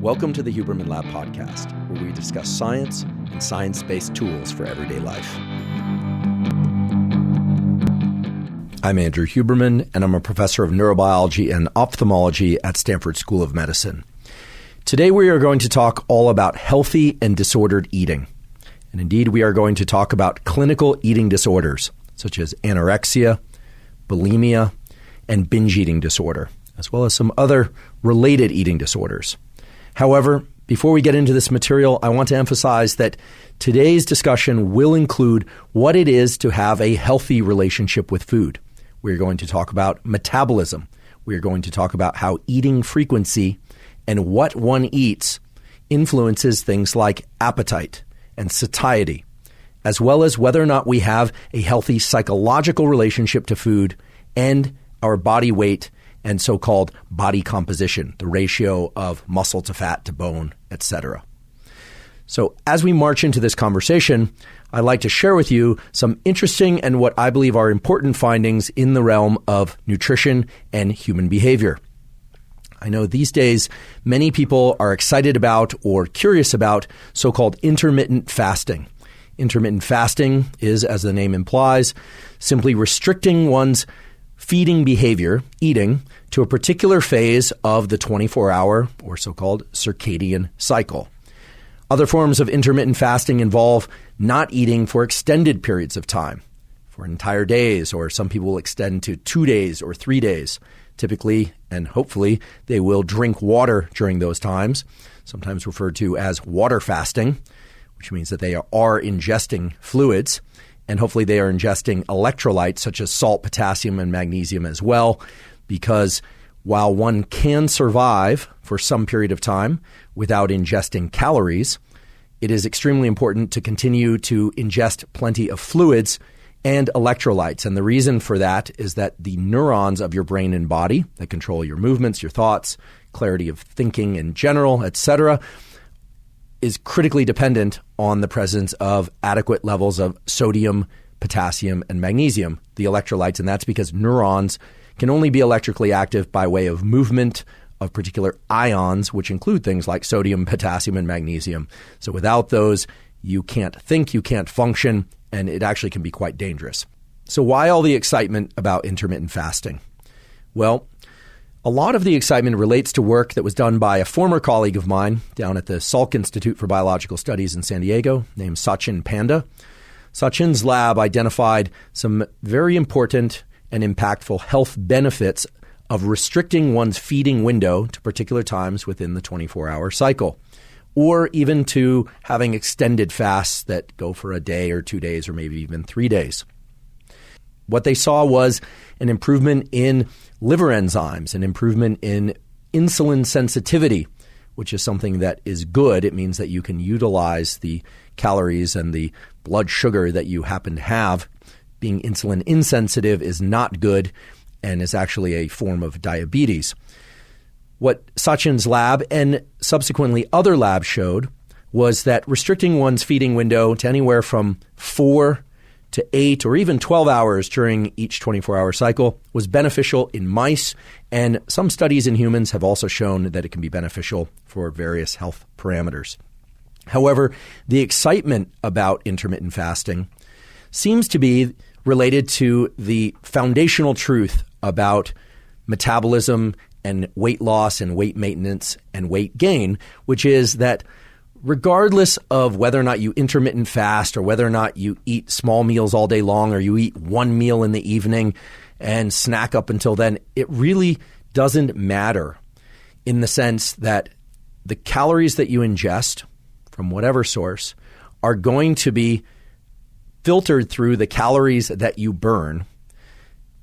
Welcome to the Huberman Lab podcast, where we discuss science and science-based tools for everyday life. I'm Andrew Huberman, and I'm a professor of neurobiology and ophthalmology at Stanford School of Medicine. Today we are going to talk all about healthy and disordered eating. And indeed, we are going to talk about clinical eating disorders, such as anorexia, bulimia, and binge eating disorder, as well as some other related eating disorders. However, before we get into this material, I want to emphasize that today's discussion will include what it is to have a healthy relationship with food. We're going to talk about metabolism. We're going to talk about how eating frequency and what one eats influences things like appetite and satiety, as well as whether or not we have a healthy psychological relationship to food and our body weight and so-called body composition, the ratio of muscle to fat to bone, etc. So as we march into this conversation, I'd like to share with you some interesting and what I believe are important findings in the realm of nutrition and human behavior. I know these days many people are excited about or curious about so-called intermittent fasting. Intermittent fasting is, as the name implies, simply restricting one's feeding behavior, eating, to a particular phase of the 24-hour or so-called circadian cycle. Other forms of intermittent fasting involve not eating for extended periods of time, for entire days, or some people will extend to 2 days or 3 days. Typically, and hopefully, they will drink water during those times, sometimes referred to as water fasting, which means that they are ingesting fluids. And hopefully they are ingesting electrolytes such as salt, potassium, and magnesium as well, because while one can survive for some period of time without ingesting calories, it is extremely important to continue to ingest plenty of fluids and electrolytes. And the reason for that is that the neurons of your brain and body that control your movements, your thoughts, clarity of thinking in general, etc., is critically dependent on the presence of adequate levels of sodium, potassium, and magnesium, the electrolytes. And that's because neurons can only be electrically active by way of movement of particular ions, which include things like sodium, potassium, and magnesium. So without those, you can't think, you can't function, and it actually can be quite dangerous. So why all the excitement about intermittent fasting? Well, a lot of the excitement relates to work that was done by a former colleague of mine down at the Salk Institute for Biological Studies in San Diego named Sachin Panda. Sachin's lab identified some very important and impactful health benefits of restricting one's feeding window to particular times within the 24-hour cycle, or even to having extended fasts that go for a day or 2 days or maybe even 3 days. What they saw was an improvement in liver enzymes, an improvement in insulin sensitivity, which is something that is good. It means that you can utilize the calories and the blood sugar that you happen to have. Being insulin insensitive is not good and is actually a form of diabetes. What Sachin's lab and subsequently other labs showed was that restricting one's feeding window to anywhere from 4 to 8 or even 12 hours during each 24-hour cycle was beneficial in mice, and some studies in humans have also shown that it can be beneficial for various health parameters. However, the excitement about intermittent fasting seems to be related to the foundational truth about metabolism and weight loss and weight maintenance and weight gain, which is that regardless of whether or not you intermittent fast or whether or not you eat small meals all day long or you eat one meal in the evening and snack up until then, it really doesn't matter in the sense that the calories that you ingest from whatever source are going to be filtered through the calories that you burn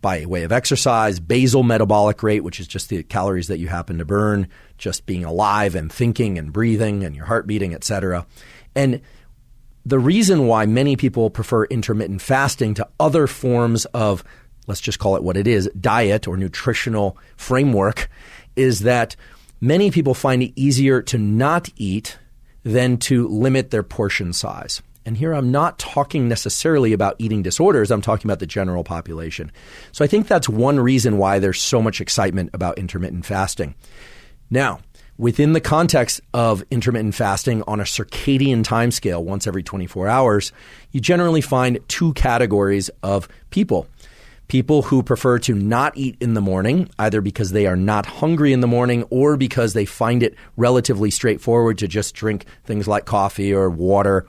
by way of exercise, basal metabolic rate, which is just the calories that you happen to burn, just being alive and thinking and breathing and your heart beating, etc. And the reason why many people prefer intermittent fasting to other forms of, let's just call it what it is, diet or nutritional framework, is that many people find it easier to not eat than to limit their portion size. And here I'm not talking necessarily about eating disorders. I'm talking about the general population. So I think that's one reason why there's so much excitement about intermittent fasting. Now, Within the context of intermittent fasting on a circadian time scale, once every 24 hours, you generally find two categories of people. People who prefer to not eat in the morning, either because they are not hungry in the morning or because they find it relatively straightforward to just drink things like coffee or water,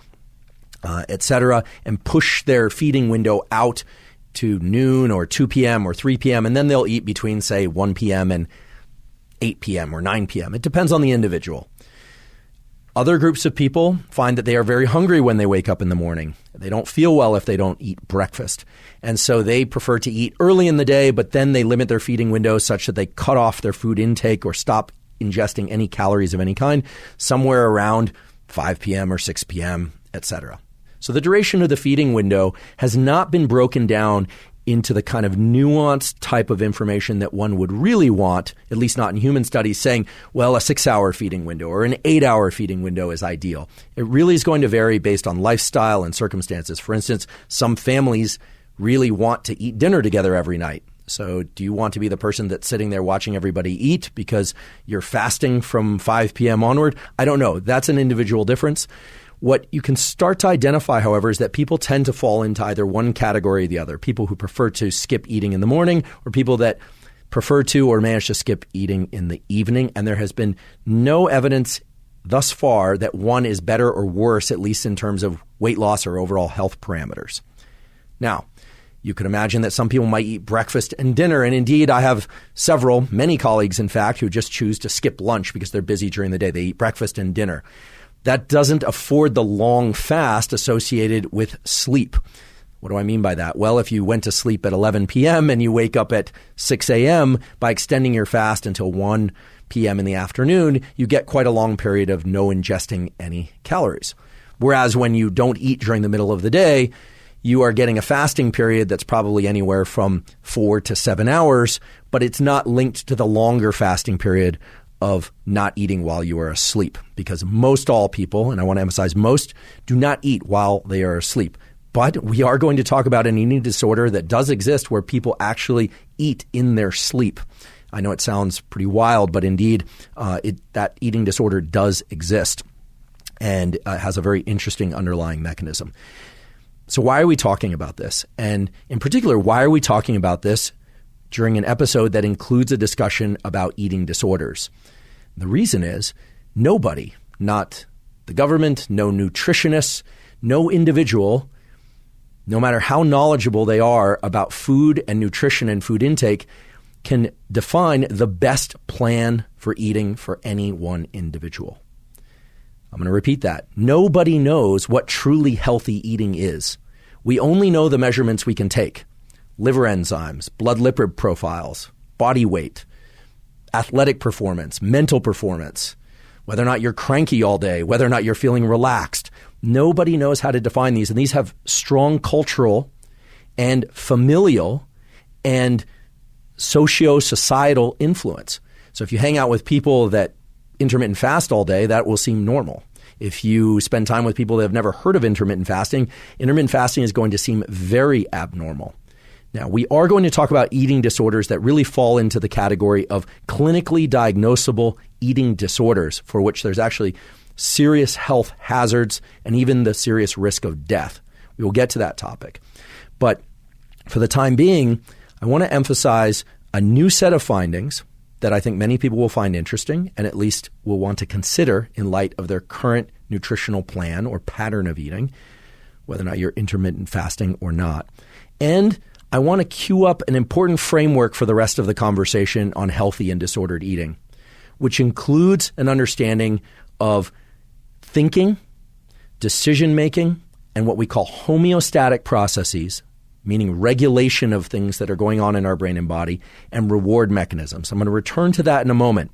etc., and push their feeding window out to noon or 2 p.m. or 3 p.m., and then they'll eat between, say, 1 p.m. and 8 p.m. or 9 p.m. It depends on the individual. Other groups of people find that they are very hungry when they wake up in the morning. They don't feel well if they don't eat breakfast. And so they prefer to eat early in the day, but then they limit their feeding window such that they cut off their food intake or stop ingesting any calories of any kind somewhere around 5 p.m. or 6 p.m., etc. So the duration of the feeding window has not been broken down into the kind of nuanced type of information that one would really want, at least not in human studies, saying, well, a 6-hour feeding window or an 8-hour feeding window is ideal. It really is going to vary based on lifestyle and circumstances. For instance, some families really want to eat dinner together every night. So do you want to be the person that's sitting there watching everybody eat because you're fasting from 5 p.m. onward? I don't know. That's an individual difference. What you can start to identify, however, is that people tend to fall into either one category or the other. People who prefer to skip eating in the morning or people that prefer to or manage to skip eating in the evening. And there has been no evidence thus far that one is better or worse, at least in terms of weight loss or overall health parameters. Now, you can imagine that some people might eat breakfast and dinner. And indeed, I have many colleagues, in fact, who just choose to skip lunch because they're busy during the day. They eat breakfast and dinner. That doesn't afford the long fast associated with sleep. What do I mean by that? Well, if you went to sleep at 11 p.m. and you wake up at 6 a.m., by extending your fast until 1 p.m. in the afternoon, you get quite a long period of no ingesting any calories. Whereas when you don't eat during the middle of the day, you are getting a fasting period that's probably anywhere from 4 to 7 hours, but it's not linked to the longer fasting period of not eating while you are asleep, because most all people, and I want to emphasize most, do not eat while they are asleep. But we are going to talk about an eating disorder that does exist where people actually eat in their sleep. I know it sounds pretty wild, but indeed that eating disorder does exist and has a very interesting underlying mechanism. So why are we talking about this? And in particular, why are we talking about this during an episode that includes a discussion about eating disorders? The reason is nobody, not the government, no nutritionists, no individual, no matter how knowledgeable they are about food and nutrition and food intake, can define the best plan for eating for any one individual. I'm going to repeat that. Nobody knows what truly healthy eating is. We only know the measurements we can take. Liver enzymes, blood lipid profiles, body weight, athletic performance, mental performance, whether or not you're cranky all day, whether or not you're feeling relaxed. Nobody knows how to define these. And these have strong cultural and familial and socio-societal influence. So if you hang out with people that intermittent fast all day, that will seem normal. If you spend time with people that have never heard of intermittent fasting is going to seem very abnormal. Now, we are going to talk about eating disorders that really fall into the category of clinically diagnosable eating disorders, for which there's actually serious health hazards and even the serious risk of death. We will get to that topic. But for the time being, I want to emphasize a new set of findings that I think many people will find interesting and at least will want to consider in light of their current nutritional plan or pattern of eating, whether or not you're intermittent fasting or not. And I want to cue up an important framework for the rest of the conversation on healthy and disordered eating, which includes an understanding of thinking, decision-making, and what we call homeostatic processes, meaning regulation of things that are going on in our brain and body, and reward mechanisms. I'm going to return to that in a moment.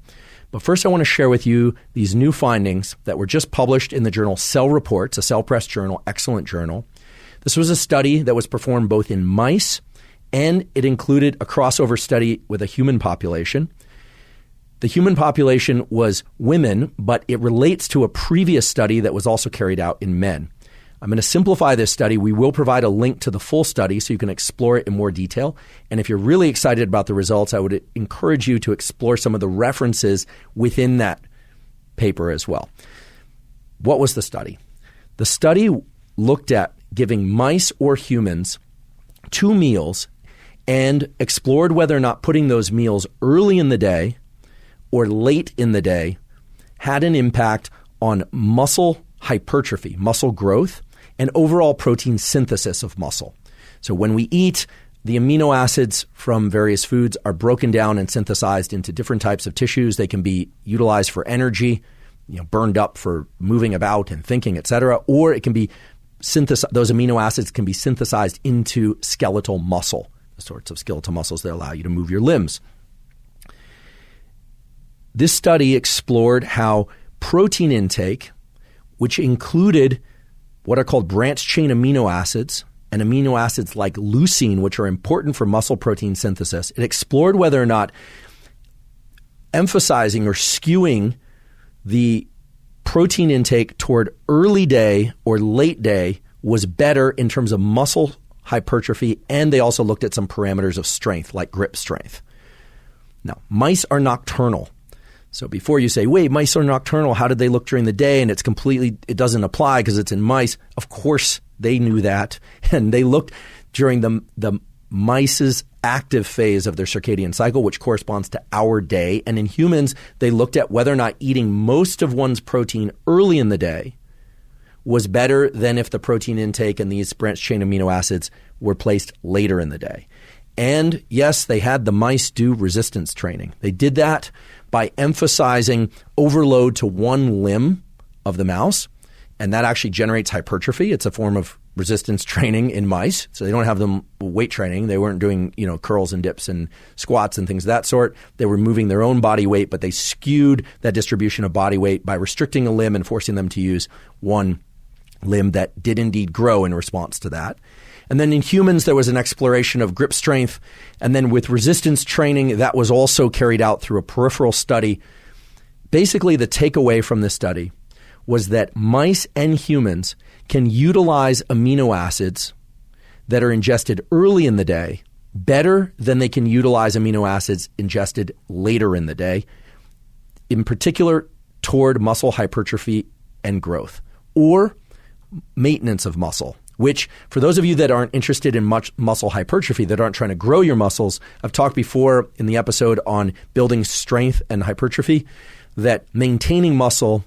But first, I want to share with you these new findings that were just published in the journal Cell Reports, a Cell Press journal, excellent journal. This was a study that was performed both in mice and it included a crossover study with a human population. The human population was women, but it relates to a previous study that was also carried out in men. I'm going to simplify this study. We will provide a link to the full study so you can explore it in more detail. And if you're really excited about the results, I would encourage you to explore some of the references within that paper as well. What was the study? The study looked at giving mice or humans 2 meals and explored whether or not putting those meals early in the day or late in the day had an impact on muscle hypertrophy, muscle growth, and overall protein synthesis of muscle. So when we eat, the amino acids from various foods are broken down and synthesized into different types of tissues. They can be utilized for energy, burned up for moving about and thinking, etc., or it can be synthesized. Those amino acids can be synthesized into skeletal muscle, the sorts of skeletal muscles that allow you to move your limbs. This study explored how protein intake, which included what are called branched-chain amino acids and amino acids like leucine, which are important for muscle protein synthesis. It explored whether or not emphasizing or skewing the protein intake toward early day or late day was better in terms of muscle hypertrophy, and they also looked at some parameters of strength, like grip strength. Now, mice are nocturnal. So before you say, wait, mice are nocturnal, how did they look during the day? And it doesn't apply because it's in mice. Of course, they knew that. And they looked during the mice's active phase of their circadian cycle, which corresponds to our day. And in humans, they looked at whether or not eating most of one's protein early in the day was better than if the protein intake and these branched-chain amino acids were placed later in the day. And yes, they had the mice do resistance training. They did that by emphasizing overload to one limb of the mouse, and that actually generates hypertrophy. It's a form of resistance training in mice, so they don't have them weight training. They weren't doing curls and dips and squats and things of that sort. They were moving their own body weight, but they skewed that distribution of body weight by restricting a limb and forcing them to use one limb that did indeed grow in response to that. And then in humans, there was an exploration of grip strength. And then with resistance training, that was also carried out through a peripheral study. Basically, the takeaway from this study was that mice and humans can utilize amino acids that are ingested early in the day better than they can utilize amino acids ingested later in the day, in particular toward muscle hypertrophy and growth, or maintenance of muscle, which for those of you that aren't interested in much muscle hypertrophy, that aren't trying to grow your muscles, I've talked before in the episode on building strength and hypertrophy, that maintaining muscle,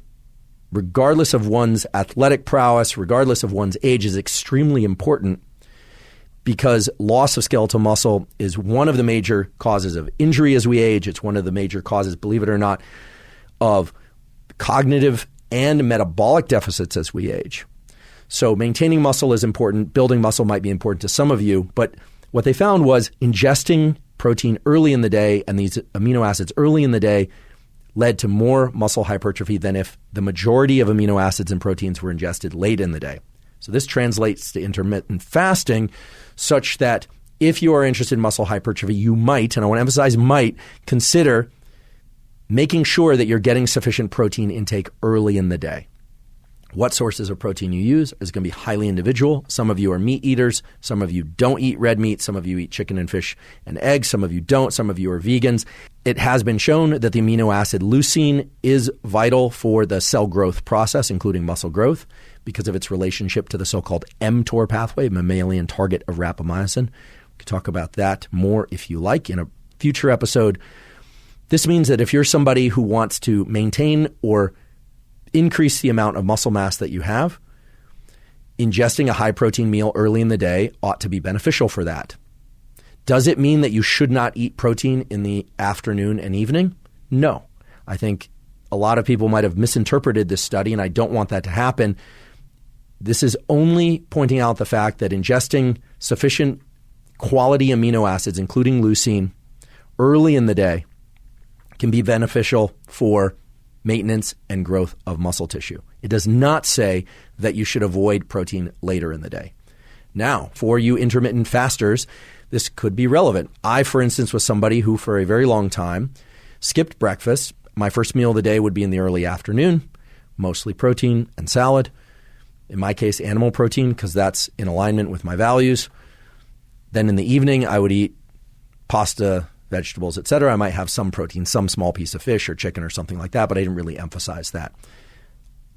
regardless of one's athletic prowess, regardless of one's age, is extremely important because loss of skeletal muscle is one of the major causes of injury as we age. It's one of the major causes, believe it or not, of cognitive and metabolic deficits as we age. So maintaining muscle is important. Building muscle might be important to some of you, but what they found was ingesting protein early in the day and these amino acids early in the day led to more muscle hypertrophy than if the majority of amino acids and proteins were ingested late in the day. So this translates to intermittent fasting such that if you are interested in muscle hypertrophy, you might, and I want to emphasize might, consider making sure that you're getting sufficient protein intake early in the day. What sources of protein you use is going to be highly individual. Some of you are meat eaters. Some of you don't eat red meat. Some of you eat chicken and fish and eggs. Some of you don't. Some of you are vegans. It has been shown that the amino acid leucine is vital for the cell growth process, including muscle growth, because of its relationship to the so-called mTOR pathway, mammalian target of rapamycin. We can talk about that more if you like in a future episode. This means that if you're somebody who wants to maintain or increase the amount of muscle mass that you have, ingesting a high-protein meal early in the day ought to be beneficial for that. Does it mean that you should not eat protein in the afternoon and evening? No. I think a lot of people might have misinterpreted this study, and I don't want that to happen. This is only pointing out the fact that ingesting sufficient quality amino acids, including leucine, early in the day can be beneficial for maintenance and growth of muscle tissue. It does not say that you should avoid protein later in the day. Now, for you intermittent fasters, this could be relevant. I, for instance, was somebody who for a very long time skipped breakfast. My first meal of the day would be in the early afternoon, mostly protein and salad. In my case, animal protein, because that's in alignment with my values. Then in the evening, I would eat pasta, vegetables, etc. I might have some protein, some small piece of fish or chicken or something like that, but I didn't really emphasize that.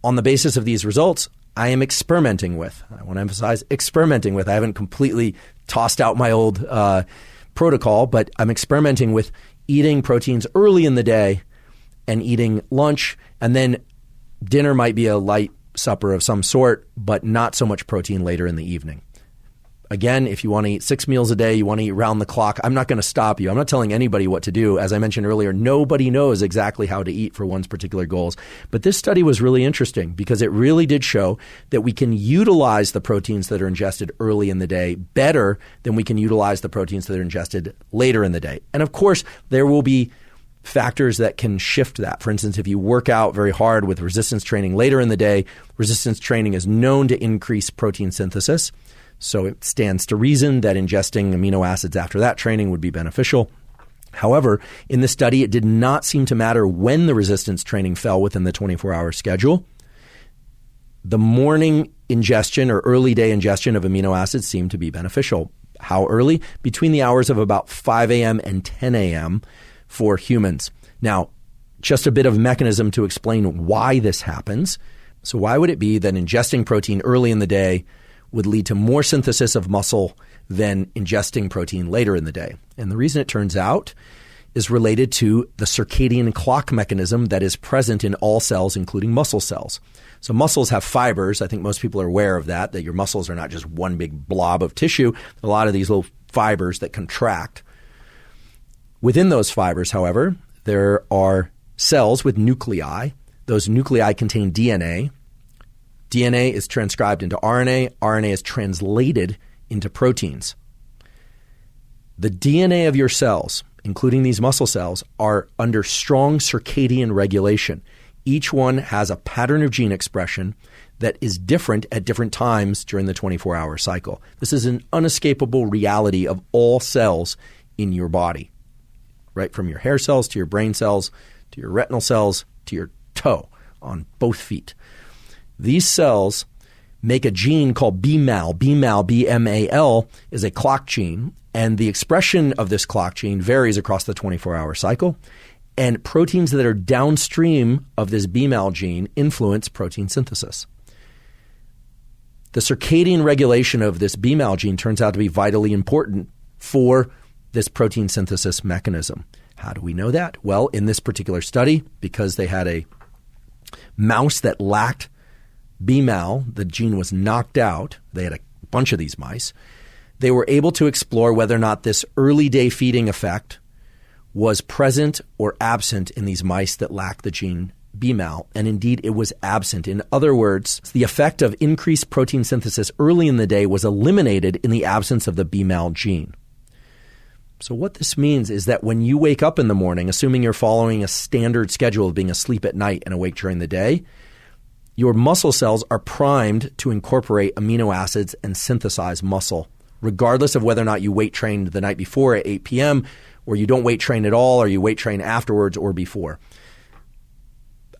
On the basis of these results, I am experimenting with. I want to emphasize experimenting with. I haven't completely tossed out my old protocol, but I'm experimenting with eating proteins early in the day and eating lunch, and then dinner might be a light supper of some sort, but not so much protein later in the evening. Again, if you want to eat 6 meals a day, you want to eat round the clock, I'm not going to stop you. I'm not telling anybody what to do. As I mentioned earlier, nobody knows exactly how to eat for one's particular goals. But this study was really interesting because it really did show that we can utilize the proteins that are ingested early in the day better than we can utilize the proteins that are ingested later in the day. And of course, there will be factors that can shift that. For instance, if you work out very hard with resistance training later in the day, resistance training is known to increase protein synthesis. So it stands to reason that ingesting amino acids after that training would be beneficial. However, in this study, it did not seem to matter when the resistance training fell within the 24-hour schedule. The morning ingestion or early day ingestion of amino acids seemed to be beneficial. How early? Between the hours of about 5 a.m. and 10 a.m. for humans. Now, just a bit of mechanism to explain why this happens. So why would it be that ingesting protein early in the day would lead to more synthesis of muscle than ingesting protein later in the day? And the reason it turns out is related to the circadian clock mechanism that is present in all cells, including muscle cells. So muscles have fibers. I think most people are aware of that your muscles are not just one big blob of tissue. A lot of these little fibers that contract. Within those fibers, however, there are cells with nuclei. Those nuclei contain DNA. DNA is transcribed into RNA. RNA is translated into proteins. The DNA of your cells, including these muscle cells, are under strong circadian regulation. Each one has a pattern of gene expression that is different at different times during the 24-hour cycle. This is an unescapable reality of all cells in your body, right from your hair cells to your brain cells to your retinal cells to your toe on both feet. These cells make a gene called BMAL. BMAL, B-M-A-L, is a clock gene, and the expression of this clock gene varies across the 24-hour cycle, and proteins that are downstream of this BMAL gene influence protein synthesis. The circadian regulation of this BMAL gene turns out to be vitally important for this protein synthesis mechanism. How do we know that? Well, in this particular study, because they had a mouse that lacked BMAL, the gene was knocked out. They had a bunch of these mice. They were able to explore whether or not this early day feeding effect was present or absent in these mice that lacked the gene BMAL. And indeed, it was absent. In other words, the effect of increased protein synthesis early in the day was eliminated in the absence of the BMAL gene. So what this means is that when you wake up in the morning, assuming you're following a standard schedule of being asleep at night and awake during the day, your muscle cells are primed to incorporate amino acids and synthesize muscle, regardless of whether or not you weight trained the night before at 8 p.m., or you don't weight train at all, or you weight train afterwards or before.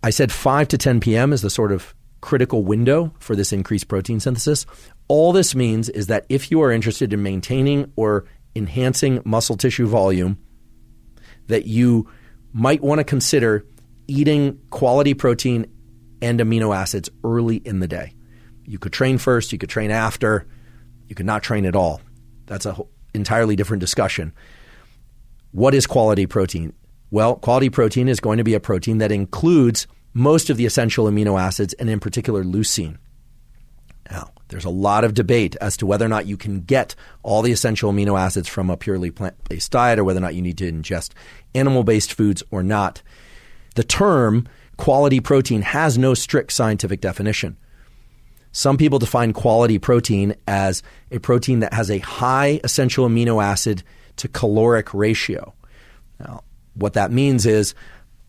I said 5 to 10 p.m. is the sort of critical window for this increased protein synthesis. All this means is that if you are interested in maintaining or enhancing muscle tissue volume, that you might want to consider eating quality protein and amino acids early in the day. You could train first, you could train after, you could not train at all. That's an entirely different discussion. What is quality protein? Well, quality protein is going to be a protein that includes most of the essential amino acids, and in particular leucine. Now, there's a lot of debate as to whether or not you can get all the essential amino acids from a purely plant-based diet, or whether or not you need to ingest animal-based foods or not. The term quality protein has no strict scientific definition. Some people define quality protein as a protein that has a high essential amino acid to caloric ratio. Now, what that means is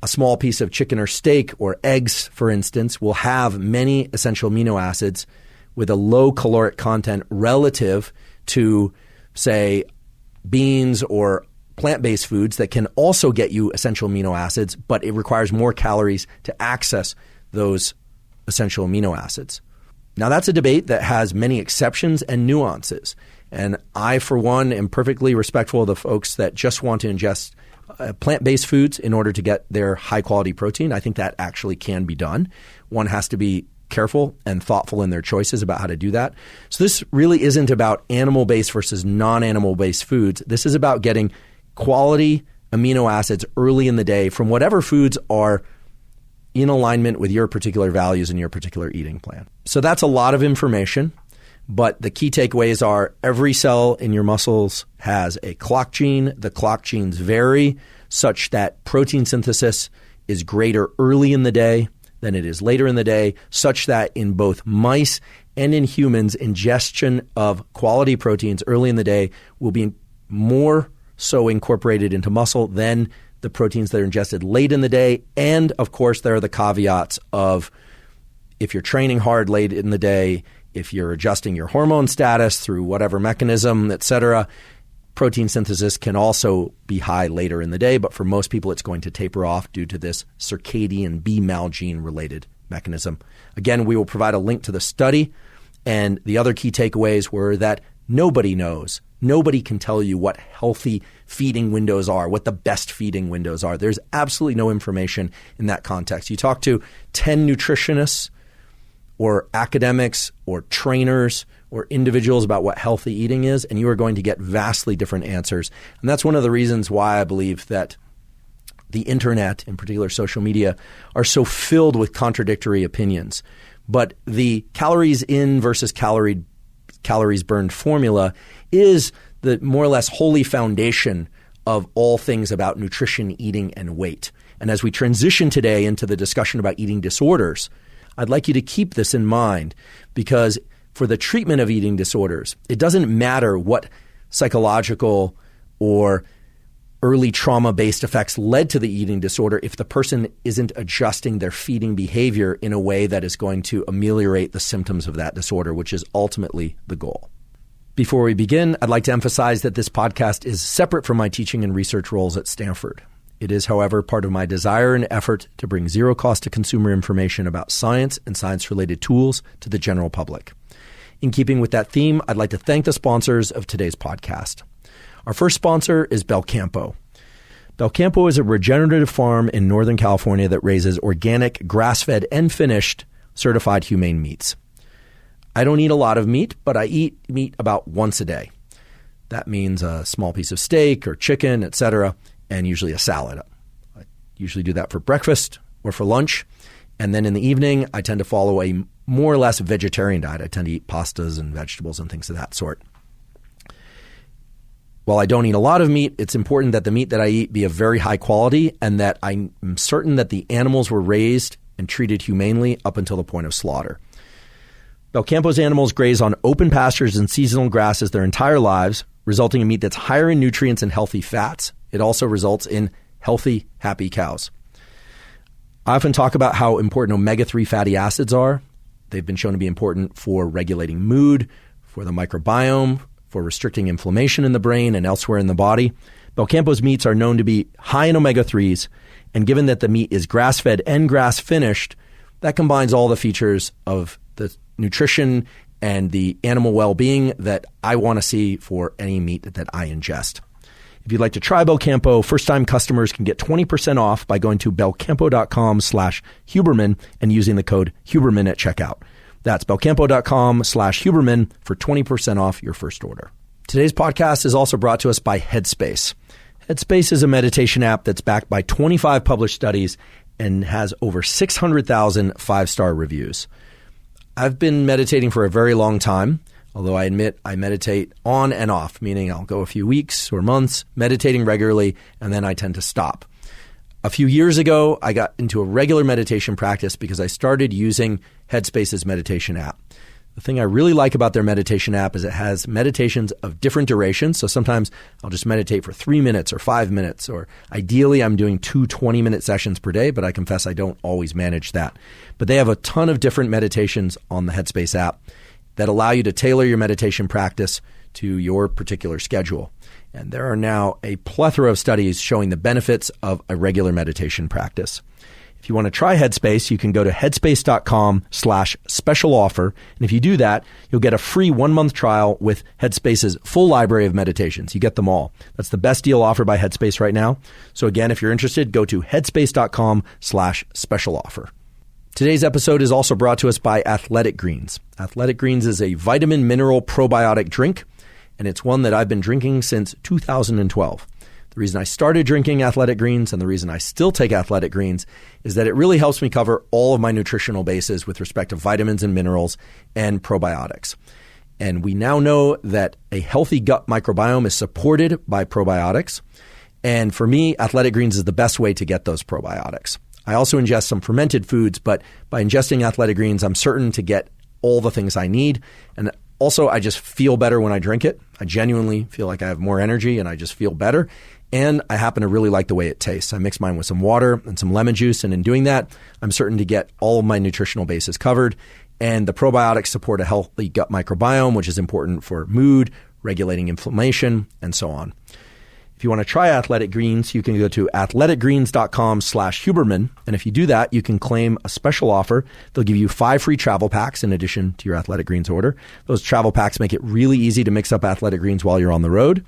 a small piece of chicken or steak or eggs, for instance, will have many essential amino acids with a low caloric content relative to, say, beans or plant-based foods that can also get you essential amino acids, but it requires more calories to access those essential amino acids. Now, that's a debate that has many exceptions and nuances. And I, for one, am perfectly respectful of the folks that just want to ingest plant-based foods in order to get their high-quality protein. I think that actually can be done. One has to be careful and thoughtful in their choices about how to do that. So this really isn't about animal-based versus non-animal-based foods. This is about getting quality amino acids early in the day from whatever foods are in alignment with your particular values and your particular eating plan. So that's a lot of information, but the key takeaways are every cell in your muscles has a clock gene. The clock genes vary such that protein synthesis is greater early in the day than it is later in the day, such that in both mice and in humans, ingestion of quality proteins early in the day will be more so incorporated into muscle than the proteins that are ingested late in the day. And of course, there are the caveats of if you're training hard late in the day, if you're adjusting your hormone status through whatever mechanism, et cetera, protein synthesis can also be high later in the day, but for most people, it's going to taper off due to this circadian BMAL gene-related mechanism. Again, we will provide a link to the study, and the other key takeaways were that nobody knows. Nobody can tell you what healthy feeding windows are, what the best feeding windows are. There's absolutely no information in that context. You talk to 10 nutritionists or academics or trainers or individuals about what healthy eating is, and you are going to get vastly different answers. And that's one of the reasons why I believe that the internet, in particular social media, are so filled with contradictory opinions. But the calories in versus calories burned formula is the more or less holy foundation of all things about nutrition, eating, and weight. And as we transition today into the discussion about eating disorders, I'd like you to keep this in mind, because for the treatment of eating disorders, it doesn't matter what psychological or early trauma-based effects led to the eating disorder if the person isn't adjusting their feeding behavior in a way that is going to ameliorate the symptoms of that disorder, which is ultimately the goal. Before we begin, I'd like to emphasize that this podcast is separate from my teaching and research roles at Stanford. It is, however, part of my desire and effort to bring zero cost to consumer information about science and science-related tools to the general public. In keeping with that theme, I'd like to thank the sponsors of today's podcast. Our first sponsor is Belcampo. Belcampo is a regenerative farm in Northern California that raises organic, grass-fed, and finished certified humane meats. I don't eat a lot of meat, but I eat meat about once a day. That means a small piece of steak or chicken, etc., and usually a salad. I usually do that for breakfast or for lunch. And then in the evening, I tend to follow a more or less vegetarian diet. I tend to eat pastas and vegetables and things of that sort. While I don't eat a lot of meat, it's important that the meat that I eat be of very high quality and that I'm certain that the animals were raised and treated humanely up until the point of slaughter. Belcampo's animals graze on open pastures and seasonal grasses their entire lives, resulting in meat that's higher in nutrients and healthy fats. It also results in healthy, happy cows. I often talk about how important omega-3 fatty acids are. They've been shown to be important for regulating mood, for the microbiome, for restricting inflammation in the brain and elsewhere in the body. Belcampo's meats are known to be high in omega-3s, and given that the meat is grass-fed and grass-finished, that combines all the features of the nutrition and the animal well-being that I want to see for any meat that I ingest. If you'd like to try Belcampo, first-time customers can get 20% off by going to belcampo.com/Huberman and using the code Huberman at checkout. That's belcampo.com/Huberman for 20% off your first order. Today's podcast is also brought to us by Headspace. Headspace is a meditation app that's backed by 25 published studies and has over 600,000 five-star reviews. I've been meditating for a very long time, although I admit I meditate on and off, meaning I'll go a few weeks or months meditating regularly, and then I tend to stop. A few years ago, I got into a regular meditation practice because I started using Headspace's meditation app. The thing I really like about their meditation app is it has meditations of different durations. So sometimes I'll just meditate for 3 minutes or 5 minutes, or ideally I'm doing 2 20-minute sessions per day, but I confess I don't always manage that. But they have a ton of different meditations on the Headspace app that allow you to tailor your meditation practice to your particular schedule. And there are now a plethora of studies showing the benefits of a regular meditation practice. If you want to try Headspace, you can go to headspace.com/special offer. And if you do that, you'll get a free 1-month trial with Headspace's full library of meditations. You get them all. That's the best deal offered by Headspace right now. So again, if you're interested, go to headspace.com/special offer. Today's episode is also brought to us by Athletic Greens. Athletic Greens is a vitamin mineral probiotic drink, and it's one that I've been drinking since 2012. The reason I started drinking Athletic Greens and the reason I still take Athletic Greens is that it really helps me cover all of my nutritional bases with respect to vitamins and minerals and probiotics. And we now know that a healthy gut microbiome is supported by probiotics. And for me, Athletic Greens is the best way to get those probiotics. I also ingest some fermented foods, but by ingesting Athletic Greens, I'm certain to get all the things I need. And also, I just feel better when I drink it. I genuinely feel like I have more energy and I just feel better. And I happen to really like the way it tastes. I mix mine with some water and some lemon juice. And in doing that, I'm certain to get all of my nutritional bases covered. And the probiotics support a healthy gut microbiome, which is important for mood, regulating inflammation, and so on. If you want to try Athletic Greens, you can go to athleticgreens.com/Huberman. And if you do that, you can claim a special offer. They'll give you 5 free travel packs in addition to your Athletic Greens order. Those travel packs make it really easy to mix up Athletic Greens while you're on the road,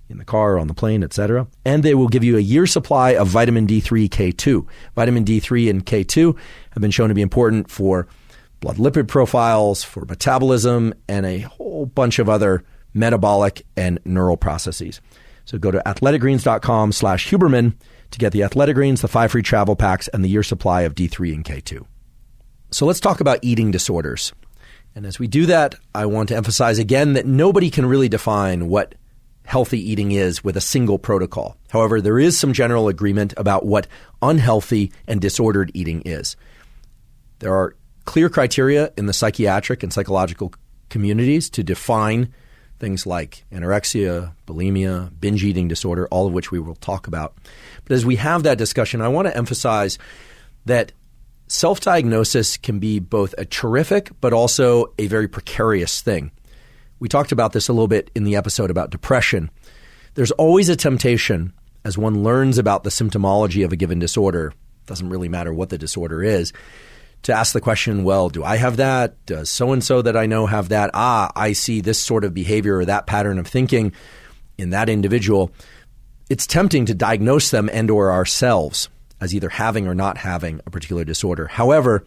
in the car, on the plane, etc. And they will give you a year's supply of vitamin D3 K2. Vitamin D3 and K2 have been shown to be important for blood lipid profiles, for metabolism, and a whole bunch of other metabolic and neural processes. So go to athleticgreens.com/Huberman to get the Athletic Greens, the 5 free travel packs, and the year supply of D3 and K2. So let's talk about eating disorders. And as we do that, I want to emphasize again that nobody can really define what healthy eating is with a single protocol. However, there is some general agreement about what unhealthy and disordered eating is. There are clear criteria in the psychiatric and psychological communities to define things like anorexia, bulimia, binge eating disorder, all of which we will talk about. But as we have that discussion, I want to emphasize that self-diagnosis can be both a terrific but also a very precarious thing. We talked about this a little bit in the episode about depression. There's always a temptation as one learns about the symptomology of a given disorder, doesn't really matter what the disorder is, to ask the question, well, do I have that? Does so-and-so that I know have that? I see this sort of behavior or that pattern of thinking in that individual. It's tempting to diagnose them and or ourselves as either having or not having a particular disorder. However,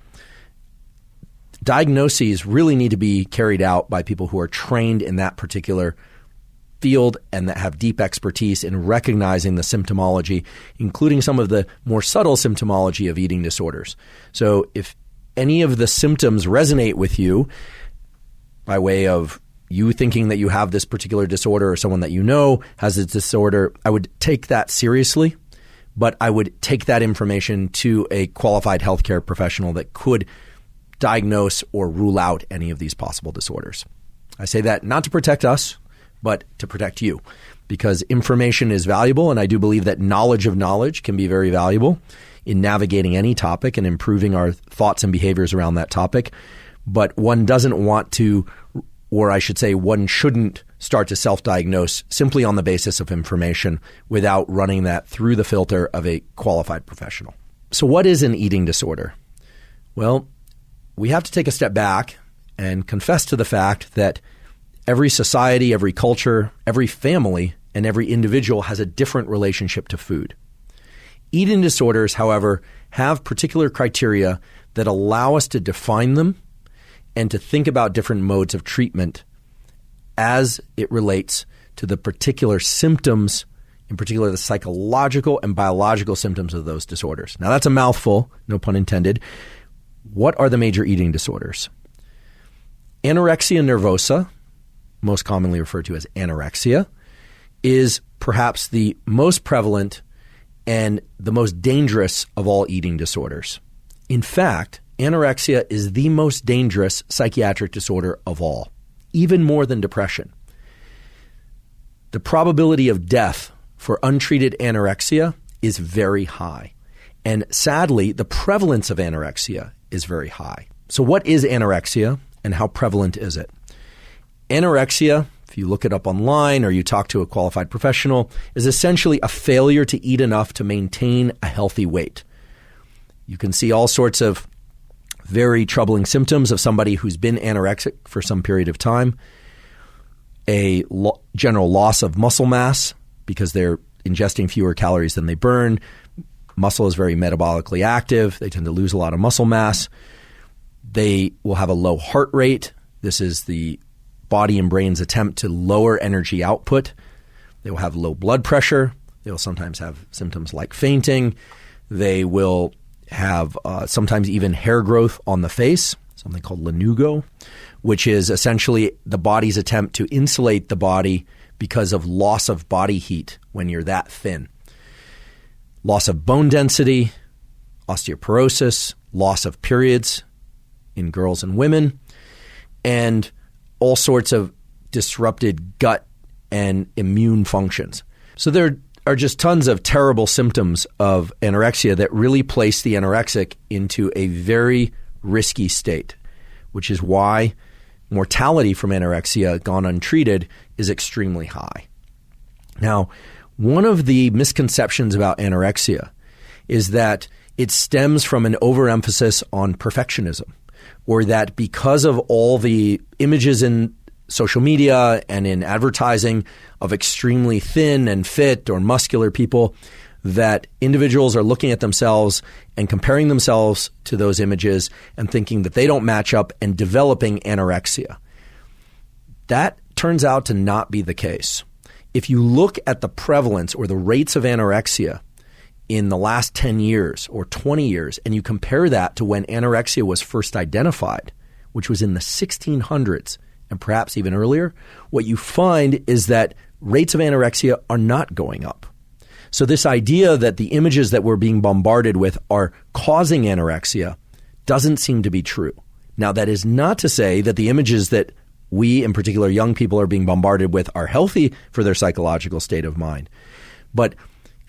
diagnoses really need to be carried out by people who are trained in that particular field and that have deep expertise in recognizing the symptomology, including some of the more subtle symptomology of eating disorders. So if any of the symptoms resonate with you by way of you thinking that you have this particular disorder or someone that you know has this disorder, I would take that seriously, but I would take that information to a qualified healthcare professional that could diagnose or rule out any of these possible disorders. I say that not to protect us, but to protect you, because information is valuable, and I do believe that knowledge of knowledge can be very valuable in navigating any topic and improving our thoughts and behaviors around that topic. But one doesn't want to, or I should say one shouldn't start to self-diagnose simply on the basis of information without running that through the filter of a qualified professional. So what is an eating disorder? Well, we have to take a step back and confess to the fact that every society, every culture, every family, and every individual has a different relationship to food. Eating disorders, however, have particular criteria that allow us to define them and to think about different modes of treatment as it relates to the particular symptoms, in particular the psychological and biological symptoms of those disorders. Now, that's a mouthful, no pun intended. What are the major eating disorders? Anorexia nervosa, most commonly referred to as anorexia, is perhaps the most prevalent and the most dangerous of all eating disorders. In fact, anorexia is the most dangerous psychiatric disorder of all, even more than depression. The probability of death for untreated anorexia is very high. And sadly, the prevalence of anorexia is very high. So what is anorexia and how prevalent is it? Anorexia, if you look it up online or you talk to a qualified professional, is essentially a failure to eat enough to maintain a healthy weight. You can see all sorts of very troubling symptoms of somebody who's been anorexic for some period of time. A general loss of muscle mass because they're ingesting fewer calories than they burn. Muscle is very metabolically active. They tend to lose a lot of muscle mass. They will have a low heart rate. This is the body and brain's attempt to lower energy output. They will have low blood pressure. They will sometimes have symptoms like fainting. They will have sometimes even hair growth on the face, something called lanugo, which is essentially the body's attempt to insulate the body because of loss of body heat when you're that thin. Loss of bone density, osteoporosis, loss of periods in girls and women, and all sorts of disrupted gut and immune functions. So there are just tons of terrible symptoms of anorexia that really place the anorexic into a very risky state, which is why mortality from anorexia gone untreated is extremely high. Now, one of the misconceptions about anorexia is that it stems from an overemphasis on perfectionism, or that because of all the images in social media and in advertising of extremely thin and fit or muscular people, that individuals are looking at themselves and comparing themselves to those images and thinking that they don't match up and developing anorexia. That turns out to not be the case. If you look at the prevalence or the rates of anorexia in the last 10 years or 20 years, and you compare that to when anorexia was first identified, which was in the 1600s, and perhaps even earlier, what you find is that rates of anorexia are not going up. So this idea that the images that we're being bombarded with are causing anorexia doesn't seem to be true. Now, that is not to say that the images that we, in particular young people, are being bombarded with are healthy for their psychological state of mind. But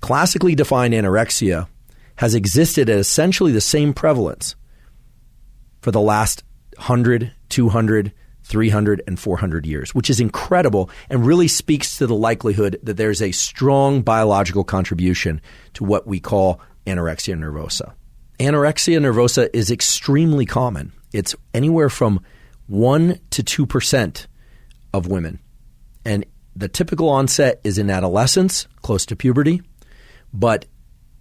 classically defined anorexia has existed at essentially the same prevalence for the last 100, 200, 300 and 400 years, which is incredible and really speaks to the likelihood that there's a strong biological contribution to what we call anorexia nervosa. Anorexia nervosa is extremely common. It's anywhere from 1 to 2% of women. And the typical onset is in adolescence, close to puberty, but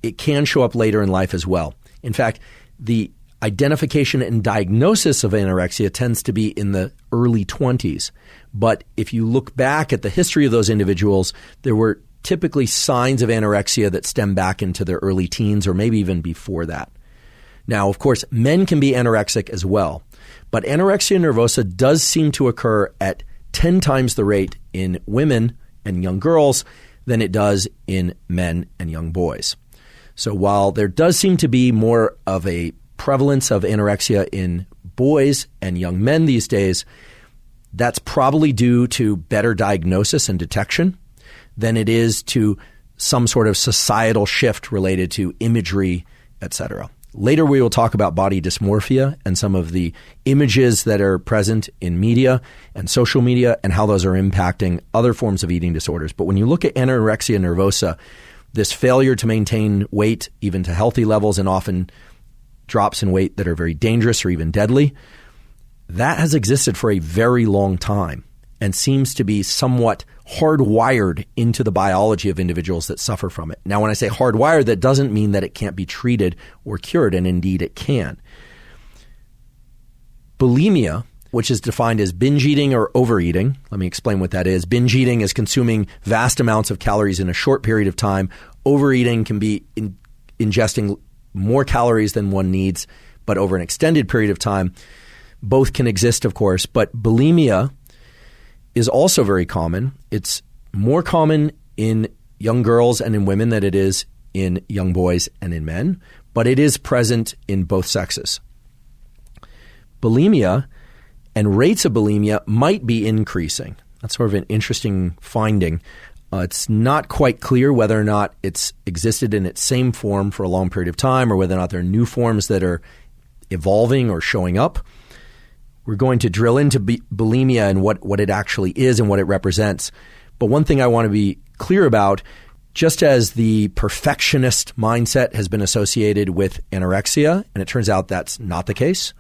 it can show up later in life as well. In fact, the identification and diagnosis of anorexia tends to be in the early 20s. But if you look back at the history of those individuals, there were typically signs of anorexia that stem back into their early teens or maybe even before that. Now, of course, men can be anorexic as well, but anorexia nervosa does seem to occur at 10 times the rate in women and young girls than it does in men and young boys. So while there does seem to be more of a prevalence of anorexia in boys and young men these days, that's probably due to better diagnosis and detection than it is to some sort of societal shift related to imagery, etc. Later, we will talk about body dysmorphia and some of the images that are present in media and social media and how those are impacting other forms of eating disorders. But when you look at anorexia nervosa, this failure to maintain weight even to healthy levels and often drops in weight that are very dangerous or even deadly, that has existed for a very long time and seems to be somewhat hardwired into the biology of individuals that suffer from it. Now, when I say hardwired, that doesn't mean that it can't be treated or cured, and indeed it can. Bulimia, which is defined as binge eating or overeating. Let me explain what that is. Binge eating is consuming vast amounts of calories in a short period of time. Overeating can be ingesting more calories than one needs, but over an extended period of time. Both can exist, of course, but bulimia is also very common. It's more common in young girls and in women than it is in young boys and in men, but it is present in both sexes. Bulimia and rates of bulimia might be increasing. That's sort of an interesting finding. It's not quite clear whether or not it's existed in its same form for a long period of time or whether or not there are new forms that are evolving or showing up. We're going to drill into bulimia and what it actually is and what it represents. But one thing I want to be clear about Just as the perfectionist mindset has been associated with anorexia, and it turns out that's not the case.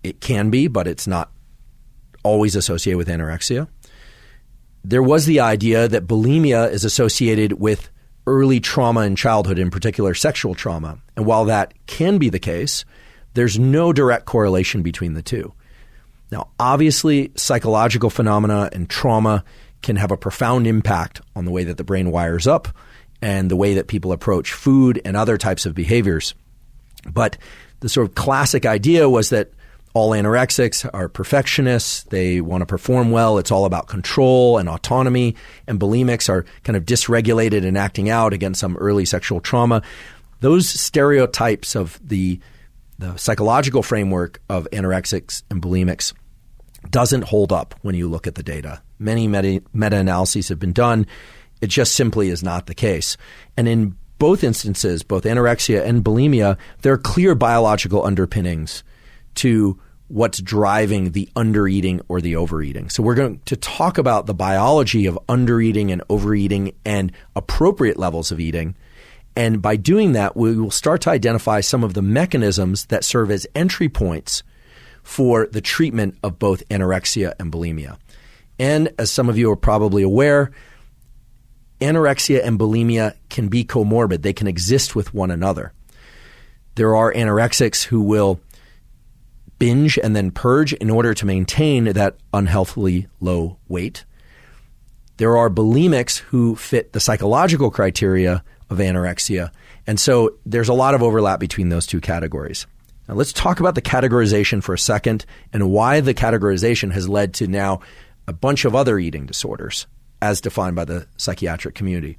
It can be, but it's not always associated with anorexia. There was the idea that bulimia is associated with early trauma in childhood, in particular sexual trauma. And while that can be the case, there's no direct correlation between the two. Now, obviously, psychological phenomena and trauma can have a profound impact on the way that the brain wires up and the way that people approach food and other types of behaviors. But the sort of classic idea was that all anorexics are perfectionists. They want to perform well. It's all about control and autonomy. And bulimics are kind of dysregulated and acting out against some early sexual trauma. Those stereotypes of the psychological framework of anorexics and bulimics doesn't hold up when you look at the data. Many meta-analyses have been done. It just simply is not the case. And in both instances, both anorexia and bulimia, there are clear biological underpinnings to what's driving the undereating or the overeating. So we're going to talk about the biology of undereating and overeating and appropriate levels of eating. And by doing that, we will start to identify some of the mechanisms that serve as entry points for the treatment of both anorexia and bulimia. And as some of you are probably aware, anorexia and bulimia can be comorbid. They can exist with one another. There are anorexics who will binge and then purge in order to maintain that unhealthily low weight. There are bulimics who fit the psychological criteria of anorexia. And so there's a lot of overlap between those two categories. Now let's talk about the categorization for a second and why the categorization has led to now a bunch of other eating disorders as defined by the psychiatric community.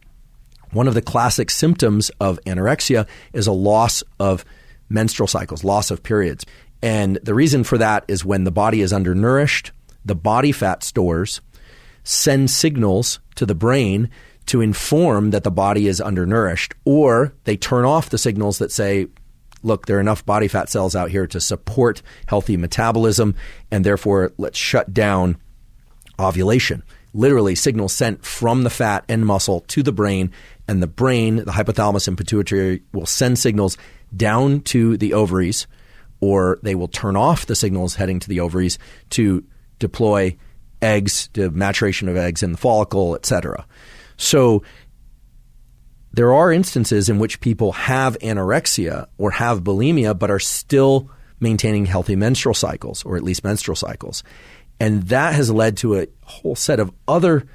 One of the classic symptoms of anorexia is a loss of menstrual cycles, loss of periods. And the reason for that is when the body is undernourished, the body fat stores send signals to the brain to inform that the body is undernourished, or they turn off the signals that say, look, there are enough body fat cells out here to support healthy metabolism, and therefore let's shut down ovulation. Literally signals sent from the fat and muscle to the brain, and the brain, the hypothalamus and pituitary, will send signals down to the ovaries, or they will turn off the signals heading to the ovaries to deploy eggs, to maturation of eggs in the follicle, etc. So there are instances in which people have anorexia or have bulimia but are still maintaining healthy menstrual cycles, or at least menstrual cycles. And that has led to a whole set of other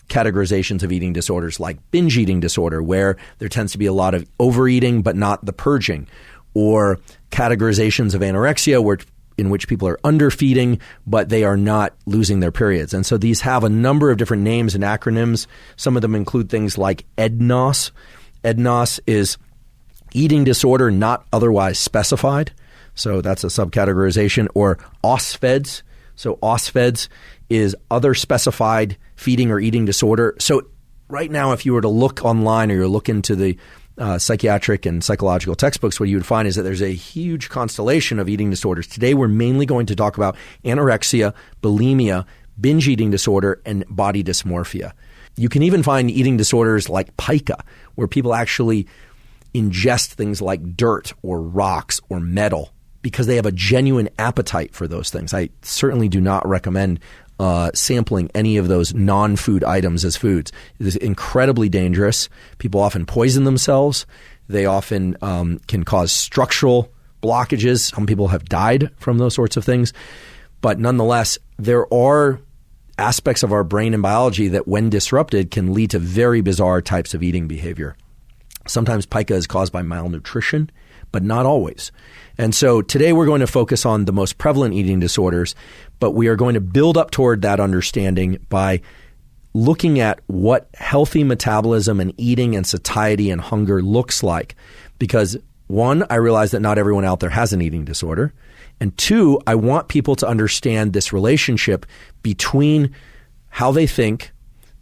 categorizations of eating disorders, like binge eating disorder, where there tends to be a lot of overeating but not the purging, or categorizations of anorexia in which people are underfeeding but they are not losing their periods. And so these have a number of different names and acronyms. Some of them include things like EDNOS. EDNOS is eating disorder not otherwise specified. So that's a subcategorization. Or OSFEDS. So OSFEDS is other specified feeding or eating disorder. So right now, if you were to look online or you look into the psychiatric and psychological textbooks, what you would find is that there's a huge constellation of eating disorders. Today, we're mainly going to talk about anorexia, bulimia, binge eating disorder, and body dysmorphia. You can even find eating disorders like pica, where people actually ingest things like dirt or rocks or metal because they have a genuine appetite for those things. I certainly do not recommend sampling any of those non-food items as foods. It is incredibly dangerous. People often poison themselves. They often can cause structural blockages. Some people have died from those sorts of things. But nonetheless, there are aspects of our brain and biology that, when disrupted, can lead to very bizarre types of eating behavior. Sometimes pica is caused by malnutrition, but not always. And so today we're going to focus on the most prevalent eating disorders, but we are going to build up toward that understanding by looking at what healthy metabolism and eating and satiety and hunger looks like. Because one, I realize that not everyone out there has an eating disorder. And two, I want people to understand this relationship between how they think,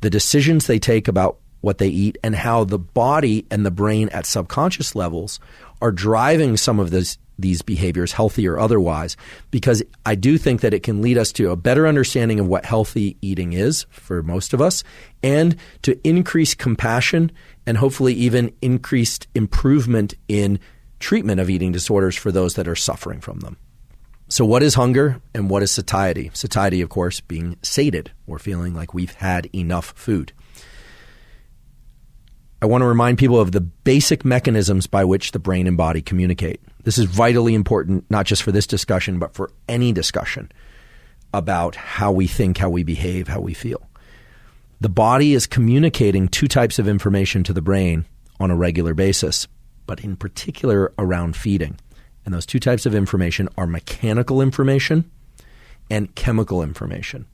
the decisions they take about what they eat, and how the body and the brain at subconscious levels are driving some of these behaviors, healthy or otherwise, because I do think that it can lead us to a better understanding of what healthy eating is for most of us, and to increase compassion and hopefully even increased improvement in treatment of eating disorders for those that are suffering from them. So what is hunger and what is satiety? Satiety, of course, being sated or feeling like we've had enough food. I want to remind people of the basic mechanisms by which the brain and body communicate. This is vitally important, not just for this discussion, but for any discussion about how we think, how we behave, how we feel. The body is communicating two types of information to the brain on a regular basis, but in particular around feeding. And those two types of information are mechanical information and chemical information.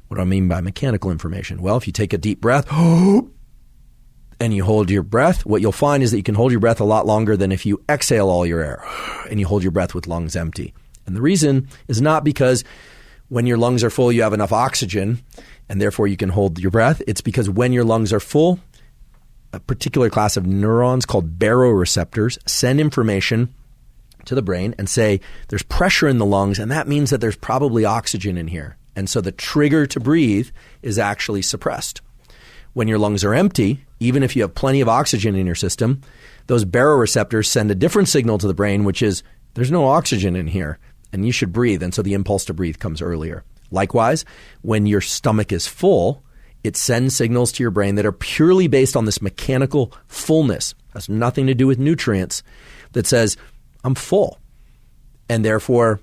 What do I mean by mechanical information? Well, if you take a deep breath and you hold your breath, what you'll find is that you can hold your breath a lot longer than if you exhale all your air and you hold your breath with lungs empty. And the reason is not because when your lungs are full, you have enough oxygen and therefore you can hold your breath. It's because when your lungs are full, a particular class of neurons called baroreceptors send information to the brain and say there's pressure in the lungs, and that means that there's probably oxygen in here. And so the trigger to breathe is actually suppressed. When your lungs are empty, even if you have plenty of oxygen in your system, those baroreceptors send a different signal to the brain, which is there's no oxygen in here and you should breathe. And so the impulse to breathe comes earlier. Likewise, when your stomach is full, it sends signals to your brain that are purely based on this mechanical fullness. Has nothing to do with nutrients, that says, I'm full. And therefore,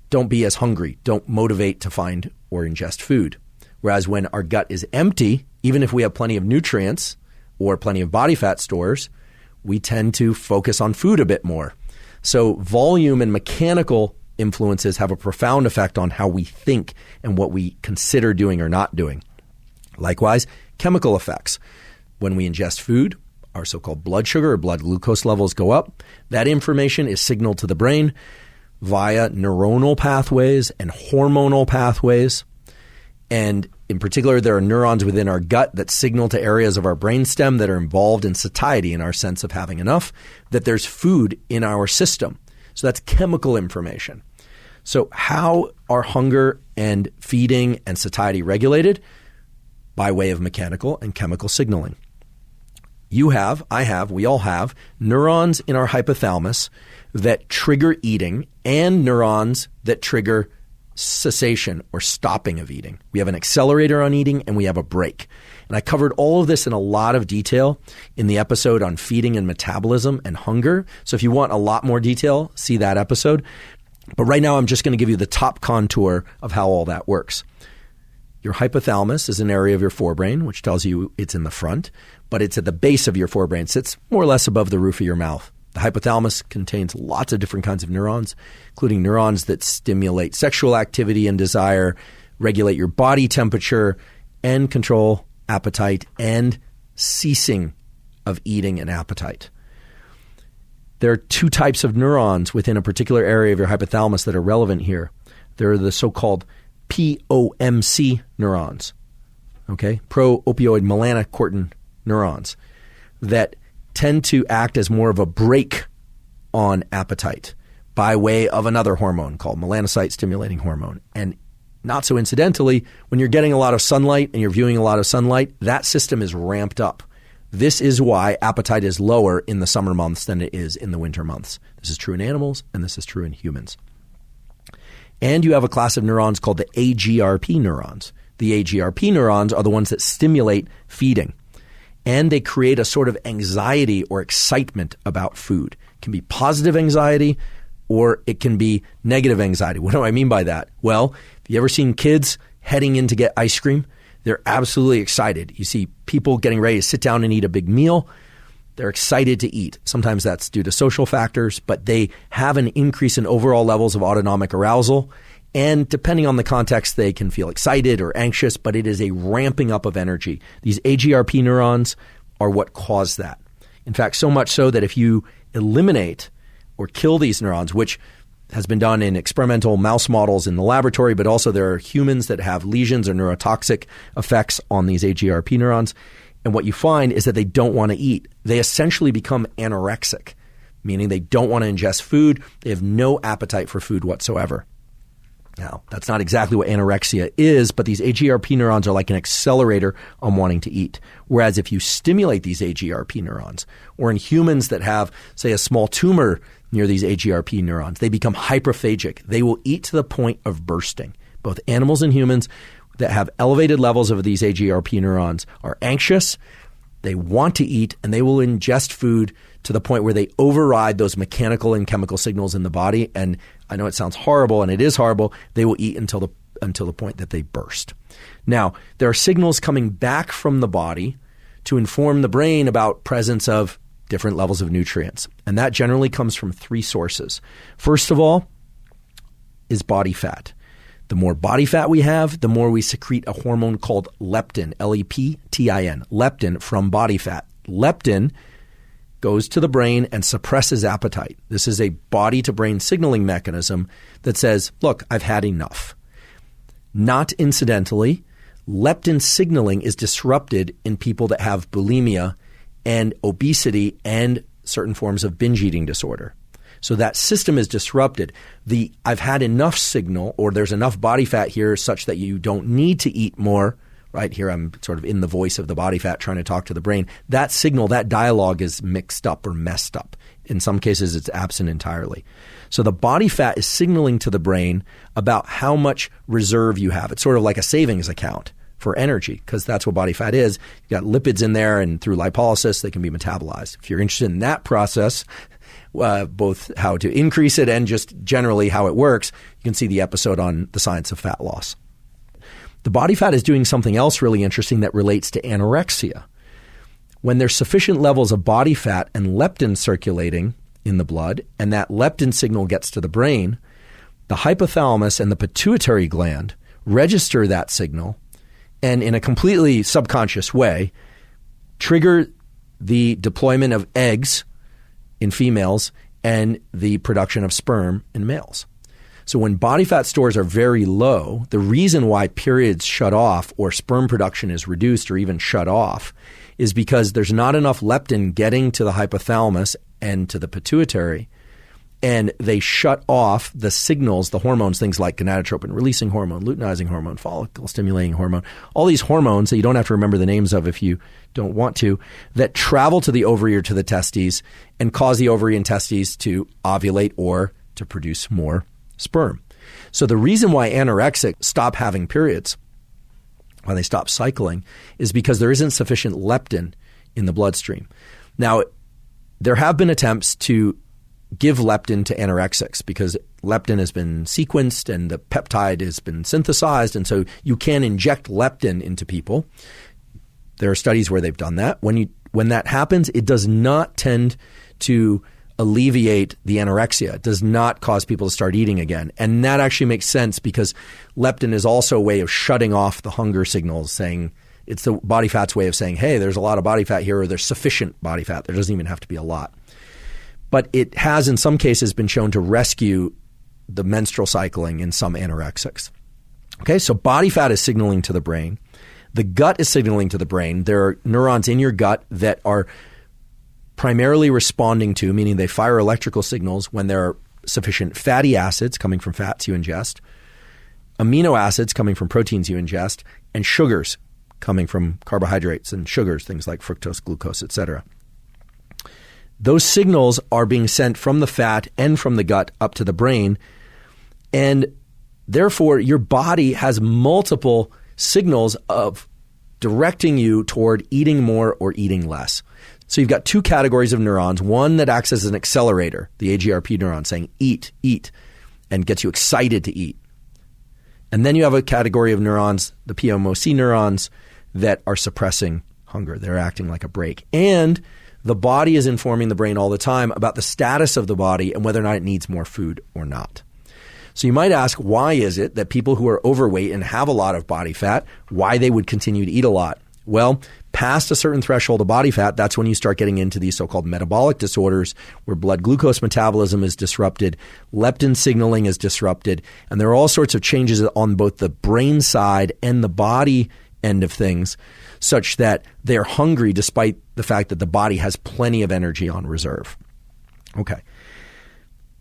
don't be as hungry. Don't motivate to find or ingest food. Whereas when our gut is empty, even if we have plenty of nutrients or plenty of body fat stores, we tend to focus on food a bit more. So volume and mechanical influences have a profound effect on how we think and what we consider doing or not doing. Likewise, chemical effects. When we ingest food, our so-called blood sugar or blood glucose levels go up. That information is signaled to the brain via neuronal pathways and hormonal pathways. And in particular, there are neurons within our gut that signal to areas of our brainstem that are involved in satiety, in our sense of having enough, that there's food in our system. So that's chemical information. So how are hunger and feeding and satiety regulated? By way of mechanical and chemical signaling. You have, I have, we all have neurons in our hypothalamus that trigger eating and neurons that trigger cessation or stopping of eating. We have an accelerator on eating and we have a brake. And I covered all of this in a lot of detail in the episode on feeding and metabolism and hunger. So if you want a lot more detail, see that episode. But right now I'm just going to give you the top contour of how all that works. Your hypothalamus is an area of your forebrain, which tells you it's in the front, but it's at the base of your forebrain. It sits more or less above the roof of your mouth. The hypothalamus contains lots of different kinds of neurons, including neurons that stimulate sexual activity and desire, regulate your body temperature, and control appetite and ceasing of eating and appetite. There are two types of neurons within a particular area of your hypothalamus that are relevant here. There are the so-called POMC neurons, okay, pro-opioid melanocortin neurons, that tend to act as more of a brake on appetite by way of another hormone called melanocyte-stimulating hormone. And not so incidentally, when you're getting a lot of sunlight and you're viewing a lot of sunlight, that system is ramped up. This is why appetite is lower in the summer months than it is in the winter months. This is true in animals, and this is true in humans. And you have a class of neurons called the AGRP neurons. The AGRP neurons are the ones that stimulate feeding. And they create a sort of anxiety or excitement about food. It can be positive anxiety or it can be negative anxiety. What do I mean by that? Well, have you ever seen kids heading in to get ice cream? They're absolutely excited. You see people getting ready to sit down and eat a big meal. They're excited to eat. Sometimes that's due to social factors, but they have an increase in overall levels of autonomic arousal. And depending on the context, they can feel excited or anxious, but it is a ramping up of energy. These AGRP neurons are what cause that. In fact, so much so that if you eliminate or kill these neurons, which has been done in experimental mouse models in the laboratory, but also there are humans that have lesions or neurotoxic effects on these AGRP neurons. And what you find is that they don't want to eat. They essentially become anorexic, meaning they don't want to ingest food. They have no appetite for food whatsoever. Now, that's not exactly what anorexia is, but these AGRP neurons are like an accelerator on wanting to eat. Whereas if you stimulate these AGRP neurons, or in humans that have, say, a small tumor near these AGRP neurons, they become hyperphagic. They will eat to the point of bursting. Both animals and humans that have elevated levels of these AGRP neurons are anxious, they want to eat, and they will ingest food to the point where they override those mechanical and chemical signals in the body. And I know it sounds horrible, and it is horrible. They will eat until the point that they burst. Now, there are signals coming back from the body to inform the brain about presence of different levels of nutrients. And that generally comes from three sources. First of all is body fat. The more body fat we have, the more we secrete a hormone called leptin, L-E-P-T-I-N, leptin from body fat. Leptin goes to the brain and suppresses appetite. This is a body-to-brain signaling mechanism that says, look, I've had enough. Not incidentally, leptin signaling is disrupted in people that have bulimia and obesity and certain forms of binge eating disorder. So that system is disrupted. The I've had enough signal, or there's enough body fat here such that you don't need to eat more, right? Here I'm sort of in the voice of the body fat trying to talk to the brain. That signal, that dialogue is mixed up or messed up. In some cases, it's absent entirely. So the body fat is signaling to the brain about how much reserve you have. It's sort of like a savings account for energy, because that's what body fat is. You've got lipids in there, and through lipolysis, they can be metabolized. If you're interested in that process, both how to increase it and just generally how it works, you can see the episode on the science of fat loss. The body fat is doing something else really interesting that relates to anorexia. When there's sufficient levels of body fat and leptin circulating in the blood, and that leptin signal gets to the brain, the hypothalamus and the pituitary gland register that signal and in a completely subconscious way trigger the deployment of eggs in females and the production of sperm in males. So when body fat stores are very low, the reason why periods shut off or sperm production is reduced or even shut off is because there's not enough leptin getting to the hypothalamus and to the pituitary, and they shut off the signals, the hormones, things like gonadotropin releasing hormone, luteinizing hormone, follicle stimulating hormone, all these hormones that you don't have to remember the names of if you don't want to, that travel to the ovary or to the testes and cause the ovary and testes to ovulate or to produce more sperm. So the reason why anorexics stop having periods, why they stop cycling, is because there isn't sufficient leptin in the bloodstream. Now, there have been attempts to give leptin to anorexics because leptin has been sequenced and the peptide has been synthesized, and so you can inject leptin into people. There are studies where they've done that. When that happens, it does not tend to alleviate the anorexia. It does not cause people to start eating again. And that actually makes sense because leptin is also a way of shutting off the hunger signals, saying it's the body fat's way of saying, hey, there's a lot of body fat here, or there's sufficient body fat. There doesn't even have to be a lot. But it has in some cases been shown to rescue the menstrual cycling in some anorexics. Okay, so body fat is signaling to the brain. The gut is signaling to the brain. There are neurons in your gut that are primarily responding to, meaning they fire electrical signals when there are sufficient fatty acids coming from fats you ingest, amino acids coming from proteins you ingest, and sugars coming from carbohydrates and sugars, things like fructose, glucose, etc. Those signals are being sent from the fat and from the gut up to the brain, and therefore your body has multiple signals of directing you toward eating more or eating less. So you've got two categories of neurons, one that acts as an accelerator, the AGRP neuron, saying eat, eat, and gets you excited to eat. And then you have a category of neurons, the PMOC neurons, that are suppressing hunger. They're acting like a brake. And the body is informing the brain all the time about the status of the body and whether or not it needs more food or not. So you might ask, why is it that people who are overweight and have a lot of body fat, why they would continue to eat a lot? Well, past a certain threshold of body fat, that's when you start getting into these so-called metabolic disorders where blood glucose metabolism is disrupted, leptin signaling is disrupted, and there are all sorts of changes on both the brain side and the body end of things such that they're hungry despite the fact that the body has plenty of energy on reserve. Okay.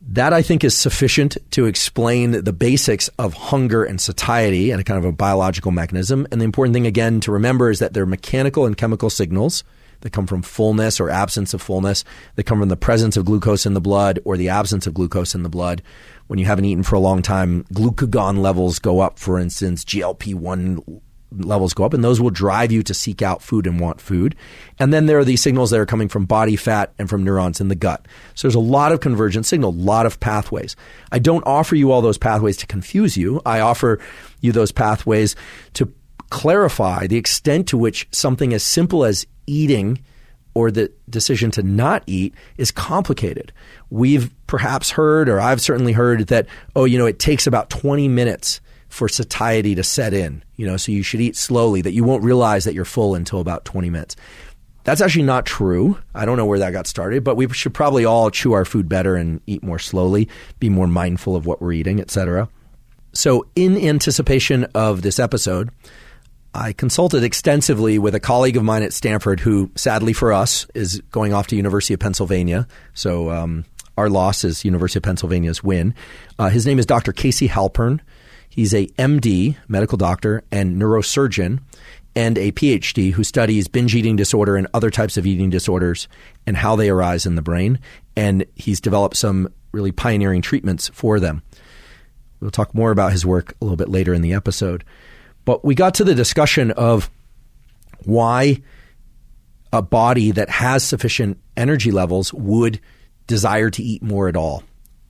That, I think, is sufficient to explain the basics of hunger and satiety and a kind of a biological mechanism. And the important thing, again, to remember is that they're mechanical and chemical signals that come from fullness or absence of fullness, that come from the presence of glucose in the blood or the absence of glucose in the blood. When you haven't eaten for a long time, glucagon levels go up, for instance, GLP-1 levels go up, and those will drive you to seek out food and want food. And then there are these signals that are coming from body fat and from neurons in the gut. So there's a lot of convergent signal, a lot of pathways. I don't offer you all those pathways to confuse you. I offer you those pathways to clarify the extent to which something as simple as eating or the decision to not eat is complicated. We've perhaps heard, or I've certainly heard, that, it takes about 20 minutes for satiety to set in, so you should eat slowly, that you won't realize that you're full until about 20 minutes. That's actually not true. I don't know where that got started, but we should probably all chew our food better and eat more slowly, be more mindful of what we're eating, etc. So in anticipation of this episode, I consulted extensively with a colleague of mine at Stanford who, sadly for us, is going off to University of Pennsylvania. So our loss is University of Pennsylvania's win. His name is Dr. Casey Halpern. He's a MD, medical doctor, and neurosurgeon, and a PhD who studies binge eating disorder and other types of eating disorders and how they arise in the brain. And he's developed some really pioneering treatments for them. We'll talk more about his work a little bit later in the episode. But we got to the discussion of why a body that has sufficient energy levels would desire to eat more at all.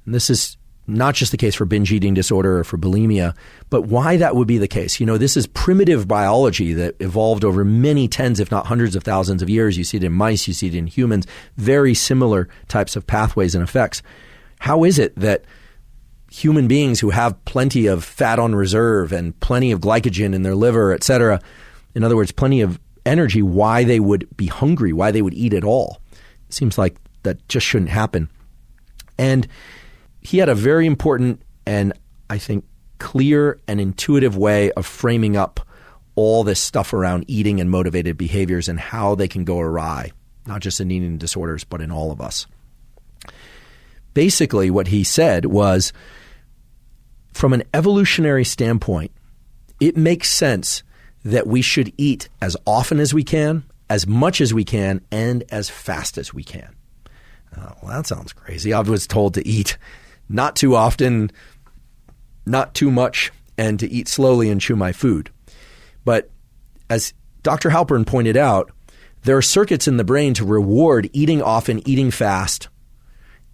And this is not just the case for binge eating disorder or for bulimia, but why that would be the case. This is primitive biology that evolved over many tens, if not hundreds of thousands of years. You see it in mice, you see it in humans, very similar types of pathways and effects. How is it that human beings who have plenty of fat on reserve and plenty of glycogen in their liver, et cetera, in other words, plenty of energy, why they would be hungry, why they would eat at all? It seems like that just shouldn't happen. And he had a very important and, I think, clear and intuitive way of framing up all this stuff around eating and motivated behaviors and how they can go awry, not just in eating disorders, but in all of us. Basically, what he said was, from an evolutionary standpoint, it makes sense that we should eat as often as we can, as much as we can, and as fast as we can. Well, that sounds crazy. I was told to eat not too often, not too much, and to eat slowly and chew my food. But as Dr. Halpern pointed out, there are circuits in the brain to reward eating often, eating fast,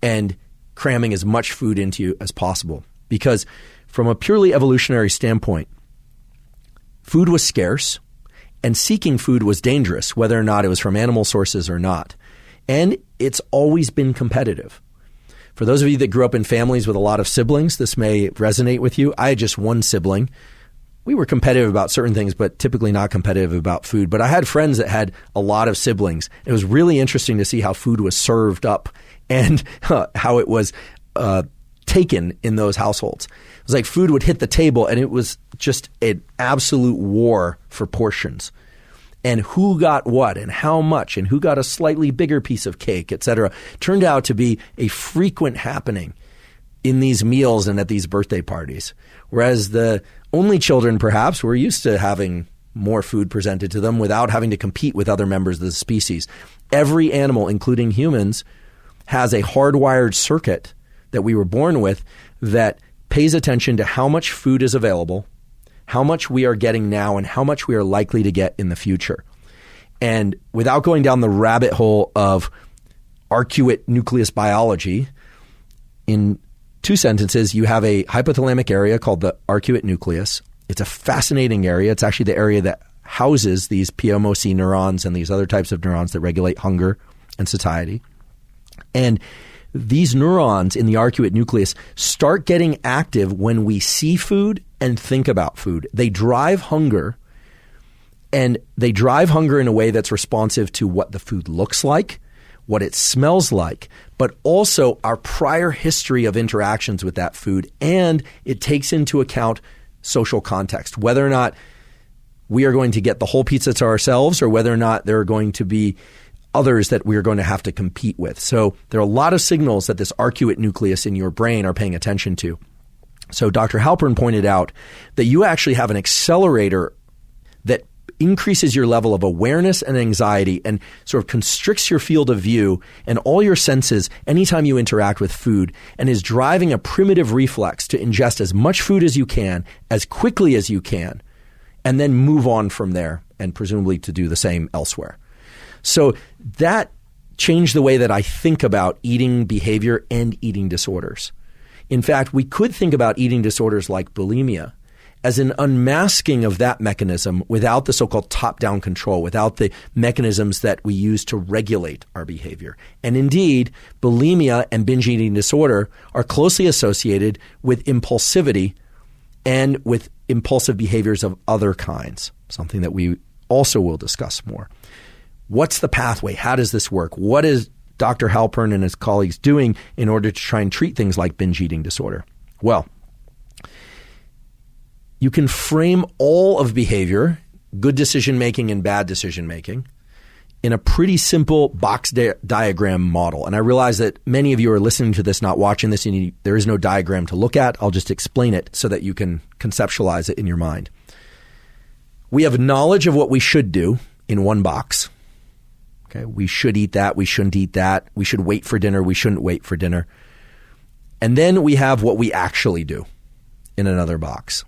and cramming as much food into you as possible. Because from a purely evolutionary standpoint, food was scarce, and seeking food was dangerous, whether or not it was from animal sources or not. And it's always been competitive. For those of you that grew up in families with a lot of siblings, this may resonate with you. I had just one sibling. We were competitive about certain things, but typically not competitive about food. But I had friends that had a lot of siblings. It was really interesting to see how food was served up and how it was taken in those households. It was like food would hit the table and it was just an absolute war for portions. And who got what and how much and who got a slightly bigger piece of cake, et cetera, turned out to be a frequent happening in these meals and at these birthday parties. Whereas the only children perhaps were used to having more food presented to them without having to compete with other members of the species. Every animal, including humans, has a hardwired circuit that we were born with that pays attention to how much food is available, how much we are getting now, and how much we are likely to get in the future. And without going down the rabbit hole of arcuate nucleus biology, in 2 sentences, you have a hypothalamic area called the arcuate nucleus. It's a fascinating area. It's actually the area that houses these PMOC neurons and these other types of neurons that regulate hunger and satiety. And these neurons in the arcuate nucleus start getting active when we see food and think about food. They drive hunger, and they drive hunger in a way that's responsive to what the food looks like, what it smells like, but also our prior history of interactions with that food. And it takes into account social context, whether or not we are going to get the whole pizza to ourselves or whether or not there are going to be others that we're going to have to compete with. So there are a lot of signals that this arcuate nucleus in your brain are paying attention to. So Dr. Halpern pointed out that you actually have an accelerator that increases your level of awareness and anxiety and sort of constricts your field of view and all your senses anytime you interact with food, and is driving a primitive reflex to ingest as much food as you can, as quickly as you can, and then move on from there and presumably to do the same elsewhere. So that changed the way that I think about eating behavior and eating disorders. In fact, we could think about eating disorders like bulimia as an unmasking of that mechanism without the so-called top-down control, without the mechanisms that we use to regulate our behavior. And indeed, bulimia and binge eating disorder are closely associated with impulsivity and with impulsive behaviors of other kinds, something that we also will discuss more. What's the pathway? How does this work? What is Dr. Halpern and his colleagues doing in order to try and treat things like binge eating disorder? Well, you can frame all of behavior, good decision-making and bad decision-making, in a pretty simple box diagram model. And I realize that many of you are listening to this, not watching this, and there is no diagram to look at. I'll just explain it so that you can conceptualize it in your mind. We have knowledge of what we should do in one box. Okay, we should eat that, we shouldn't eat that, we should wait for dinner, we shouldn't wait for dinner. And then we have what we actually do in another box.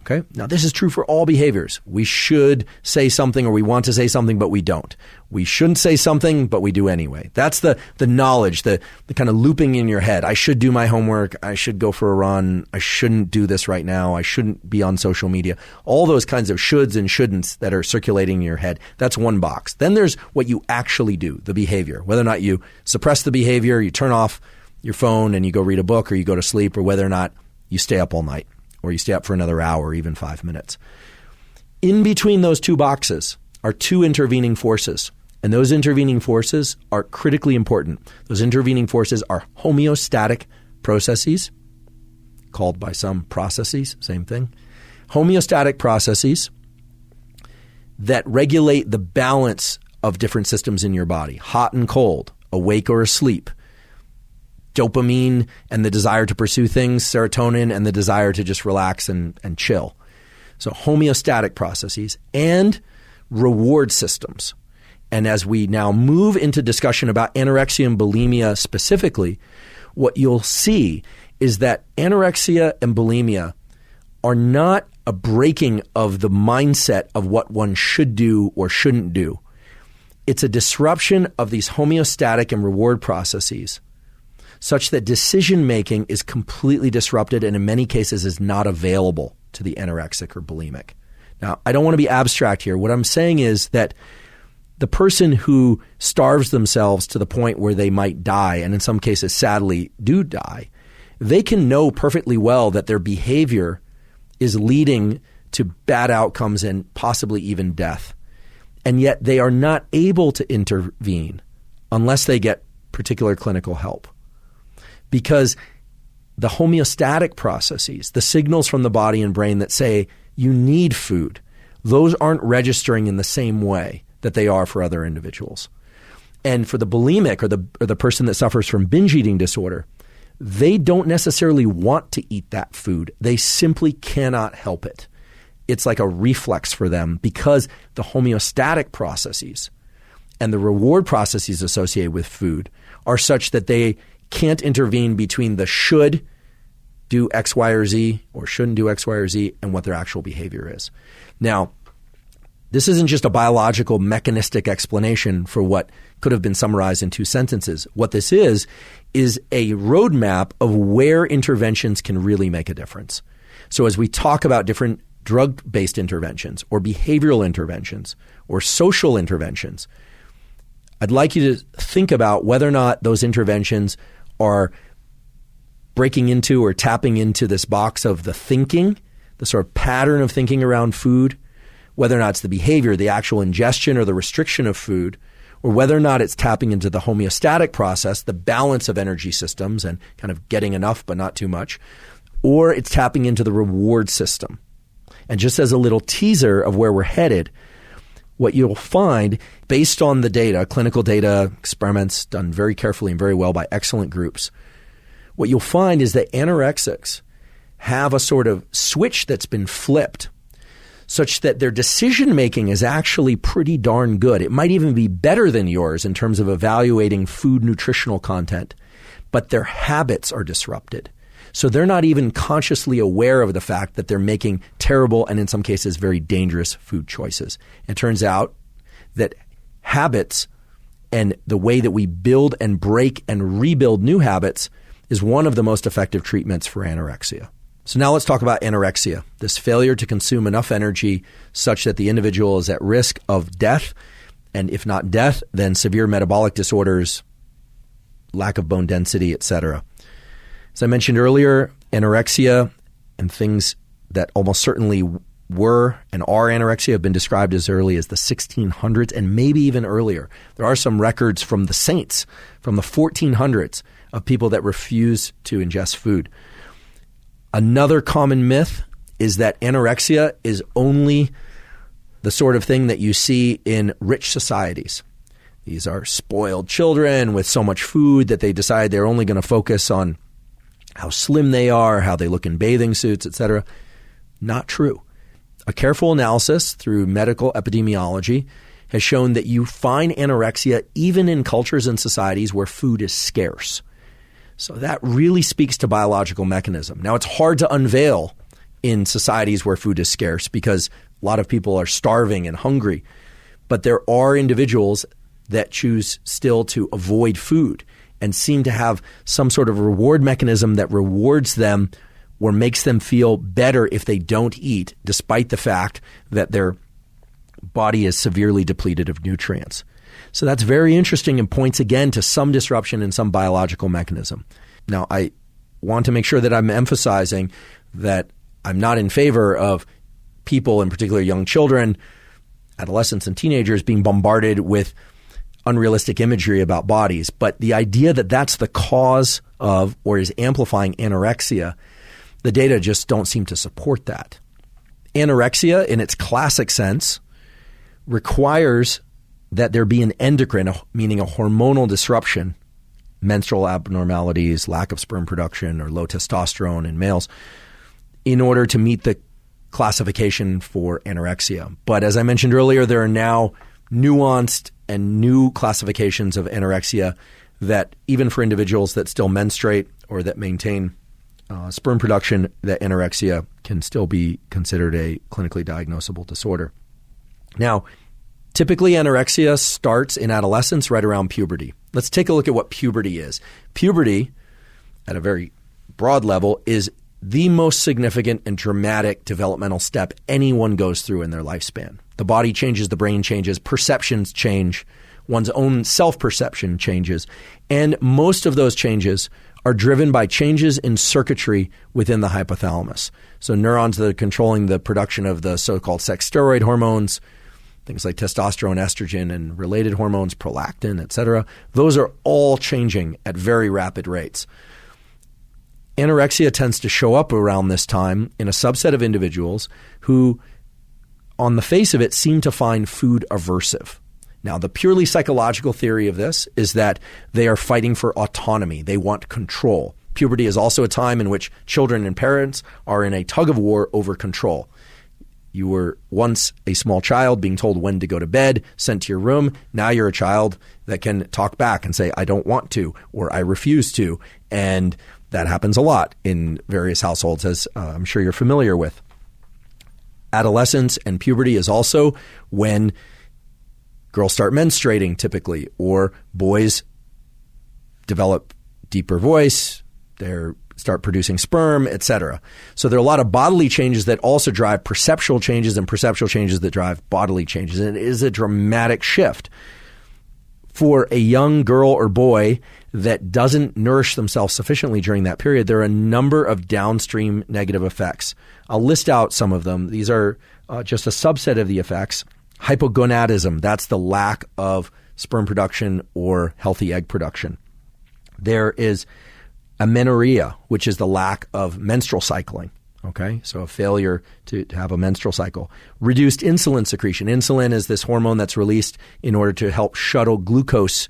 Okay. Now, this is true for all behaviors. We should say something, or we want to say something, but we don't. We shouldn't say something, but we do anyway. That's the knowledge, the kind of looping in your head. I should do my homework. I should go for a run. I shouldn't do this right now. I shouldn't be on social media. All those kinds of shoulds and shouldn'ts that are circulating in your head. That's one box. Then there's what you actually do, the behavior. Whether or not you suppress the behavior, you turn off your phone and you go read a book, or you go to sleep, or whether or not you stay up all night, or you stay up for another hour, or even 5 minutes. In between those two boxes are two intervening forces, and those intervening forces are critically important. Those intervening forces are homeostatic processes, called by some processes, same thing. Homeostatic processes that regulate the balance of different systems in your body, hot and cold, awake or asleep, dopamine and the desire to pursue things, serotonin and the desire to just relax and chill. So homeostatic processes and reward systems. And as we now move into discussion about anorexia and bulimia specifically, what you'll see is that anorexia and bulimia are not a breaking of the mindset of what one should do or shouldn't do. It's a disruption of these homeostatic and reward processes, such that decision-making is completely disrupted and in many cases is not available to the anorexic or bulimic. Now, I don't want to be abstract here. What I'm saying is that the person who starves themselves to the point where they might die, and in some cases sadly do die, they can know perfectly well that their behavior is leading to bad outcomes and possibly even death. And yet they are not able to intervene unless they get particular clinical help. Because the homeostatic processes, the signals from the body and brain that say you need food, those aren't registering in the same way that they are for other individuals. And for the bulimic or the person that suffers from binge eating disorder, they don't necessarily want to eat that food. They simply cannot help it. It's like a reflex for them because the homeostatic processes and the reward processes associated with food are such that they can't intervene between the should do X, Y, or Z or shouldn't do X, Y, or Z and what their actual behavior is. Now, this isn't just a biological mechanistic explanation for what could have been summarized in 2 sentences. What this is a roadmap of where interventions can really make a difference. So as we talk about different drug-based interventions or behavioral interventions or social interventions, I'd like you to think about whether or not those interventions are breaking into or tapping into this box of the thinking, the sort of pattern of thinking around food, whether or not it's the behavior, the actual ingestion or the restriction of food, or whether or not it's tapping into the homeostatic process, the balance of energy systems and kind of getting enough but not too much, or it's tapping into the reward system. And just as a little teaser of where we're headed, what you'll find, based on the data, clinical data, experiments done very carefully and very well by excellent groups, what you'll find is that anorexics have a sort of switch that's been flipped such that their decision-making is actually pretty darn good. It might even be better than yours in terms of evaluating food nutritional content, but their habits are disrupted. So they're not even consciously aware of the fact that they're making terrible and in some cases very dangerous food choices. It turns out that habits and the way that we build and break and rebuild new habits is one of the most effective treatments for anorexia. So now let's talk about anorexia, this failure to consume enough energy such that the individual is at risk of death, and if not death, then severe metabolic disorders, lack of bone density, etc. As I mentioned earlier, anorexia and things that almost certainly were and are anorexia have been described as early as the 1600s and maybe even earlier. There are some records from the saints from the 1400s of people that refused to ingest food. Another common myth is that anorexia is only the sort of thing that you see in rich societies. These are spoiled children with so much food that they decide they're only going to focus on how slim they are, how they look in bathing suits, etc. Not true. A careful analysis through medical epidemiology has shown that you find anorexia even in cultures and societies where food is scarce. So that really speaks to biological mechanism. Now, it's hard to unveil in societies where food is scarce because a lot of people are starving and hungry. But there are individuals that choose still to avoid food and seem to have some sort of reward mechanism that rewards them or makes them feel better if they don't eat, despite the fact that their body is severely depleted of nutrients. So that's very interesting and points again to some disruption in some biological mechanism. Now, I want to make sure that I'm emphasizing that I'm not in favor of people, in particular young children, adolescents and teenagers, being bombarded with unrealistic imagery about bodies. But the idea that that's the cause of or is amplifying anorexia, the data just don't seem to support that. Anorexia, in its classic sense, requires that there be an endocrine, meaning a hormonal disruption, menstrual abnormalities, lack of sperm production, or low testosterone in males, in order to meet the classification for anorexia. But as I mentioned earlier, there are now nuanced and new classifications of anorexia that even for individuals that still menstruate or that maintain sperm production, that anorexia can still be considered a clinically diagnosable disorder. Now, typically, anorexia starts in adolescence right around puberty. Let's take a look at what puberty is. Puberty, at a very broad level, is the most significant and dramatic developmental step anyone goes through in their lifespan. The body changes, the brain changes, perceptions change, one's own self-perception changes, and most of those changes are driven by changes in circuitry within the hypothalamus. So neurons that are controlling the production of the so-called sex steroid hormones, things like testosterone, estrogen, and related hormones, prolactin, etc. Those are all changing at very rapid rates. Anorexia tends to show up around this time in a subset of individuals who, on the face of it, seem to find food aversive. Now, the purely psychological theory of this is that they are fighting for autonomy. They want control. Puberty is also a time in which children and parents are in a tug of war over control. You were once a small child being told when to go to bed, sent to your room. Now you're a child that can talk back and say, I don't want to, or I refuse to. And that happens a lot in various households, as I'm sure you're familiar with. Adolescence and puberty is also when girls start menstruating typically, or boys develop deeper voice, they're start producing sperm, etc. So there are a lot of bodily changes that also drive perceptual changes and perceptual changes that drive bodily changes. And it is a dramatic shift. For a young girl or boy that doesn't nourish themselves sufficiently during that period, there are a number of downstream negative effects. I'll list out some of them. These are just a subset of the effects. Hypogonadism, that's the lack of sperm production or healthy egg production. There is amenorrhea, which is the lack of menstrual cycling. Okay, so a failure to have a menstrual cycle. Reduced insulin secretion. Insulin is this hormone that's released in order to help shuttle glucose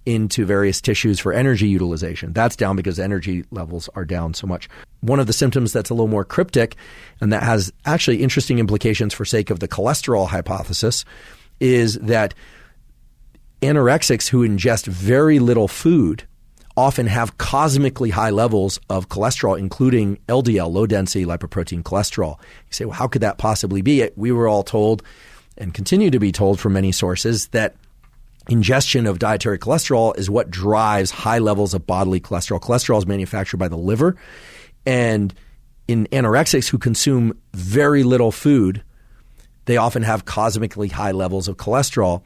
into various tissues for energy utilization. That's down because energy levels are down so much. One of the symptoms that's a little more cryptic, and that has actually interesting implications for sake of the cholesterol hypothesis, is that anorexics who ingest very little food often have cosmically high levels of cholesterol, including LDL, low-density lipoprotein cholesterol. You say, well, how could that possibly be? We were all told, and continue to be told from many sources, that ingestion of dietary cholesterol is what drives high levels of bodily cholesterol. Cholesterol is manufactured by the liver, and in anorexics who consume very little food, they often have cosmically high levels of cholesterol,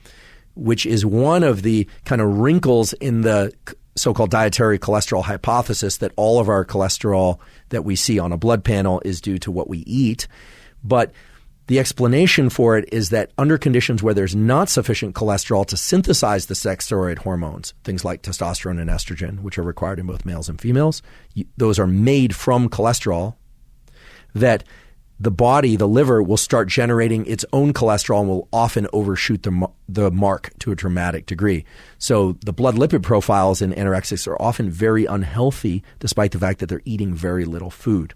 which is one of the kind of wrinkles in the so-called dietary cholesterol hypothesis, that all of our cholesterol that we see on a blood panel is due to what we eat. But the explanation for it is that under conditions where there's not sufficient cholesterol to synthesize the sex steroid hormones, things like testosterone and estrogen, which are required in both males and females, those are made from cholesterol, that the body, the liver, will start generating its own cholesterol and will often overshoot the mark to a dramatic degree. So the blood lipid profiles in anorexics are often very unhealthy, despite the fact that they're eating very little food.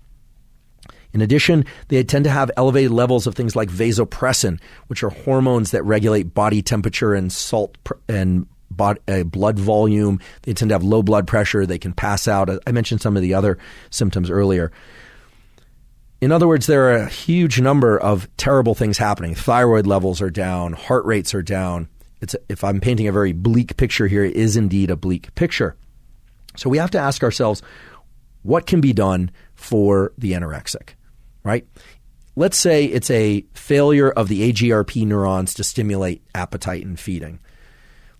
In addition, they tend to have elevated levels of things like vasopressin, which are hormones that regulate body temperature and salt and blood volume. They tend to have low blood pressure. They can pass out. I mentioned some of the other symptoms earlier. In other words, there are a huge number of terrible things happening. Thyroid levels are down. Heart rates are down. If I'm painting a very bleak picture here, it is indeed a bleak picture. So we have to ask ourselves, what can be done for the anorexic, right? Let's say it's a failure of the AGRP neurons to stimulate appetite and feeding.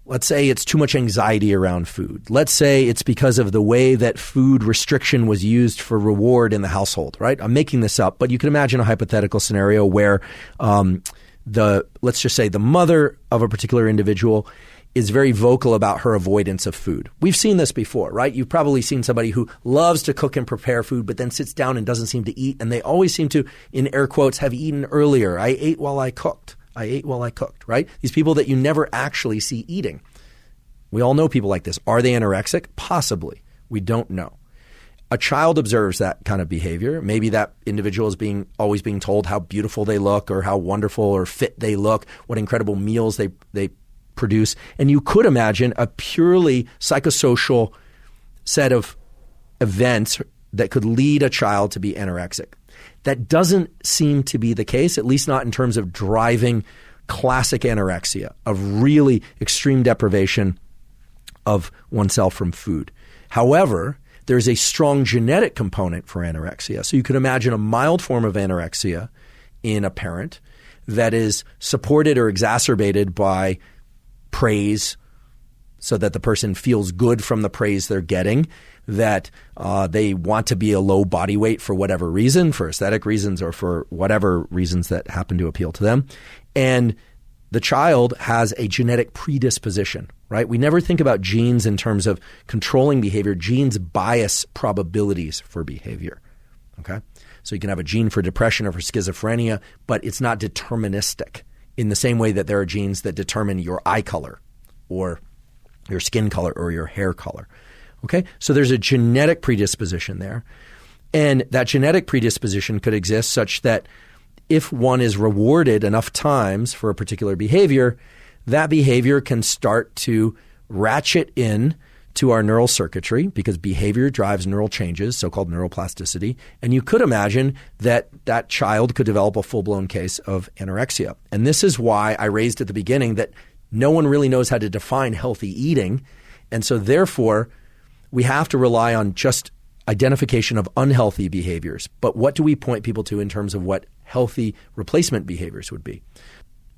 Let's say it's too much anxiety around food. Let's say it's because of the way that food restriction was used for reward in the household, right? I'm making this up, but you can imagine a hypothetical scenario where let's just say the mother of a particular individual is very vocal about her avoidance of food. We've seen this before, right? You've probably seen somebody who loves to cook and prepare food, but then sits down and doesn't seem to eat, and they always seem to, in air quotes, have eaten earlier. I ate while I cooked, right? These people that you never actually see eating. We all know people like this. Are they anorexic? Possibly. We don't know. A child observes that kind of behavior. Maybe that individual is always being told how beautiful they look or how wonderful or fit they look, what incredible meals they produce. And you could imagine a purely psychosocial set of events that could lead a child to be anorexic. That doesn't seem to be the case, at least not in terms of driving classic anorexia, of really extreme deprivation of oneself from food. However, there's a strong genetic component for anorexia. So you could imagine a mild form of anorexia in a parent that is supported or exacerbated by praise, so that the person feels good from the praise they're getting, that they want to be a low body weight for whatever reason, for aesthetic reasons or for whatever reasons that happen to appeal to them. And the child has a genetic predisposition, right? We never think about genes in terms of controlling behavior. Genes bias probabilities for behavior, okay? So you can have a gene for depression or for schizophrenia, but it's not deterministic in the same way that there are genes that determine your eye color or your skin color or your hair color, okay? So there's a genetic predisposition there. And that genetic predisposition could exist such that if one is rewarded enough times for a particular behavior, that behavior can start to ratchet in to our neural circuitry, because behavior drives neural changes, so-called neuroplasticity. And you could imagine that that child could develop a full-blown case of anorexia. And this is why I raised at the beginning that no one really knows how to define healthy eating. And so therefore, we have to rely on just identification of unhealthy behaviors. But what do we point people to in terms of what healthy replacement behaviors would be?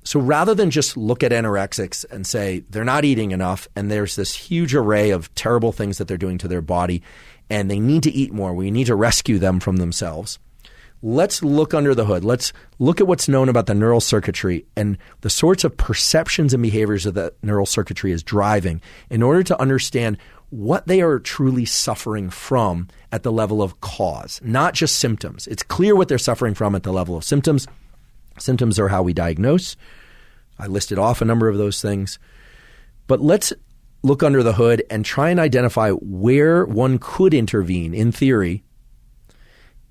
So rather than just look at anorexics and say they're not eating enough and there's this huge array of terrible things that they're doing to their body and they need to eat more, we need to rescue them from themselves, let's look under the hood. Let's look at what's known about the neural circuitry and the sorts of perceptions and behaviors that the neural circuitry is driving in order to understand what they are truly suffering from at the level of cause, not just symptoms. It's clear what they're suffering from at the level of symptoms. Symptoms are how we diagnose. I listed off a number of those things. But let's look under the hood and try and identify where one could intervene, in theory,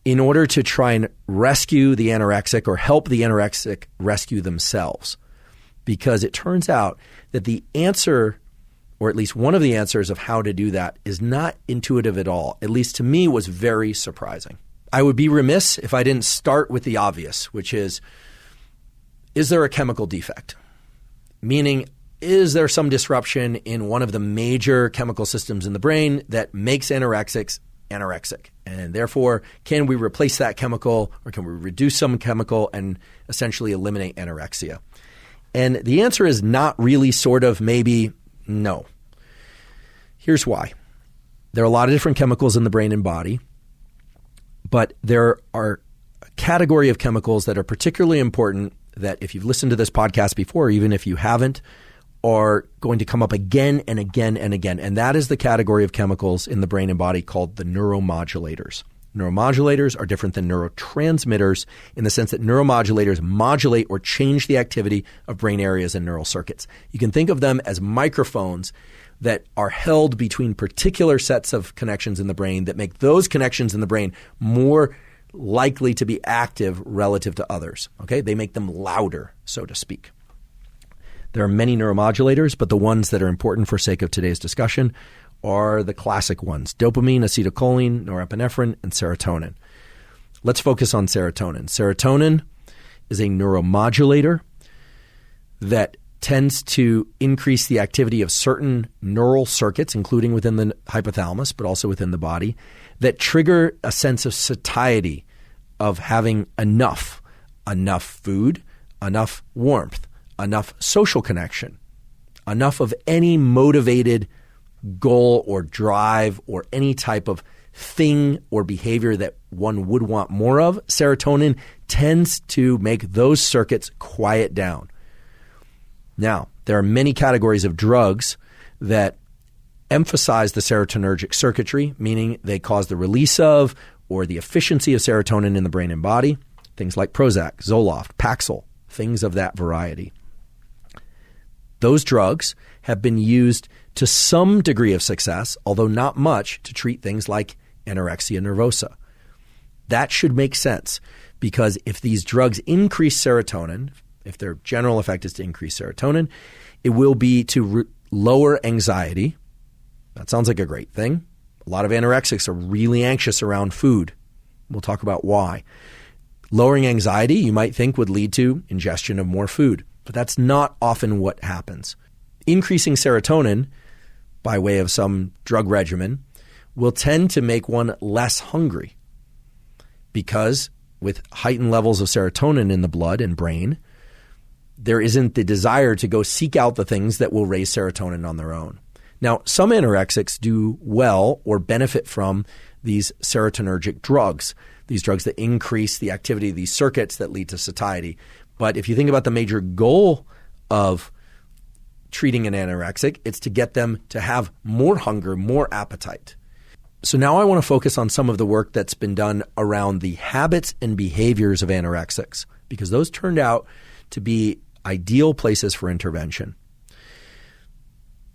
in order to try and rescue the anorexic or help the anorexic rescue themselves. Because it turns out that the answer, or at least one of the answers of how to do that, is not intuitive at all. At least to me, was very surprising. I would be remiss if I didn't start with the obvious, which is there a chemical defect? Meaning, is there some disruption in one of the major chemical systems in the brain that makes anorexics anorexic? And therefore, can we replace that chemical, or can we reduce some chemical and essentially eliminate anorexia? And the answer is not really, sort of, maybe, no. Here's why. There are a lot of different chemicals in the brain and body, but there are a category of chemicals that are particularly important that, if you've listened to this podcast before, or even if you haven't, are going to come up again and again and again. And that is the category of chemicals in the brain and body called the neuromodulators. Neuromodulators are different than neurotransmitters in the sense that neuromodulators modulate or change the activity of brain areas and neural circuits. You can think of them as microphones that are held between particular sets of connections in the brain that make those connections in the brain more likely to be active relative to others. Okay? They make them louder, so to speak. There are many neuromodulators, but the ones that are important for sake of today's discussion are the classic ones: dopamine, acetylcholine, norepinephrine, and serotonin. Let's focus on serotonin. Serotonin is a neuromodulator that tends to increase the activity of certain neural circuits, including within the hypothalamus, but also within the body, that trigger a sense of satiety, of having enough food, enough warmth, enough social connection, enough of any motivated goal or drive or any type of thing or behavior that one would want more of. Serotonin tends to make those circuits quiet down. Now, there are many categories of drugs that emphasize the serotonergic circuitry, meaning they cause the release of or the efficiency of serotonin in the brain and body. Things like Prozac, Zoloft, Paxil, things of that variety. Those drugs have been used to some degree of success, although not much, to treat things like anorexia nervosa. That should make sense, because if these drugs increase serotonin, if their general effect is to increase serotonin, it will be to lower anxiety. That sounds like a great thing. A lot of anorexics are really anxious around food. We'll talk about why. Lowering anxiety, you might think, would lead to ingestion of more food, but that's not often what happens. Increasing serotonin by way of some drug regimen will tend to make one less hungry, because with heightened levels of serotonin in the blood and brain, there isn't the desire to go seek out the things that will raise serotonin on their own. Now, some anorexics do well or benefit from these serotonergic drugs, these drugs that increase the activity of these circuits that lead to satiety. But if you think about the major goal of treating an anorexic, it's to get them to have more hunger, more appetite. So now I want to focus on some of the work that's been done around the habits and behaviors of anorexics, because those turned out to be ideal places for intervention.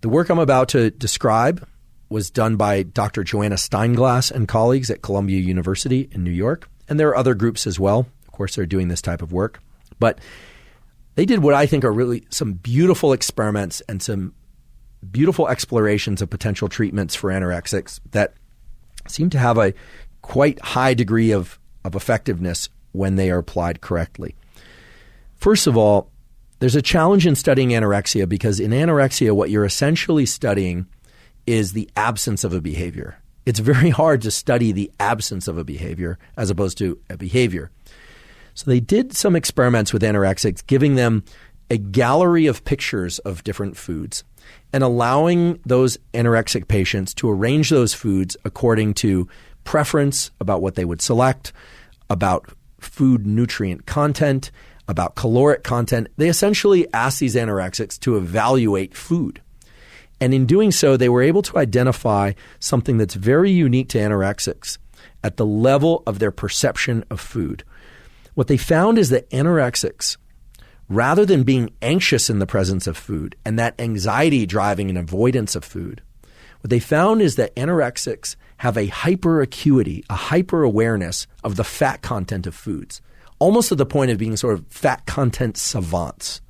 The work I'm about to describe was done by Dr. Joanna Steinglass and colleagues at Columbia University in New York, and there are other groups as well. Of course, they're doing this type of work. But they did what I think are really some beautiful experiments and some beautiful explorations of potential treatments for anorexics that seem to have a quite high degree of effectiveness when they are applied correctly. First of all, there's a challenge in studying anorexia, because in anorexia, what you're essentially studying is the absence of a behavior. It's very hard to study the absence of a behavior as opposed to a behavior. So they did some experiments with anorexics, giving them a gallery of pictures of different foods and allowing those anorexic patients to arrange those foods according to preference about what they would select, about food nutrient content, about caloric content. They essentially asked these anorexics to evaluate food. And in doing so, they were able to identify something that's very unique to anorexics at the level of their perception of food. What they found is that anorexics, rather than being anxious in the presence of food and that anxiety driving an avoidance of food, what they found is that anorexics have a hyperacuity, a hyper-awareness of the fat content of foods, almost to the point of being sort of fat content savants.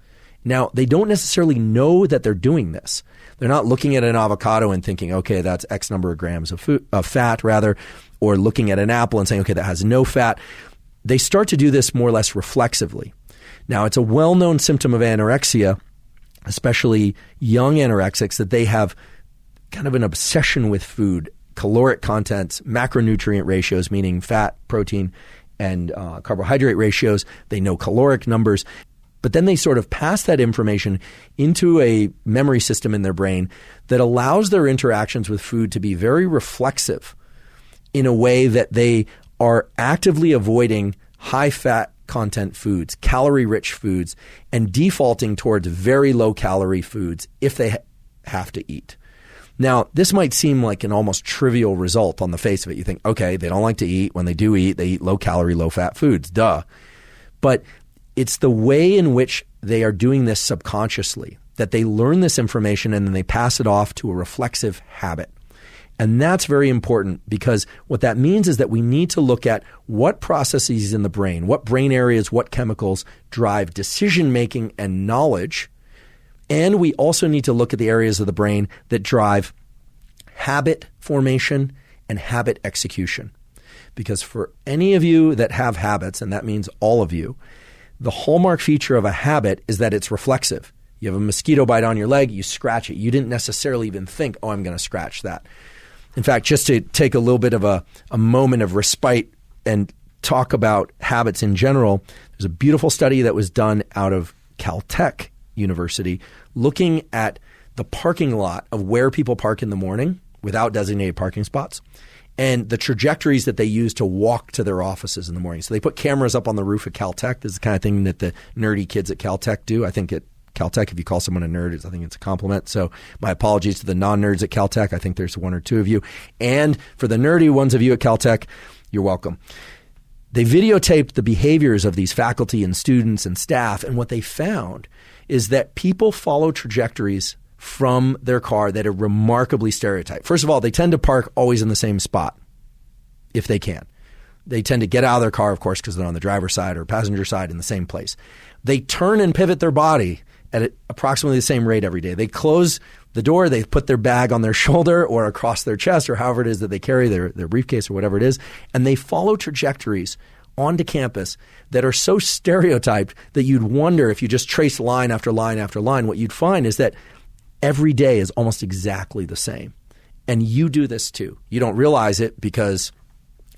Now, they don't necessarily know that they're doing this. They're not looking at an avocado and thinking, okay, that's X number of grams of fat, or looking at an apple and saying, okay, that has no fat. They start to do this more or less reflexively. Now, it's a well-known symptom of anorexia, especially young anorexics, that they have kind of an obsession with food, caloric contents, macronutrient ratios, meaning fat, protein, and carbohydrate ratios. They know caloric numbers. But then they sort of pass that information into a memory system in their brain that allows their interactions with food to be very reflexive in a way that they are actively avoiding high-fat content foods, calorie-rich foods, and defaulting towards very low-calorie foods if they have to eat. Now, this might seem like an almost trivial result on the face of it. You think, okay, they don't like to eat. When they do eat, they eat low-calorie, low-fat foods. Duh. But it's the way in which they are doing this subconsciously, that they learn this information and then they pass it off to a reflexive habit. And that's very important, because what that means is that we need to look at what processes in the brain, what brain areas, what chemicals drive decision-making and knowledge. And we also need to look at the areas of the brain that drive habit formation and habit execution. Because for any of you that have habits, and that means all of you, the hallmark feature of a habit is that it's reflexive. You have a mosquito bite on your leg, you scratch it. You didn't necessarily even think, oh, I'm going to scratch that. In fact, just to take a little bit of a moment of respite and talk about habits in general, there's a beautiful study that was done out of Caltech University looking at the parking lot of where people park in the morning without designated parking spots and the trajectories that they use to walk to their offices in the morning. So they put cameras up on the roof at Caltech. This is the kind of thing that the nerdy kids at Caltech do. I think at Caltech, if you call someone a nerd, I think it's a compliment. So my apologies to the non-nerds at Caltech. I think there's one or two of you. And for the nerdy ones of you at Caltech, you're welcome. They videotaped the behaviors of these faculty and students and staff, and what they found is that people follow trajectories from their car that are remarkably stereotyped. First of all, they tend to park always in the same spot, if they can. They tend to get out of their car, of course, because they're on the driver's side or passenger side in the same place. They turn and pivot their body at approximately the same rate every day. They close the door, they put their bag on their shoulder or across their chest or however it is that they carry their briefcase or whatever it is, and they follow trajectories onto campus that are so stereotyped that you'd wonder if you just trace line after line after line, what you'd find is that every day is almost exactly the same. And you do this too. You don't realize it because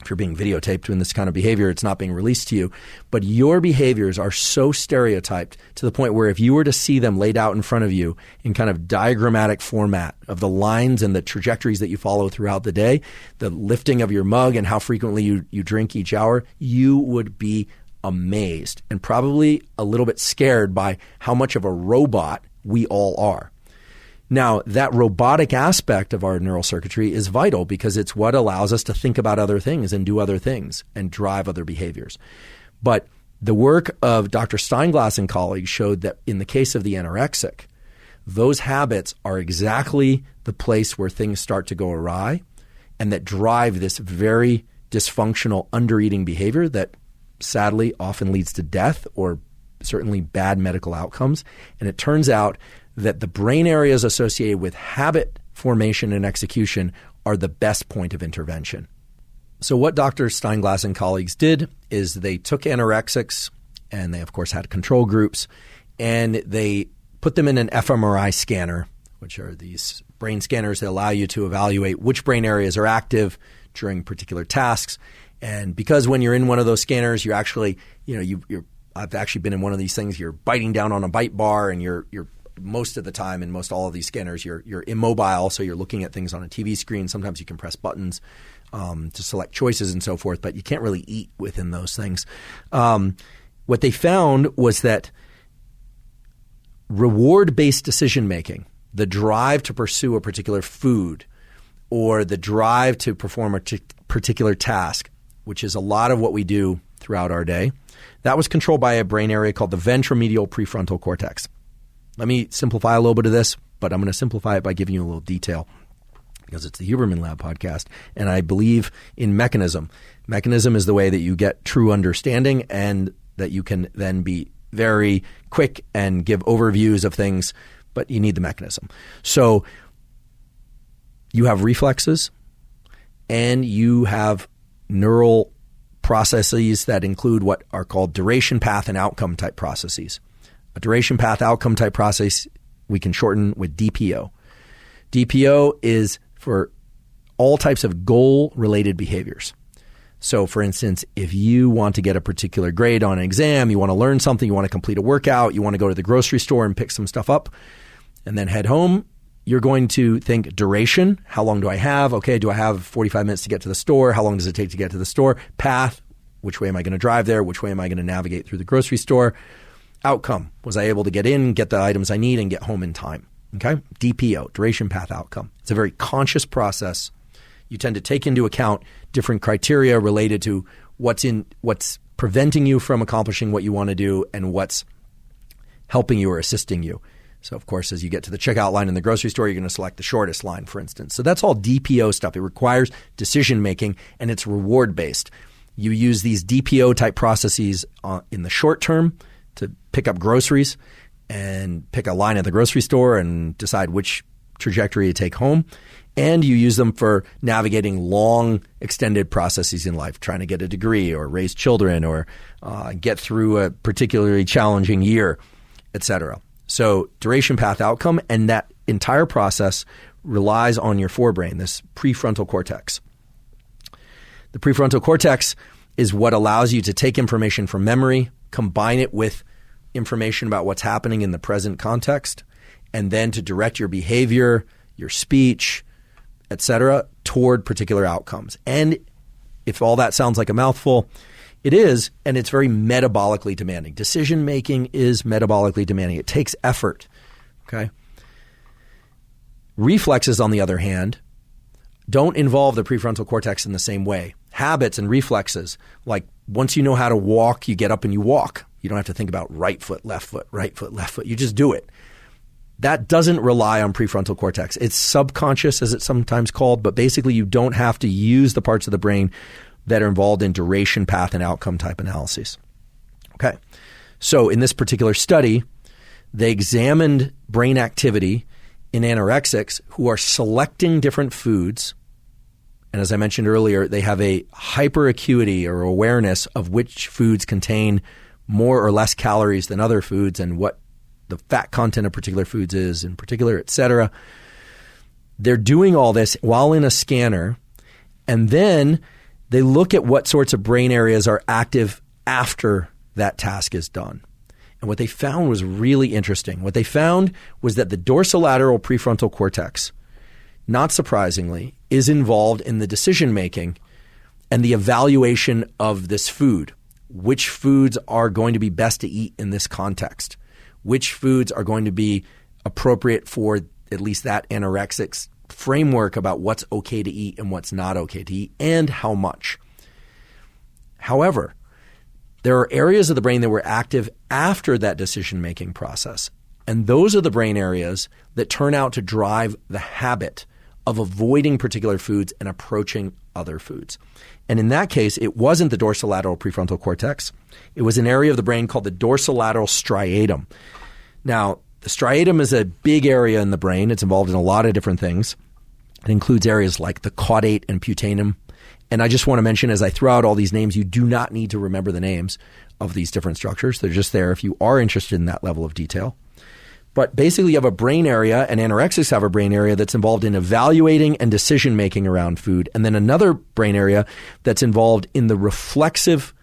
if you're being videotaped doing this kind of behavior, it's not being released to you. But your behaviors are so stereotyped to the point where if you were to see them laid out in front of you in kind of diagrammatic format of the lines and the trajectories that you follow throughout the day, the lifting of your mug and how frequently you drink each hour, you would be amazed and probably a little bit scared by how much of a robot we all are. Now, that robotic aspect of our neural circuitry is vital because it's what allows us to think about other things and do other things and drive other behaviors. But the work of Dr. Steinglass and colleagues showed that in the case of the anorexic, those habits are exactly the place where things start to go awry and that drive this very dysfunctional undereating behavior that sadly often leads to death or certainly bad medical outcomes. And it turns out that the brain areas associated with habit formation and execution are the best point of intervention. So what Dr. Steinglass and colleagues did is they took anorexics, and they, of course, had control groups, and they put them in an fMRI scanner, which are these brain scanners that allow you to evaluate which brain areas are active during particular tasks. And because when you're in one of those scanners, you're actually, I've actually been in one of these things, you're biting down on a bite bar, and you're most of the time in most all of these scanners, you're immobile, so you're looking at things on a TV screen. Sometimes you can press buttons to select choices and so forth, but you can't really eat within those things. What they found was that reward-based decision-making, the drive to pursue a particular food or the drive to perform a particular task, which is a lot of what we do throughout our day, that was controlled by a brain area called the ventromedial prefrontal cortex. Let me simplify a little bit of this, but I'm going to simplify it by giving you a little detail because it's the Huberman Lab podcast, and I believe in mechanism. Mechanism is the way that you get true understanding and that you can then be very quick and give overviews of things, but you need the mechanism. So you have reflexes and you have neural processes that include what are called duration, path, and outcome type processes. A duration, path, outcome type process we can shorten with DPO. DPO is for all types of goal-related behaviors. So, for instance, if you want to get a particular grade on an exam, you want to learn something, you want to complete a workout, you want to go to the grocery store and pick some stuff up, and then head home, you're going to think duration. How long do I have? Okay, do I have 45 minutes to get to the store? How long does it take to get to the store? Path, which way am I going to drive there? Which way am I going to navigate through the grocery store? Outcome, was I able to get in, get the items I need, and get home in time? Okay, DPO, duration, path, outcome. It's a very conscious process. You tend to take into account different criteria related to what's preventing you from accomplishing what you want to do and what's helping you or assisting you. So, of course, as you get to the checkout line in the grocery store, you're going to select the shortest line, for instance. So that's all DPO stuff. It requires decision-making, and it's reward-based. You use these DPO-type processes in the short term to pick up groceries and pick a line at the grocery store and decide which trajectory to take home. And you use them for navigating long, extended processes in life, trying to get a degree or raise children or get through a particularly challenging year, etc. So duration, path, outcome, and that entire process relies on your forebrain, this prefrontal cortex. The prefrontal cortex is what allows you to take information from memory, combine it with information about what's happening in the present context, and then to direct your behavior, your speech, etc., toward particular outcomes. And if all that sounds like a mouthful, it is, and it's very metabolically demanding. Decision-making is metabolically demanding. It takes effort, okay? Reflexes, on the other hand, don't involve the prefrontal cortex in the same way. Habits and reflexes, like once you know how to walk, you get up and you walk. You don't have to think about right foot, left foot, right foot, left foot. You just do it. That doesn't rely on prefrontal cortex. It's subconscious, as it's sometimes called, but basically you don't have to use the parts of the brain that are involved in duration, path, and outcome type analyses. Okay. So in this particular study, they examined brain activity in anorexics who are selecting different foods. And as I mentioned earlier, they have a hyperacuity or awareness of which foods contain more or less calories than other foods and what the fat content of particular foods is in particular, et cetera. They're doing all this while in a scanner, and then they look at what sorts of brain areas are active after that task is done. And what they found was really interesting. What they found was that the dorsolateral prefrontal cortex, not surprisingly, is involved in the decision-making and the evaluation of this food. Which foods are going to be best to eat in this context? Which foods are going to be appropriate for at least that anorexic's framework about what's okay to eat and what's not okay to eat and how much. However, there are areas of the brain that were active after that decision-making process. And those are the brain areas that turn out to drive the habit of avoiding particular foods and approaching other foods. And in that case, it wasn't the dorsolateral prefrontal cortex. It was an area of the brain called the dorsolateral striatum. Now, the striatum is a big area in the brain. It's involved in a lot of different things. It includes areas like the caudate and putamen. And I just want to mention, as I throw out all these names, you do not need to remember the names of these different structures. They're just there if you are interested in that level of detail. But basically, you have a brain area, and anorexics have a brain area that's involved in evaluating and decision-making around food. And then another brain area that's involved in the reflexive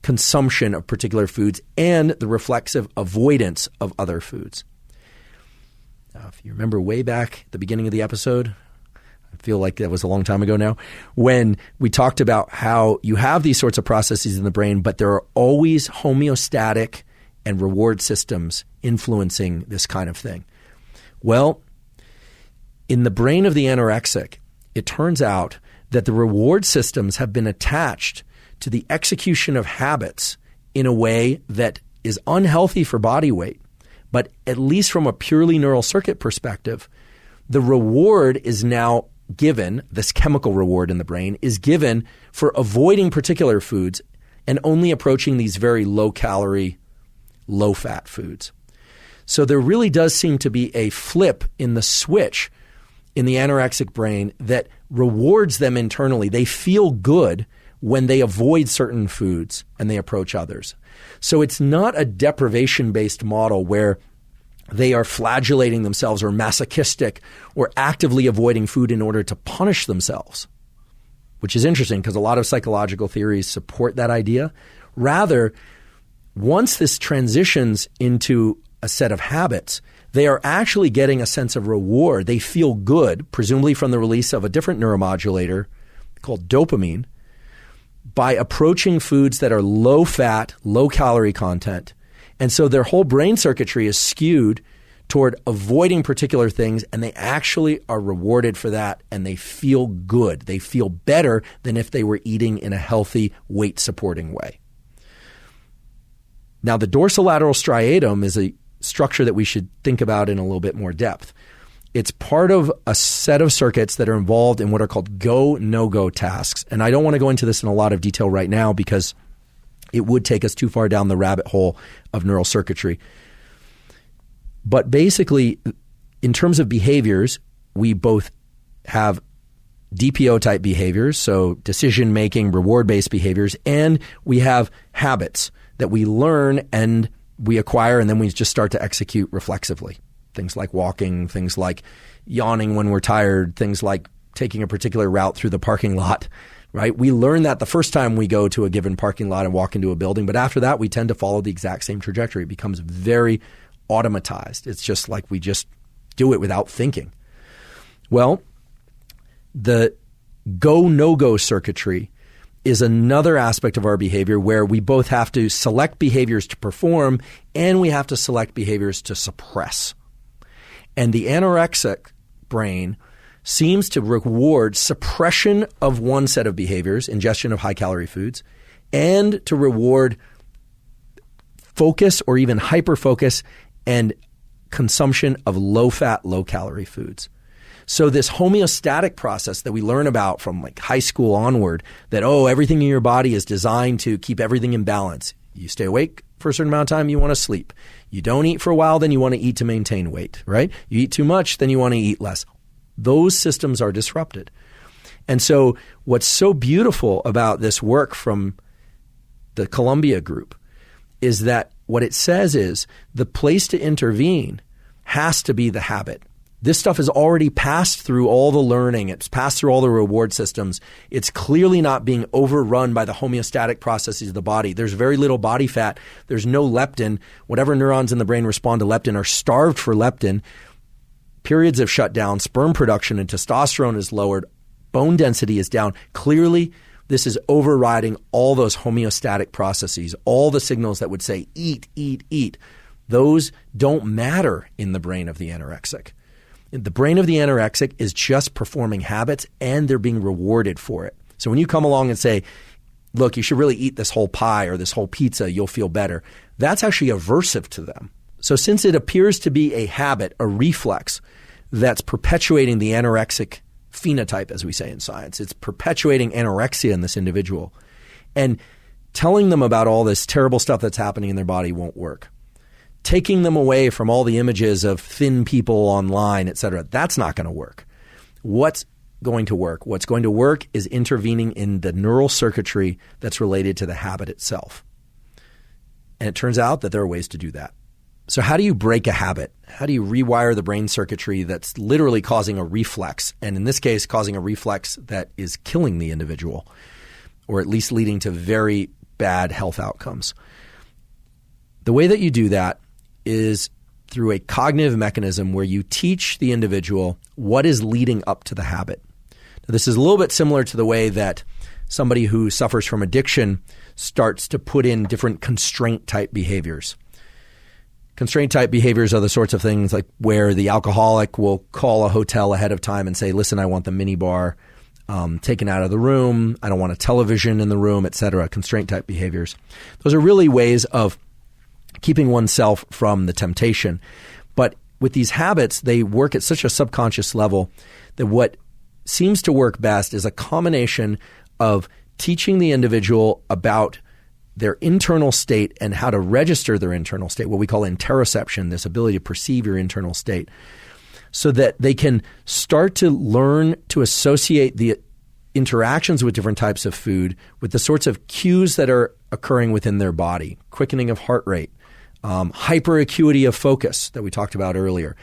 consumption of particular foods and the reflexive avoidance of other foods. Now, if you remember way back at the beginning of the episode, I feel like that was a long time ago now, when we talked about how you have these sorts of processes in the brain, but there are always homeostatic and reward systems influencing this kind of thing. Well, In the brain of the anorexic, it turns out that the reward systems have been attached to the execution of habits in a way that is unhealthy for body weight. But at least from a purely neural circuit perspective, the reward is now given, this chemical reward in the brain is given for avoiding particular foods and only approaching these very low-calorie, low-fat foods. So there really does seem to be a flip in the switch in the anorexic brain that rewards them internally. They feel good when they avoid certain foods and they approach others. So it's not a deprivation-based model where they are flagellating themselves or masochistic or actively avoiding food in order to punish themselves, which is interesting because a lot of psychological theories support that idea. Rather, once this transitions into a set of habits, they are actually getting a sense of reward. They feel good, presumably from the release of a different neuromodulator called dopamine, by approaching foods that are low fat, low calorie content. And so their whole brain circuitry is skewed toward avoiding particular things, and they actually are rewarded for that, and they feel good. They feel better than if they were eating in a healthy, weight-supporting way. Now, the dorsolateral striatum is a structure that we should think about in a little bit more depth. It's part of a set of circuits that are involved in what are called go, no-go tasks. And I don't want to go into this in a lot of detail right now because it would take us too far down the rabbit hole of neural circuitry. But basically, in terms of behaviors, we both have DPO-type behaviors, so decision-making, reward-based behaviors, and we have habits that we learn and we acquire, and then we just start to execute reflexively. Things like walking, things like yawning when we're tired, things like taking a particular route through the parking lot, right? We learn that the first time we go to a given parking lot and walk into a building, but after that, we tend to follow the exact same trajectory. It becomes very automatized. It's just like we just do it without thinking. Well, the go, no-go circuitry is another aspect of our behavior where we both have to select behaviors to perform and we have to select behaviors to suppress. And the anorexic brain seems to reward suppression of one set of behaviors, ingestion of high-calorie foods, and to reward focus or even hyperfocus and consumption of low-fat, low-calorie foods. So this homeostatic process that we learn about from like high school onward, that, everything in your body is designed to keep everything in balance. You stay awake for a certain amount of time, you want to sleep. You don't eat for a while, then you want to eat to maintain weight, right? You eat too much, then you want to eat less. Those systems are disrupted. And so what's so beautiful about this work from the Columbia group is that what it says is the place to intervene has to be the habit. This stuff has already passed through all the learning. It's passed through all the reward systems. It's clearly not being overrun by the homeostatic processes of the body. There's very little body fat. There's no leptin. Whatever neurons in the brain respond to leptin are starved for leptin. Periods have shut down. Sperm production and testosterone is lowered. Bone density is down. Clearly, this is overriding all those homeostatic processes, all the signals that would say, eat, eat, eat. Those don't matter in the brain of the anorexic. The brain of the anorexic is just performing habits and they're being rewarded for it. So when you come along and say, look, you should really eat this whole pie or this whole pizza, you'll feel better, that's actually aversive to them. So since it appears to be a habit, a reflex that's perpetuating the anorexic phenotype, as we say in science, it's perpetuating anorexia in this individual. And telling them about all this terrible stuff that's happening in their body won't work. Taking them away from all the images of thin people online, et cetera, that's not going to work. What's going to work? What's going to work is intervening in the neural circuitry that's related to the habit itself. And it turns out that there are ways to do that. So how do you break a habit? How do you rewire the brain circuitry that's literally causing a reflex, and in this case, causing a reflex that is killing the individual, or at least leading to very bad health outcomes? The way that you do that is through a cognitive mechanism where you teach the individual what is leading up to the habit. Now, this is a little bit similar to the way that somebody who suffers from addiction starts to put in different constraint-type behaviors. Constraint type behaviors are the sorts of things like where the alcoholic will call a hotel ahead of time and say, listen, I want the minibar taken out of the room. I don't want a television in the room, etc. Constraint type behaviors. Those are really ways of keeping oneself from the temptation. But with these habits, they work at such a subconscious level that what seems to work best is a combination of teaching the individual about their internal state and how to register their internal state, what we call interoception, this ability to perceive your internal state, so that they can start to learn to associate the interactions with different types of food with the sorts of cues that are occurring within their body, quickening of heart rate, hyperacuity of focus that we talked about earlier.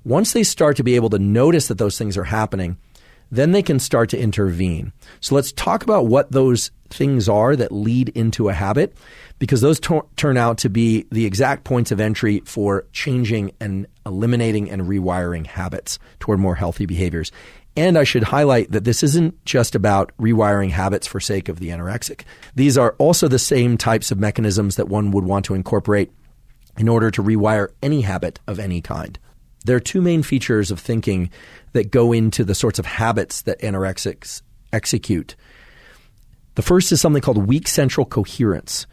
Once they start to be able to notice that those things are happening, then they can start to intervene. So let's talk about what those things are that lead into a habit, because those turn out to be the exact points of entry for changing and eliminating and rewiring habits toward more healthy behaviors. And I should highlight that this isn't just about rewiring habits for sake of the anorexic. These are also the same types of mechanisms that one would want to incorporate in order to rewire any habit of any kind. There are two main features of thinking that go into the sorts of habits that anorexics execute. The first is something called weak central coherence.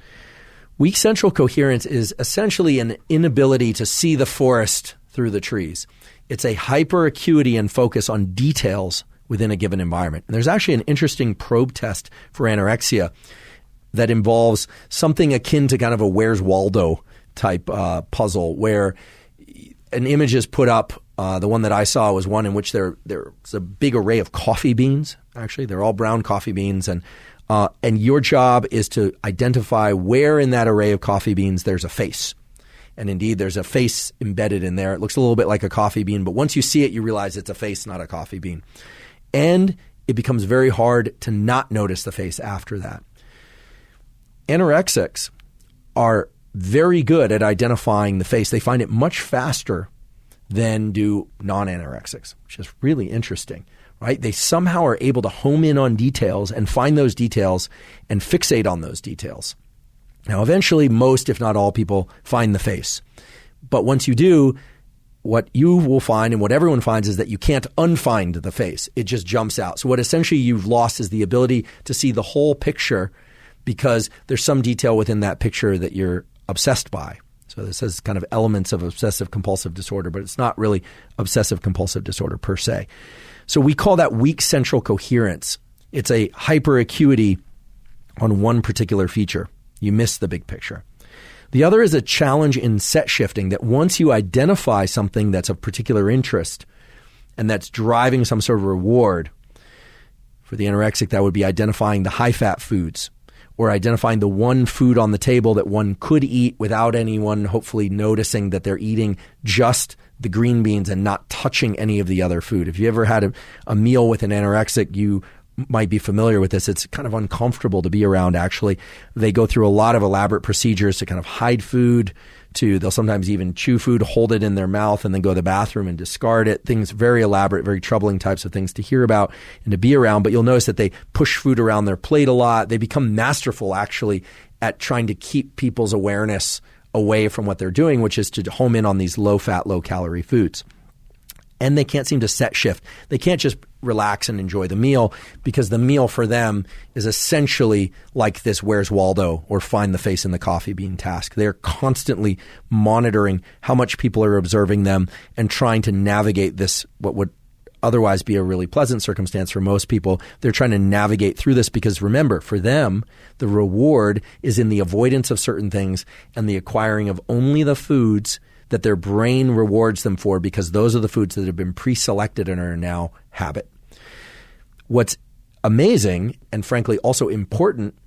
Weak central coherence is essentially an inability to see the forest through the trees. It's a hyperacuity and focus on details within a given environment. And there's actually an interesting probe test for anorexia that involves something akin to kind of a Where's Waldo type puzzle, where an image is put up. The one that I saw was one in which there's a big array of coffee beans. Actually, they're all brown coffee beans, and your job is to identify where in that array of coffee beans there's a face. And indeed, there's a face embedded in there. It looks a little bit like a coffee bean, but once you see it, you realize it's a face, not a coffee bean. And it becomes very hard to not notice the face after that. Anorexics are very good at identifying the face. They find it much faster than do non-anorexics, which is really interesting, right? They somehow are able to home in on details and find those details and fixate on those details. Now, eventually, most, if not all, people find the face. But once you do, what you will find and what everyone finds is that you can't unfind the face. It just jumps out. So what essentially you've lost is the ability to see the whole picture, because there's some detail within that picture that you're obsessed by. So this has kind of elements of obsessive compulsive disorder, but it's not really obsessive compulsive disorder per se. So we call that weak central coherence. It's a hyperacuity on one particular feature. You miss the big picture. The other is a challenge in set shifting, that once you identify something that's of particular interest and that's driving some sort of reward, for the anorexic, that would be identifying the high-fat foods, or identifying the one food on the table that one could eat without anyone hopefully noticing that they're eating just the green beans and not touching any of the other food. If you ever had a meal with an anorexic, you might be familiar with this. It's kind of uncomfortable to be around, actually. They go through a lot of elaborate procedures to kind of hide food, they'll sometimes even chew food, hold it in their mouth, and then go to the bathroom and discard it. Things very elaborate, very troubling types of things to hear about and to be around. But you'll notice that they push food around their plate a lot. They become masterful, actually, at trying to keep people's awareness away from what they're doing, which is to home in on these low-fat, low-calorie foods. And they can't seem to set shift. They can't just relax and enjoy the meal, because the meal for them is essentially like this Where's Waldo or find the face in the coffee bean task. They're constantly monitoring how much people are observing them and trying to navigate this, what would otherwise be a really pleasant circumstance for most people. They're trying to navigate through this because, remember, for them, the reward is in the avoidance of certain things and the acquiring of only the foods that their brain rewards them for, because those are the foods that have been pre-selected and are now habit. What's amazing, and frankly also important,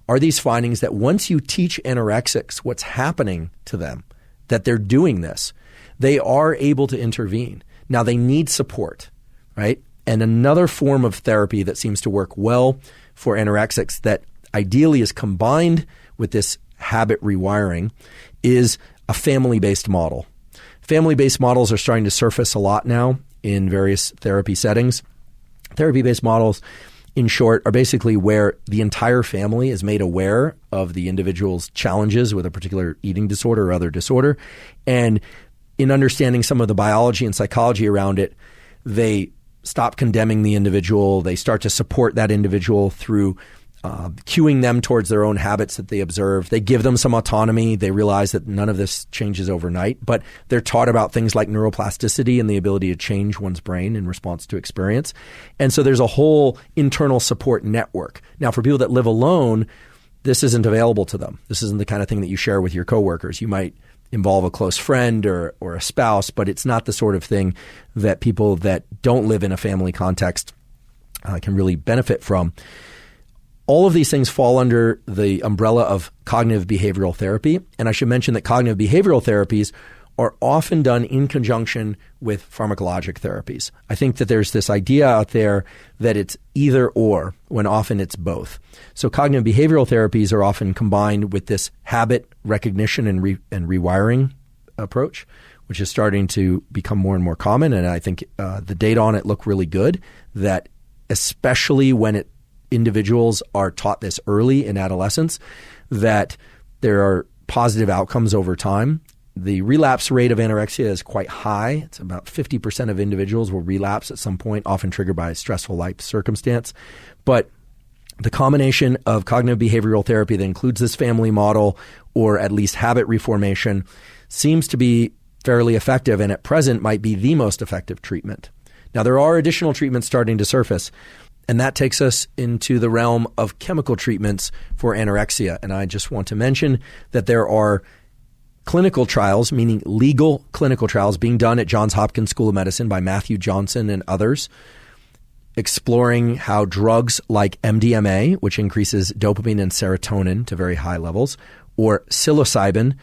are these findings that once you teach anorexics what's happening to them, that they're doing this, they are able to intervene. Now, they need support, right? And another form of therapy that seems to work well for anorexics, that ideally is combined with this habit rewiring, is a family-based model. Family-based models are starting to surface a lot now in various therapy settings. Therapy-based models in short, are basically where the entire family is made aware of the individual's challenges with a particular eating disorder or other disorder. And in understanding some of the biology and psychology around it, they stop condemning the individual. They start to support that individual through cueing them towards their own habits that they observe. They give them some autonomy. They realize that none of this changes overnight, but they're taught about things like neuroplasticity and the ability to change one's brain in response to experience. And so there's a whole internal support network. Now, for people that live alone, this isn't available to them. This isn't the kind of thing that you share with your coworkers. You might involve a close friend or a spouse, but it's not the sort of thing that people that don't live in a family context can really benefit from. All of these things fall under the umbrella of cognitive behavioral therapy. And I should mention that cognitive behavioral therapies are often done in conjunction with pharmacologic therapies. I think that there's this idea out there that it's either or, when often it's both. So cognitive behavioral therapies are often combined with this habit recognition and rewiring approach, which is starting to become more and more common. And I think the data on it look really good, that especially when individuals are taught this early in adolescence, that there are positive outcomes over time. The relapse rate of anorexia is quite high. It's about 50% of individuals will relapse at some point, often triggered by a stressful life circumstance. But the combination of cognitive behavioral therapy that includes this family model, or at least habit reformation, seems to be fairly effective, and at present might be the most effective treatment. Now, there are additional treatments starting to surface, and that takes us into the realm of chemical treatments for anorexia. And I just want to mention that there are clinical trials, meaning legal clinical trials, being done at Johns Hopkins School of Medicine by Matthew Johnson and others, exploring how drugs like MDMA, which increases dopamine and serotonin to very high levels, or psilocybin,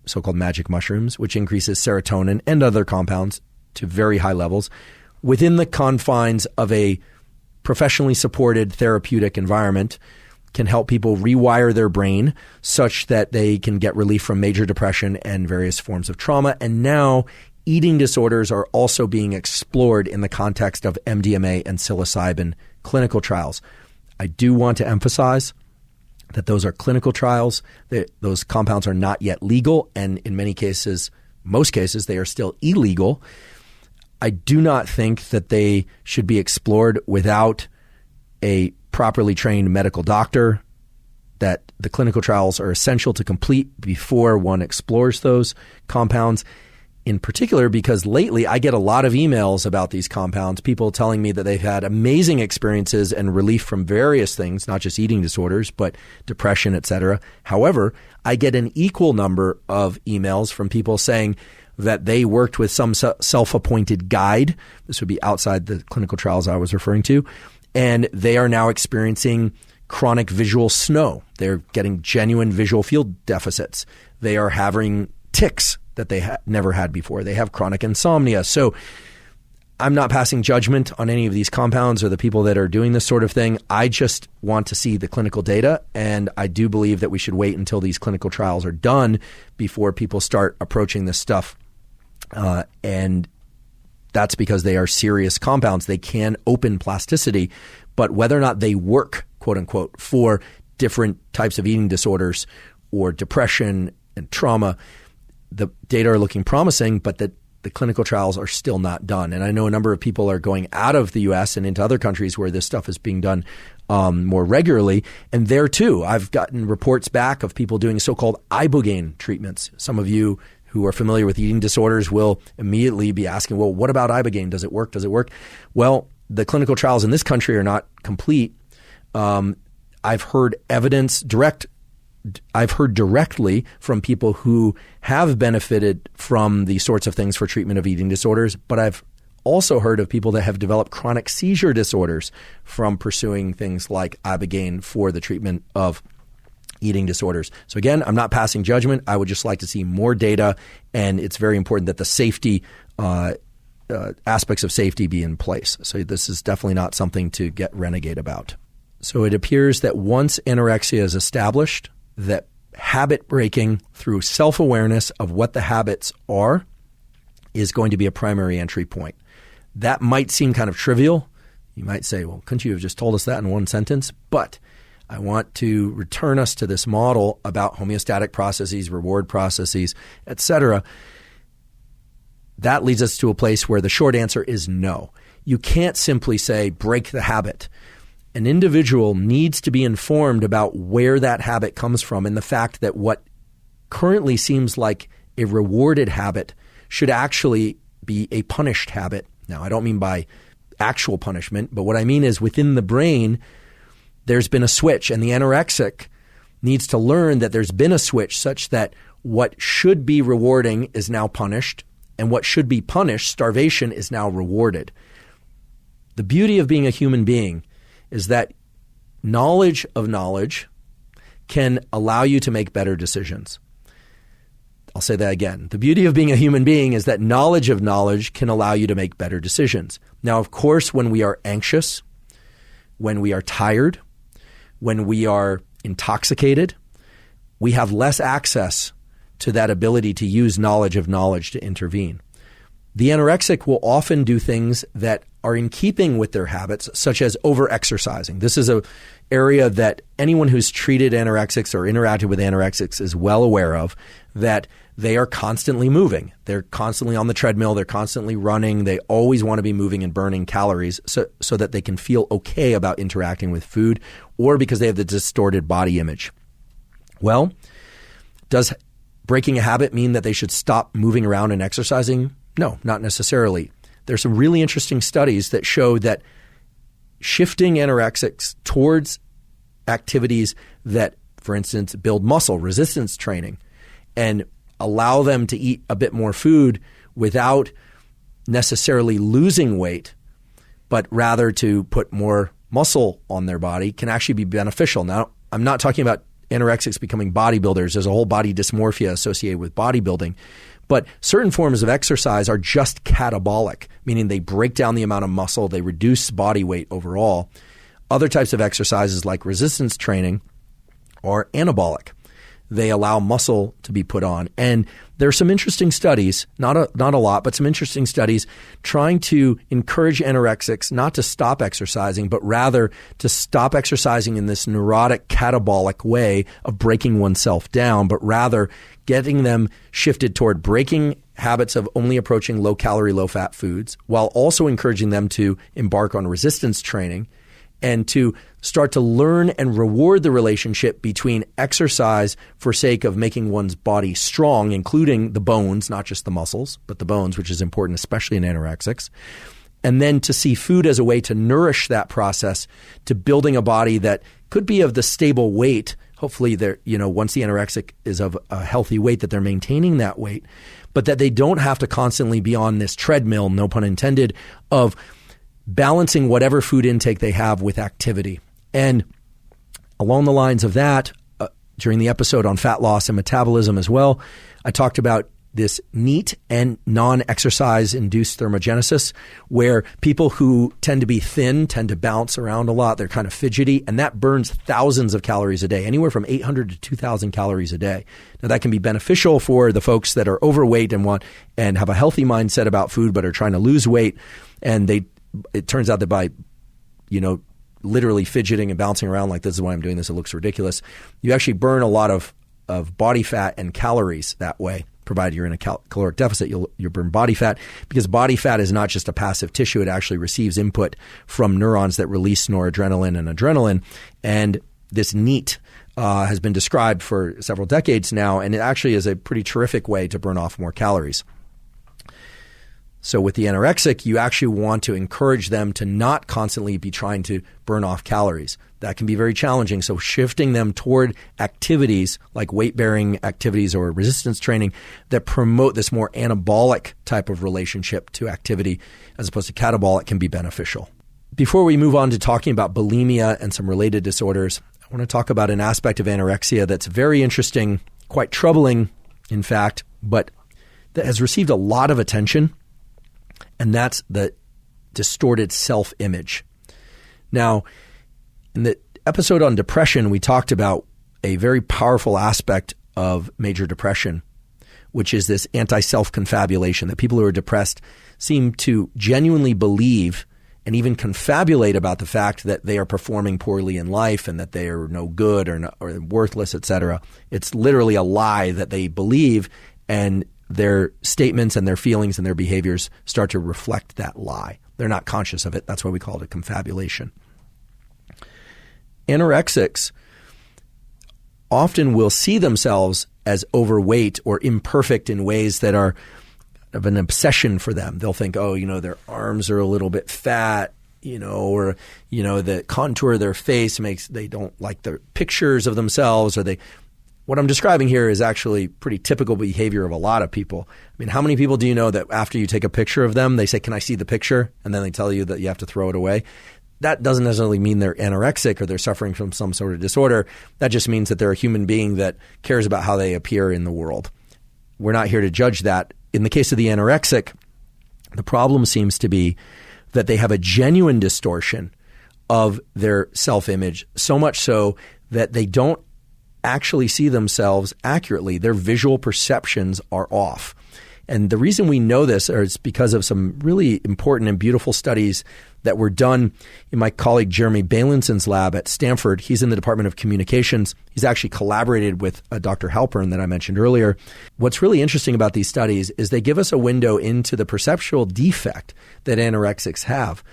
so-called magic mushrooms, which increases serotonin and other compounds to very high levels, within the confines of a professionally supported therapeutic environment, can help people rewire their brain such that they can get relief from major depression and various forms of trauma. And now eating disorders are also being explored in the context of MDMA and psilocybin clinical trials. I do want to emphasize that those are clinical trials. Those compounds are not yet legal, and in many cases, most cases, they are still illegal. I do not think that they should be explored without a properly trained medical doctor, that the clinical trials are essential to complete before one explores those compounds. In particular, because lately I get a lot of emails about these compounds, people telling me that they've had amazing experiences and relief from various things, not just eating disorders, but depression, etc. However, I get an equal number of emails from people saying that they worked with some self-appointed guide. This would be outside the clinical trials I was referring to. And they are now experiencing chronic visual snow. They're getting genuine visual field deficits. They are having tics that they never had before. They have chronic insomnia. So I'm not passing judgment on any of these compounds or the people that are doing this sort of thing. I just want to see the clinical data, and I do believe that we should wait until these clinical trials are done before people start approaching this stuff. And that's because they are serious compounds. They can open plasticity, but whether or not they work, quote unquote, for different types of eating disorders or depression and trauma, the data are looking promising, but the clinical trials are still not done. And I know a number of people are going out of the U.S. and into other countries where this stuff is being done more regularly. And there too, I've gotten reports back of people doing so-called ibogaine treatments. Some of you who are familiar with eating disorders will immediately be asking, well, what about ibogaine? Does it work? Does it work? Well, the clinical trials in this country are not complete. I've heard directly from people who have benefited from these sorts of things for treatment of eating disorders, but I've also heard of people that have developed chronic seizure disorders from pursuing things like ibogaine for the treatment of eating disorders. So again, I'm not passing judgment. I would just like to see more data, and it's very important that the safety aspects of safety be in place. So this is definitely not something to get renegade about. So it appears that once anorexia is established, that habit breaking through self-awareness of what the habits are is going to be a primary entry point. That might seem kind of trivial You might say, well, couldn't you have just told us that in one sentence? But I want to return us to this model about homeostatic processes, reward processes, etc. That leads us to a place where the short answer is no. You can't simply say break the habit. An individual needs to be informed about where that habit comes from and the fact that what currently seems like a rewarded habit should actually be a punished habit. Now, I don't mean by actual punishment, but what I mean is within the brain, there's been a switch, and the anorexic needs to learn that there's been a switch such that what should be rewarding is now punished, and what should be punished, starvation, is now rewarded. The beauty of being a human being is that knowledge of knowledge can allow you to make better decisions. I'll say that again. The beauty of being a human being is that knowledge of knowledge can allow you to make better decisions. Now, of course, when we are anxious, when we are tired, when we are intoxicated, we have less access to that ability to use knowledge of knowledge to intervene. The anorexic will often do things that are in keeping with their habits, such as over-exercising. This is an area that anyone who's treated anorexics or interacted with anorexics is well aware of, that they are constantly moving. They're constantly on the treadmill. They're constantly running. They always want to be moving and burning calories so that they can feel okay about interacting with food, or because they have the distorted body image. Well, does breaking a habit mean that they should stop moving around and exercising? No, not necessarily. There's some really interesting studies that show that shifting anorexics towards activities that, for instance, build muscle, resistance training, and allow them to eat a bit more food without necessarily losing weight, but rather to put more muscle on their body, can actually be beneficial. Now, I'm not talking about anorexics becoming bodybuilders. There's a whole body dysmorphia associated with bodybuilding. But certain forms of exercise are just catabolic, meaning they break down the amount of muscle, they reduce body weight overall. Other types of exercises like resistance training are anabolic. They allow muscle to be put on. And there are some interesting studies, not a lot, but some interesting studies trying to encourage anorexics not to stop exercising, but rather to stop exercising in this neurotic, catabolic way of breaking oneself down, but rather getting them shifted toward breaking habits of only approaching low-calorie, low-fat foods, while also encouraging them to embark on resistance training and to start to learn and reward the relationship between exercise for sake of making one's body strong, including the bones, not just the muscles, but the bones, which is important, especially in anorexics, and then to see food as a way to nourish that process to building a body that could be of the stable weight. Hopefully, they're, once the anorexic is of a healthy weight, that they're maintaining that weight, but that they don't have to constantly be on this treadmill, no pun intended, of balancing whatever food intake they have with activity. And along the lines of that, during the episode on fat loss and metabolism as well, I talked about this NEAT and non-exercise induced thermogenesis, where people who tend to be thin tend to bounce around a lot. They're kind of fidgety, and that burns thousands of calories a day, anywhere from 800 to 2,000 calories a day. Now, that can be beneficial for the folks that are overweight and have a healthy mindset about food, but are trying to lose weight. And it turns out that by, literally fidgeting and bouncing around like, this is why I'm doing this, it looks ridiculous, you actually burn a lot of body fat and calories that way. Provided you're in a caloric deficit, you'll burn body fat, because body fat is not just a passive tissue. It actually receives input from neurons that release noradrenaline and adrenaline. And this NEAT has been described for several decades now, and it actually is a pretty terrific way to burn off more calories. So with the anorexic, you actually want to encourage them to not constantly be trying to burn off calories. That can be very challenging. So shifting them toward activities like weight-bearing activities or resistance training that promote this more anabolic type of relationship to activity as opposed to catabolic can be beneficial. Before we move on to talking about bulimia and some related disorders, I want to talk about an aspect of anorexia that's very interesting, quite troubling, in fact, but that has received a lot of attention. And that's the distorted self-image. Now, in the episode on depression, we talked about a very powerful aspect of major depression, which is this anti-self confabulation, that people who are depressed seem to genuinely believe and even confabulate about the fact that they are performing poorly in life and that they are no good or worthless, etc. It's literally a lie that they believe, and their statements and their feelings and their behaviors start to reflect that lie. They're not conscious of it. That's why we call it a confabulation. Anorexics often will see themselves as overweight or imperfect in ways that are of an obsession for them. They'll think, their arms are a little bit fat, or, the contour of their face makes, they don't like the pictures of themselves, or what I'm describing here is actually pretty typical behavior of a lot of people. I mean, how many people do you know that after you take a picture of them, they say, "Can I see the picture?" And then they tell you that you have to throw it away? That doesn't necessarily mean they're anorexic or they're suffering from some sort of disorder. That just means that they're a human being that cares about how they appear in the world. We're not here to judge that. In the case of the anorexic, the problem seems to be that they have a genuine distortion of their self-image, so much so that they don't actually see themselves accurately. Their visual perceptions are off. And the reason we know this is because of some really important and beautiful studies that were done in my colleague Jeremy Bailenson lab at Stanford. He's in the Department of Communications. He's actually collaborated with Dr. Halpern that I mentioned earlier. What's really interesting about these studies is they give us a window into the perceptual defect that anorexics have.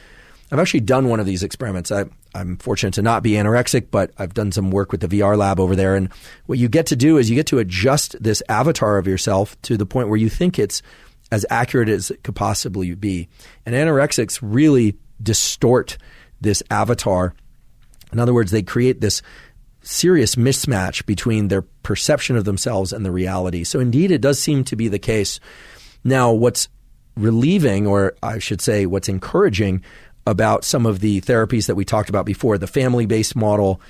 I've actually done one of these experiments. I'm fortunate to not be anorexic, but I've done some work with the VR lab over there. And what you get to do is you get to adjust this avatar of yourself to the point where you think it's as accurate as it could possibly be. And anorexics really distort this avatar. In other words, they create this serious mismatch between their perception of themselves and the reality. So indeed, it does seem to be the case. Now, what's relieving, or I should say what's encouraging about some of the therapies that we talked about before, the family-based model,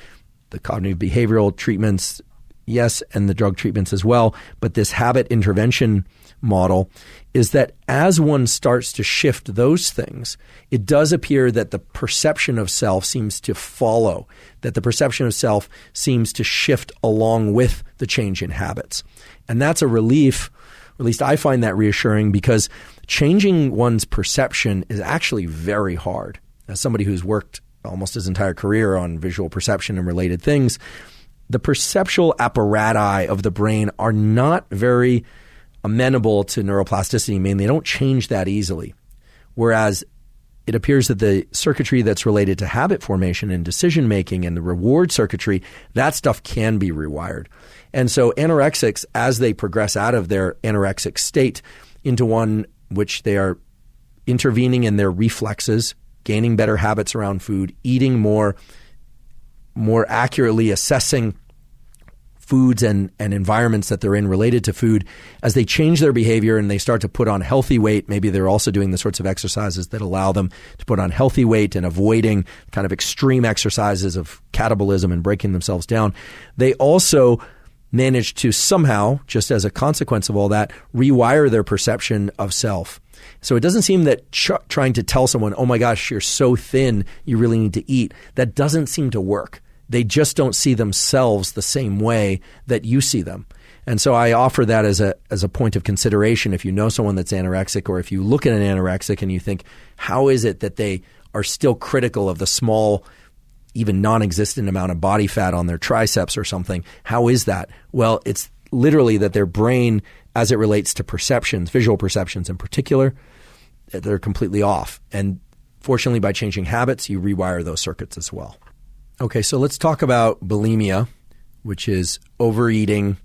the cognitive behavioral treatments, yes, and the drug treatments as well, but this habit intervention model is that as one starts to shift those things, it does appear that the perception of self seems to follow, that the perception of self seems to shift along with the change in habits. And that's a relief, or at least I find that reassuring, because changing one's perception is actually very hard. As somebody who's worked almost his entire career on visual perception and related things, the perceptual apparati of the brain are not very amenable to neuroplasticity. I mean, they don't change that easily. Whereas it appears that the circuitry that's related to habit formation and decision making and the reward circuitry, that stuff can be rewired. And so anorexics, as they progress out of their anorexic state into one which they are intervening in their reflexes, gaining better habits around food, eating more accurately assessing foods and environments that they're in related to food, as they change their behavior and they start to put on healthy weight, maybe they're also doing the sorts of exercises that allow them to put on healthy weight and avoiding kind of extreme exercises of catabolism and breaking themselves down. They also manage to somehow, just as a consequence of all that, rewire their perception of self. So it doesn't seem that trying to tell someone, "Oh my gosh, you're so thin, you really need to eat," that doesn't seem to work. They just don't see themselves the same way that you see them. And so I offer that as a point of consideration. If you know someone that's anorexic, or if you look at an anorexic and you think, how is it that they are still critical of the small, even non-existent amount of body fat on their triceps or something? How is that? Well, it's literally that their brain, as it relates to perceptions, visual perceptions in particular, they're completely off. And fortunately, by changing habits, you rewire those circuits as well. Okay, so let's talk about bulimia, which is overeating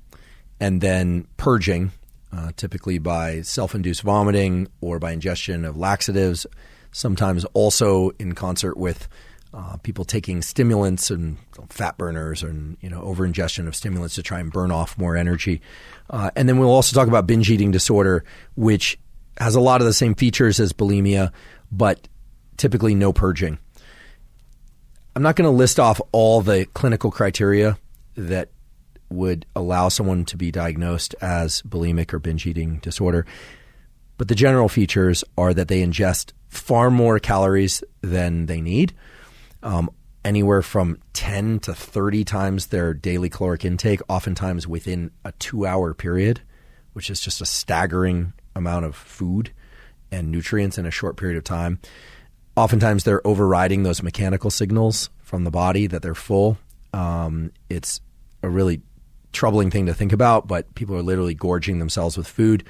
and then purging, typically by self-induced vomiting or by ingestion of laxatives, sometimes also in concert with people taking stimulants and fat burners and over-ingestion of stimulants to try and burn off more energy. And then we'll also talk about binge eating disorder, which has a lot of the same features as bulimia, but typically no purging. I'm not going to list off all the clinical criteria that would allow someone to be diagnosed as bulimic or binge eating disorder, but the general features are that they ingest far more calories than they need, anywhere from 10 to 30 times their daily caloric intake, oftentimes within a 2-hour period, which is just a staggering amount of food and nutrients in a short period of time. Oftentimes they're overriding those mechanical signals from the body that they're full. It's a really troubling thing to think about, but people are literally gorging themselves with food.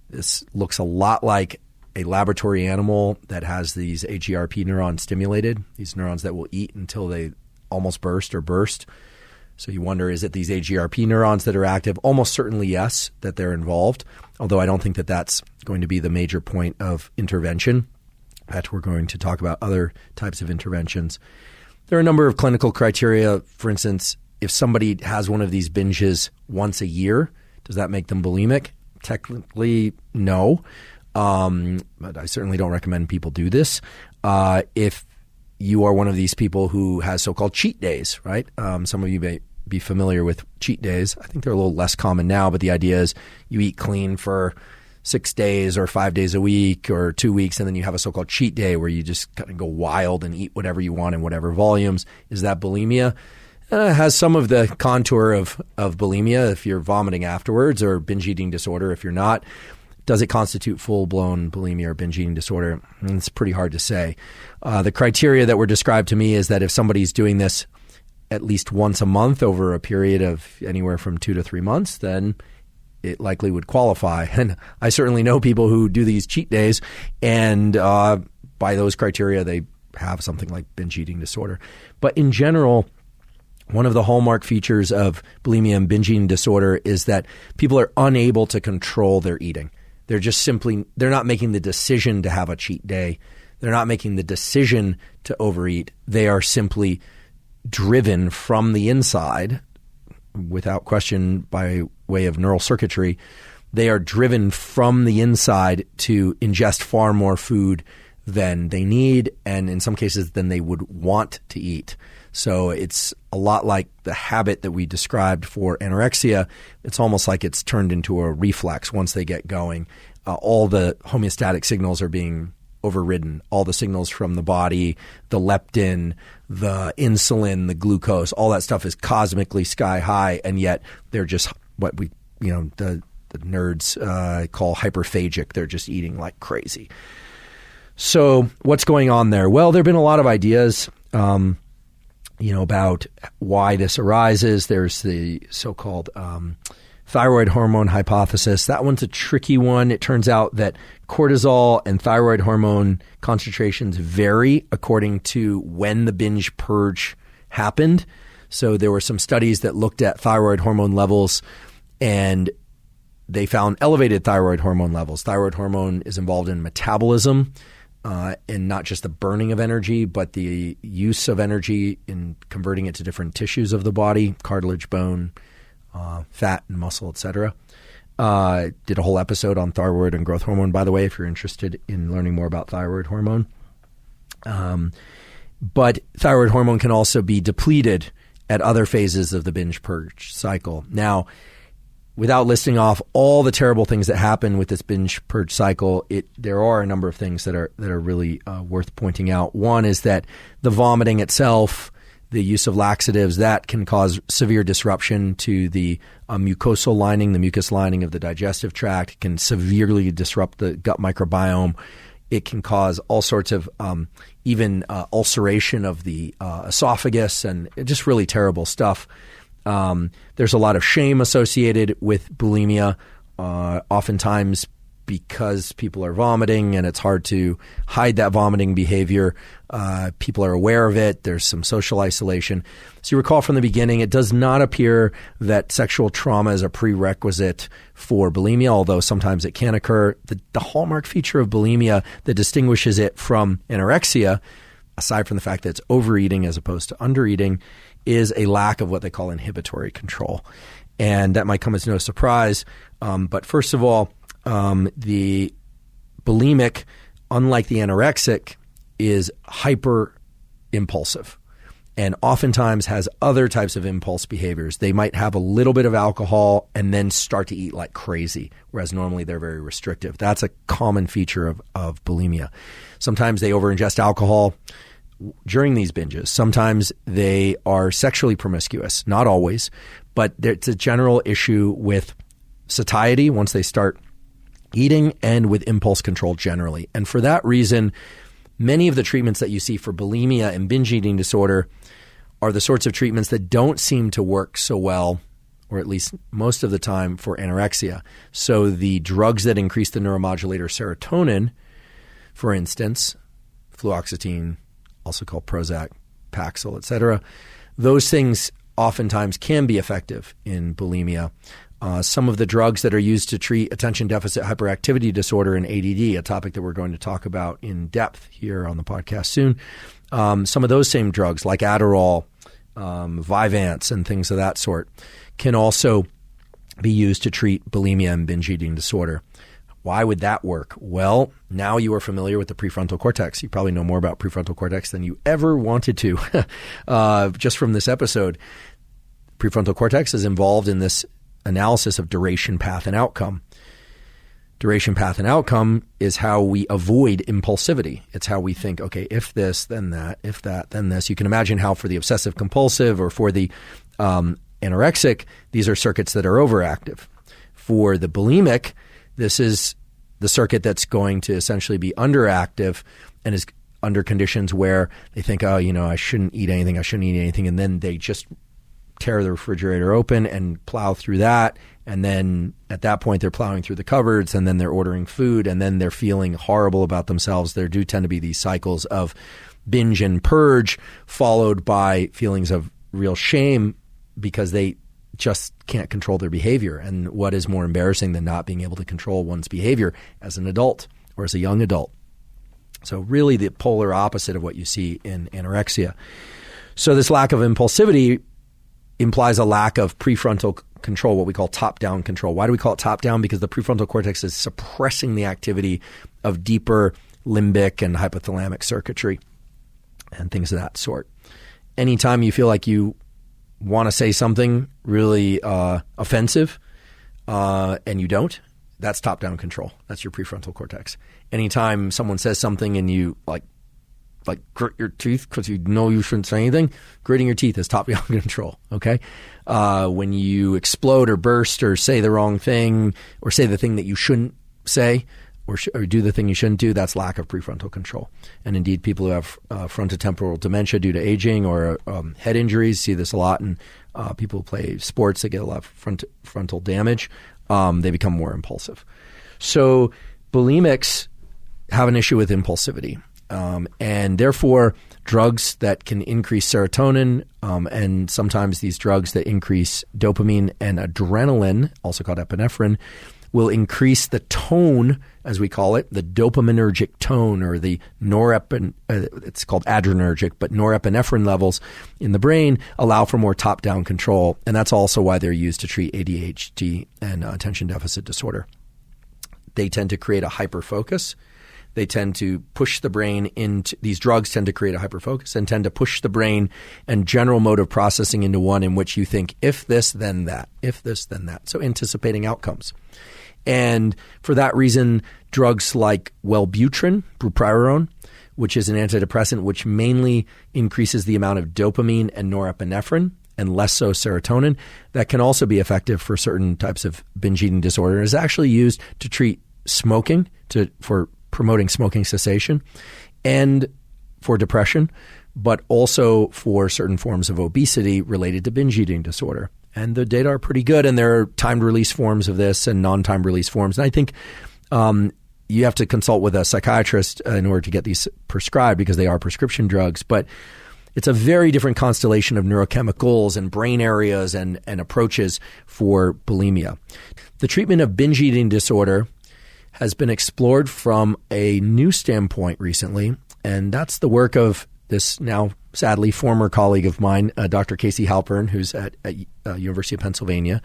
This looks a lot like a laboratory animal that has these AGRP neurons stimulated, these neurons that will eat until they almost burst or burst. So you wonder, is it these AGRP neurons that are active? Almost certainly yes, that they're involved, although I don't think that that's going to be the major point of intervention. In fact, we're going to talk about other types of interventions. There are a number of clinical criteria. For instance, if somebody has one of these binges once a year, does that make them bulimic? Technically, no. But I certainly don't recommend people do this. If you are one of these people who has so-called cheat days, right? Some of you may be familiar with cheat days. I think they're a little less common now, but the idea is you eat clean for 6 days or 5 days a week or 2 weeks, and then you have a so-called cheat day where you just kind of go wild and eat whatever you want in whatever volumes. Is that bulimia? It has some of the contour of bulimia if you're vomiting afterwards, or binge eating disorder if you're not. Does it constitute full-blown bulimia or binge eating disorder? It's pretty hard to say. The criteria that were described to me is that if somebody's doing this at least once a month over a period of anywhere from 2 to 3 months, then it likely would qualify. And I certainly know people who do these cheat days, and by those criteria, they have something like binge eating disorder. But in general, one of the hallmark features of bulimia and binge eating disorder is that people are unable to control their eating. They're not making the decision to have a cheat day. They're not making the decision to overeat. They are simply driven from the inside, without question, by way of neural circuitry. They are driven from the inside to ingest far more food than they need, and in some cases than they would want to eat. So it's a lot like the habit that we described for anorexia. It's almost like it's turned into a reflex once they get going. All the homeostatic signals are being overridden. All the signals from the body, the leptin, the insulin, the glucose, all that stuff is cosmically sky high, and yet they're just what the nerds call hyperphagic. They're just eating like crazy. So what's going on there? Well, there have been a lot of ideas about why this arises. There's the so-called thyroid hormone hypothesis. That one's a tricky one. It turns out that cortisol and thyroid hormone concentrations vary according to when the binge purge happened. So there were some studies that looked at thyroid hormone levels, and they found elevated thyroid hormone levels. Thyroid hormone is involved in metabolism, and not just the burning of energy, but the use of energy in converting it to different tissues of the body, cartilage, bone, fat and muscle, etc. Did a whole episode on thyroid and growth hormone, by the way, if you're interested in learning more about thyroid hormone. But thyroid hormone can also be depleted at other phases of the binge purge cycle. Now, without listing off all the terrible things that happen with this binge purge cycle, there are a number of things that are really worth pointing out. One is that the vomiting itself, the use of laxatives, that can cause severe disruption to the mucosal lining, the mucus lining of the digestive tract. It can severely disrupt the gut microbiome. It can cause all sorts of even ulceration of the esophagus, and just really terrible stuff. There's a lot of shame associated with bulimia, oftentimes because people are vomiting and it's hard to hide that vomiting behavior. People are aware of it. There's some social isolation. So you recall from the beginning, it does not appear that sexual trauma is a prerequisite for bulimia, although sometimes it can occur. The hallmark feature of bulimia that distinguishes it from anorexia, aside from the fact that it's overeating as opposed to undereating, is a lack of what they call inhibitory control. And that might come as no surprise. But first of all, the bulimic, unlike the anorexic, is hyper impulsive and oftentimes has other types of impulse behaviors. They might have a little bit of alcohol and then start to eat like crazy, whereas normally they're very restrictive. That's a common feature of bulimia. Sometimes they overingest alcohol during these binges. Sometimes they are sexually promiscuous, not always, but it's a general issue with satiety once they start eating and with impulse control generally. And for that reason, Many of the treatments that you see for bulimia and binge eating disorder are the sorts of treatments that don't seem to work so well, or at least most of the time, for anorexia. So the drugs that increase the neuromodulator serotonin, for instance, fluoxetine, also called Prozac, Paxil, etc., those things oftentimes can be effective in bulimia. Some of the drugs that are used to treat attention deficit hyperactivity disorder and ADD, a topic that we're going to talk about in depth here on the podcast soon, some of those same drugs like Adderall, Vyvanse, and things of that sort can also be used to treat bulimia and binge eating disorder. Why would that work? Well, now you are familiar with the prefrontal cortex. You probably know more about prefrontal cortex than you ever wanted to just from this episode. Prefrontal cortex is involved in this analysis of duration, path, and outcome. Duration, path, and outcome is how we avoid impulsivity. It's how we think, okay, if this, then that, if that, then this. You can imagine how for the obsessive compulsive or for the anorexic, these are circuits that are overactive. For the bulimic, this is the circuit that's going to essentially be underactive and is under conditions where they think, oh, I shouldn't eat anything, and then they just tear the refrigerator open and plow through that. And then at that point, they're plowing through the cupboards, and then they're ordering food, and then they're feeling horrible about themselves. There do tend to be these cycles of binge and purge, followed by feelings of real shame because they just can't control their behavior. And what is more embarrassing than not being able to control one's behavior as an adult or as a young adult? So really the polar opposite of what you see in anorexia. So this lack of impulsivity implies a lack of prefrontal control, what we call top-down control. Why do we call it top-down? Because the prefrontal cortex is suppressing the activity of deeper limbic and hypothalamic circuitry and things of that sort. Anytime you feel like you want to say something really offensive and you don't, that's top-down control. That's your prefrontal cortex. Anytime someone says something and you like grit your teeth because you know you shouldn't say anything, gritting your teeth is top-down control, okay? When you explode or burst or say the wrong thing or say the thing that you shouldn't say or do the thing you shouldn't do, that's lack of prefrontal control. And indeed, people who have frontotemporal dementia due to aging or head injuries see this a lot in people who play sports that get a lot of frontal damage. They become more impulsive. So bulimics have an issue with impulsivity. And therefore, drugs that can increase serotonin and sometimes these drugs that increase dopamine and adrenaline, also called epinephrine, will increase the tone, as we call it, the dopaminergic tone, or the it's called adrenergic, but norepinephrine levels in the brain allow for more top-down control. And that's also why they're used to treat ADHD and attention deficit disorder. They tend to create a hyperfocus. They tend to push the brain into – these drugs tend to create a hyperfocus and tend to push the brain and general mode of processing into one in which you think, if this, then that, if this, then that. So anticipating outcomes. And for that reason, drugs like Wellbutrin, bupropion, which is an antidepressant which mainly increases the amount of dopamine and norepinephrine and less so serotonin, that can also be effective for certain types of binge eating disorder. It is actually used to treat smoking, for promoting smoking cessation, and for depression, but also for certain forms of obesity related to binge eating disorder. And the data are pretty good, and there are timed release forms of this and non-timed release forms. And I think you have to consult with a psychiatrist in order to get these prescribed because they are prescription drugs. But it's a very different constellation of neurochemicals and brain areas and approaches for bulimia. The treatment of binge eating disorder has been explored from a new standpoint recently, and that's the work of this now sadly former colleague of mine, Dr. Casey Halpern, who's at University of Pennsylvania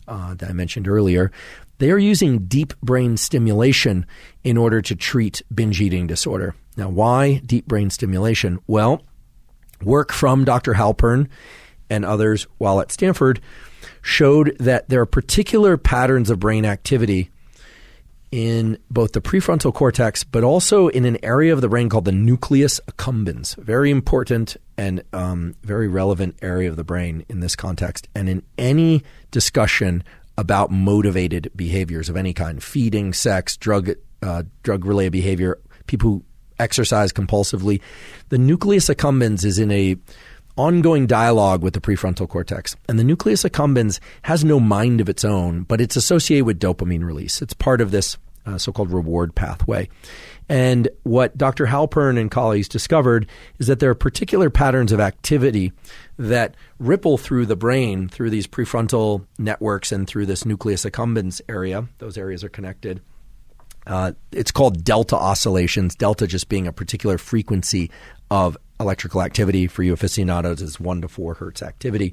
that I mentioned earlier. They are using deep brain stimulation in order to treat binge eating disorder. Now, why deep brain stimulation? Well, work from Dr. Halpern and others while at Stanford showed that there are particular patterns of brain activity in both the prefrontal cortex, but also in an area of the brain called the nucleus accumbens. Very important and very relevant area of the brain in this context. And in any discussion about motivated behaviors of any kind, feeding, sex, drug-related behavior, people who exercise compulsively, the nucleus accumbens is in a ongoing dialogue with the prefrontal cortex. And the nucleus accumbens has no mind of its own, but it's associated with dopamine release. It's part of this so-called reward pathway. And what Dr. Halpern and colleagues discovered is that there are particular patterns of activity that ripple through the brain, through these prefrontal networks and through this nucleus accumbens area. Those areas are connected. It's called delta oscillations, delta just being a particular frequency of electrical activity. For you aficionados, is 1 to 4 hertz activity.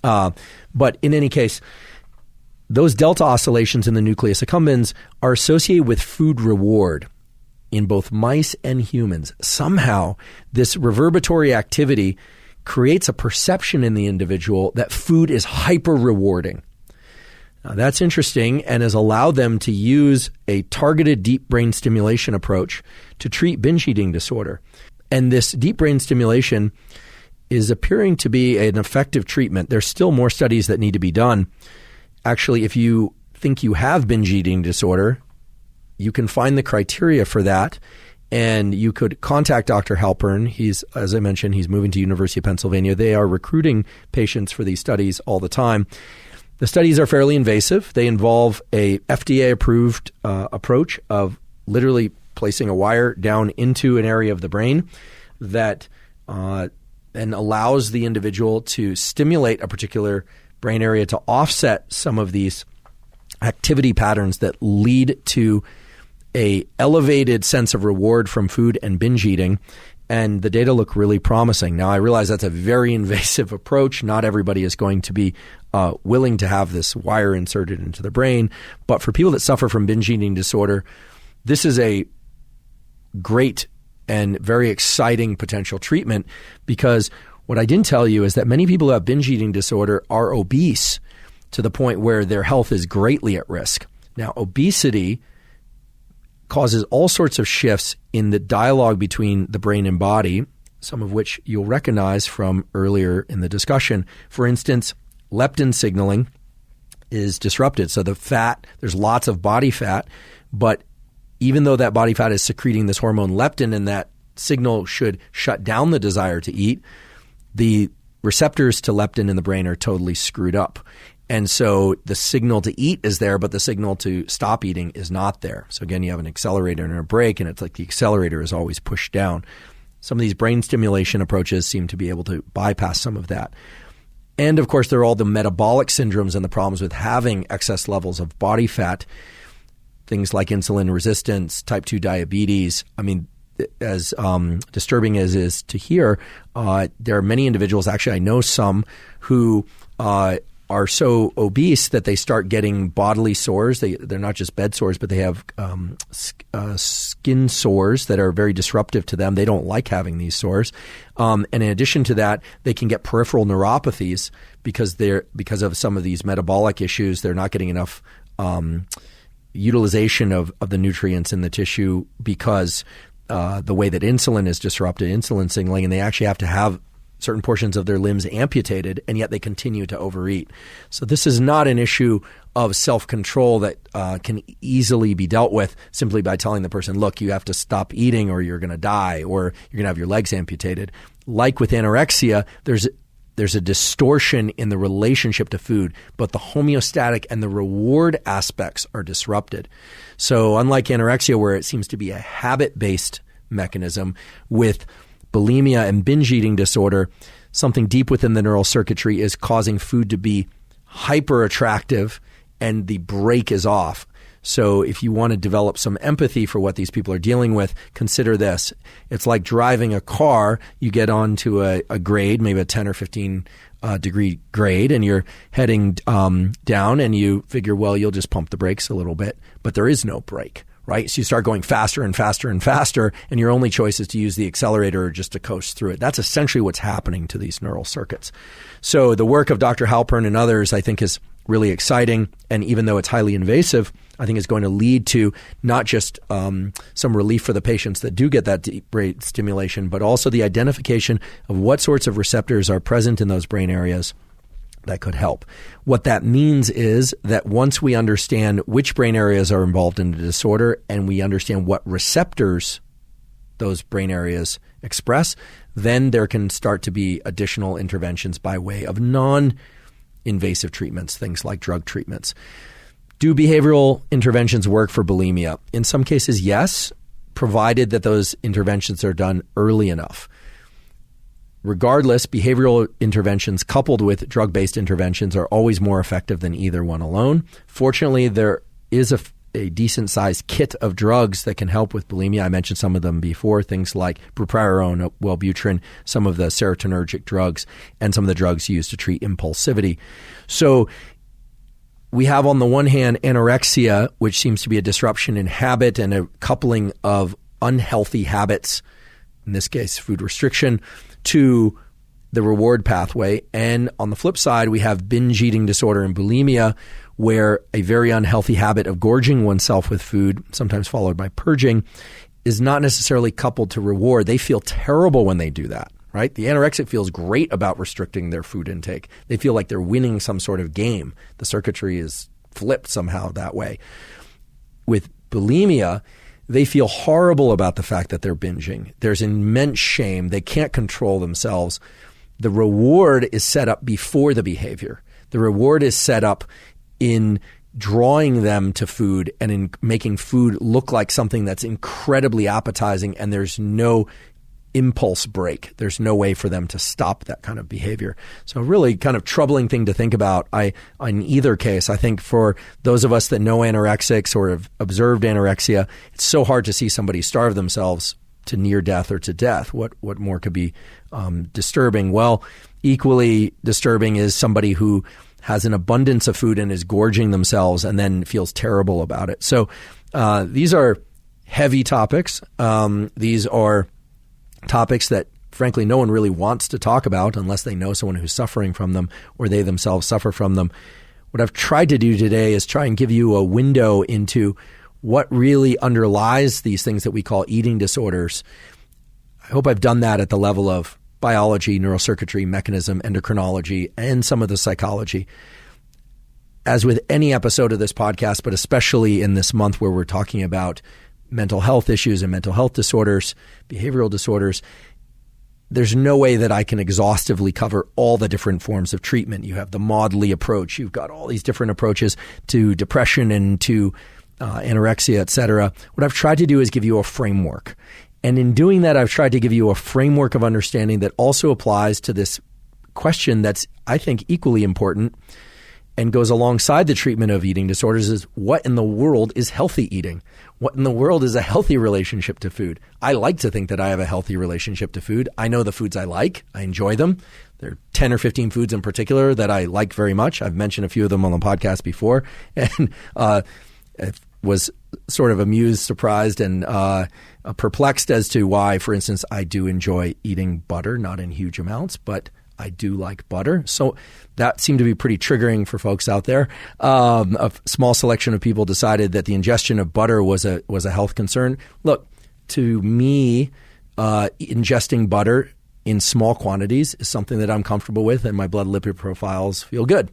But in any case, those delta oscillations in the nucleus accumbens are associated with food reward in both mice and humans. Somehow, this reverberatory activity creates a perception in the individual that food is hyper rewarding. Now, that's interesting and has allowed them to use a targeted deep brain stimulation approach to treat binge eating disorder. And this deep brain stimulation is appearing to be an effective treatment. There's still more studies that need to be done. Actually, if you think you have binge eating disorder, you can find the criteria for that, and you could contact Dr. Halpern. He's, as I mentioned, he's moving to University of Pennsylvania. They are recruiting patients for these studies all the time. The studies are fairly invasive. They involve a FDA-approved approach of literally placing a wire down into an area of the brain that then allows the individual to stimulate a particular brain area to offset some of these activity patterns that lead to a elevated sense of reward from food and binge eating. And the data look really promising. Now, I realize that's a very invasive approach. Not everybody is going to be willing to have this wire inserted into the brain. But for people that suffer from binge eating disorder, this is a great and very exciting potential treatment, because what I didn't tell you is that many people who have binge eating disorder are obese to the point where their health is greatly at risk. Now, obesity causes all sorts of shifts in the dialogue between the brain and body, some of which you'll recognize from earlier in the discussion. For instance, leptin signaling is disrupted. So the fat, there's lots of body fat, but even though that body fat is secreting this hormone leptin and that signal should shut down the desire to eat, the receptors to leptin in the brain are totally screwed up. And so the signal to eat is there, but the signal to stop eating is not there. So again, you have an accelerator and a brake, and it's like the accelerator is always pushed down. Some of these brain stimulation approaches seem to be able to bypass some of that. And of course, there are all the metabolic syndromes and the problems with having excess levels of body fat, things like insulin resistance, type 2 diabetes. I mean, as disturbing as is to hear, there are many individuals, actually I know some, who are so obese that they start getting bodily sores. They're not just bed sores, but they have skin sores that are very disruptive to them. They don't like having these sores. And in addition to that, they can get peripheral neuropathies because of some of these metabolic issues. They're not getting enough utilization of the nutrients in the tissue because the way that insulin is disrupted, insulin signaling, and they actually have to have certain portions of their limbs amputated, and yet they continue to overeat. So this is not an issue of self-control that can easily be dealt with simply by telling the person, look, you have to stop eating or you're going to die or you're going to have your legs amputated. Like with anorexia, there's a distortion in the relationship to food, but the homeostatic and the reward aspects are disrupted. So unlike anorexia, where it seems to be a habit-based mechanism, with bulimia and binge eating disorder, something deep within the neural circuitry is causing food to be hyper attractive and the brake is off. So if you want to develop some empathy for what these people are dealing with, consider this. It's like driving a car. You get onto a grade, maybe a 10 or 15 degree grade, and you're heading down and you figure, well, you'll just pump the brakes a little bit, but there is no brake. Right? So you start going faster and faster and faster, and your only choice is to use the accelerator or just to coast through it. That's essentially what's happening to these neural circuits. So the work of Dr. Halpern and others, I think, is really exciting. And even though it's highly invasive, I think it's going to lead to not just some relief for the patients that do get that deep brain stimulation, but also the identification of what sorts of receptors are present in those brain areas that could help. What that means is that once we understand which brain areas are involved in the disorder and we understand what receptors those brain areas express, then there can start to be additional interventions by way of non-invasive treatments, things like drug treatments. Do behavioral interventions work for bulimia? In some cases, yes, provided that those interventions are done early enough. Regardless, behavioral interventions coupled with drug-based interventions are always more effective than either one alone. Fortunately, there is a decent-sized kit of drugs that can help with bulimia. I mentioned some of them before, things like bupropion, Wellbutrin, some of the serotonergic drugs, and some of the drugs used to treat impulsivity. So we have on the one hand anorexia, which seems to be a disruption in habit and a coupling of unhealthy habits, in this case food restriction, to the reward pathway. And on the flip side, we have binge eating disorder and bulimia, where a very unhealthy habit of gorging oneself with food, sometimes followed by purging, is not necessarily coupled to reward. They feel terrible when they do that, right? The anorexic feels great about restricting their food intake. They feel like they're winning some sort of game. The circuitry is flipped somehow that way. With bulimia, they feel horrible about the fact that they're binging. There's immense shame. They can't control themselves. The reward is set up before the behavior. The reward is set up in drawing them to food and in making food look like something that's incredibly appetizing, and there's no impulse break. There's no way for them to stop that kind of behavior. So really kind of troubling thing to think about. In either case, I think for those of us that know anorexics or have observed anorexia, it's so hard to see somebody starve themselves to near death or to death. What more could be disturbing? Well, equally disturbing is somebody who has an abundance of food and is gorging themselves and then feels terrible about it. So these are heavy topics. These are topics that, frankly, no one really wants to talk about unless they know someone who's suffering from them or they themselves suffer from them. What I've tried to do today is try and give you a window into what really underlies these things that we call eating disorders. I hope I've done that at the level of biology, neurocircuitry, mechanism, endocrinology, and some of the psychology. As with any episode of this podcast, but especially in this month where we're talking about mental health issues and mental health disorders, behavioral disorders, there's no way that I can exhaustively cover all the different forms of treatment. You have the Maudley approach. You've got all these different approaches to depression and to anorexia, et cetera. What I've tried to do is give you a framework. And in doing that, I've tried to give you a framework of understanding that also applies to this question that's, I think, equally important and goes alongside the treatment of eating disorders is what in the world is healthy eating? What in the world is a healthy relationship to food? I like to think that I have a healthy relationship to food. I know the foods I like. I enjoy them. There are 10 or 15 foods in particular that I like very much. I've mentioned a few of them on the podcast before. And I was sort of amused, surprised, and perplexed as to why, for instance, I do enjoy eating butter, not in huge amounts, but I do like butter. So that seemed to be pretty triggering for folks out there. A small selection of people decided that the ingestion of butter was a health concern. Look, to me, ingesting butter in small quantities is something that I'm comfortable with, and my blood lipid profiles feel good.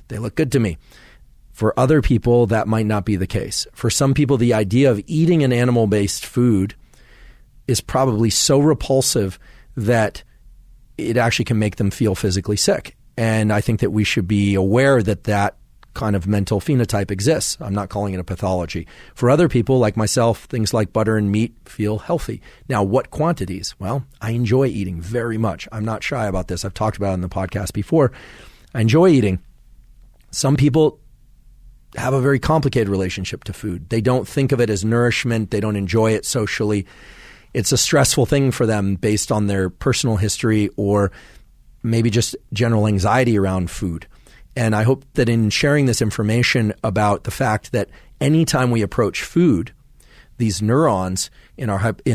They look good to me. For other people, that might not be the case. For some people, the idea of eating an animal-based food is probably so repulsive that it actually can make them feel physically sick. And I think that we should be aware that that kind of mental phenotype exists. I'm not calling it a pathology. For other people, like myself, things like butter and meat feel healthy. Now, what quantities? Well, I enjoy eating very much. I'm not shy about this. I've talked about it in the podcast before. I enjoy eating. Some people have a very complicated relationship to food. They don't think of it as nourishment. They don't enjoy it socially. It's a stressful thing for them based on their personal history or maybe just general anxiety around food. And I hope that in sharing this information about the fact that anytime we approach food, these neurons in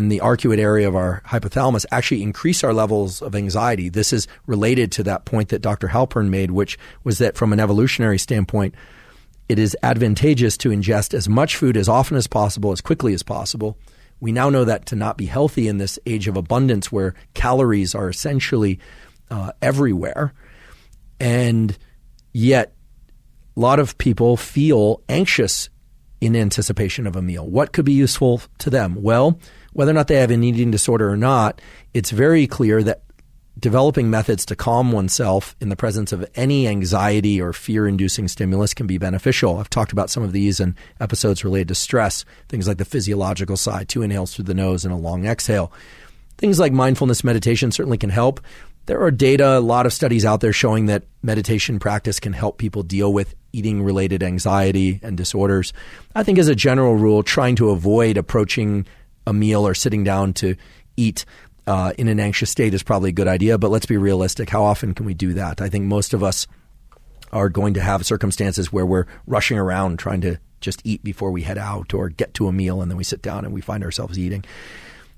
the arcuate area of our hypothalamus actually increase our levels of anxiety. This is related to that point that Dr. Halpern made, which was that from an evolutionary standpoint, it is advantageous to ingest as much food as often as possible, as quickly as possible. We now know that to not be healthy in this age of abundance where calories are essentially everywhere. And yet a lot of people feel anxious in anticipation of a meal. What could be useful to them? Well, whether or not they have an eating disorder or not, it's very clear that developing methods to calm oneself in the presence of any anxiety or fear-inducing stimulus can be beneficial. I've talked about some of these in episodes related to stress, things like the physiological side, 2 inhales through the nose and a long exhale. Things like mindfulness meditation certainly can help. There are data, a lot of studies out there showing that meditation practice can help people deal with eating-related anxiety and disorders. I think as a general rule, trying to avoid approaching a meal or sitting down to eat in an anxious state is probably a good idea, but let's be realistic. How often can we do that? I think most of us are going to have circumstances where we're rushing around trying to just eat before we head out or get to a meal, and then we sit down and we find ourselves eating.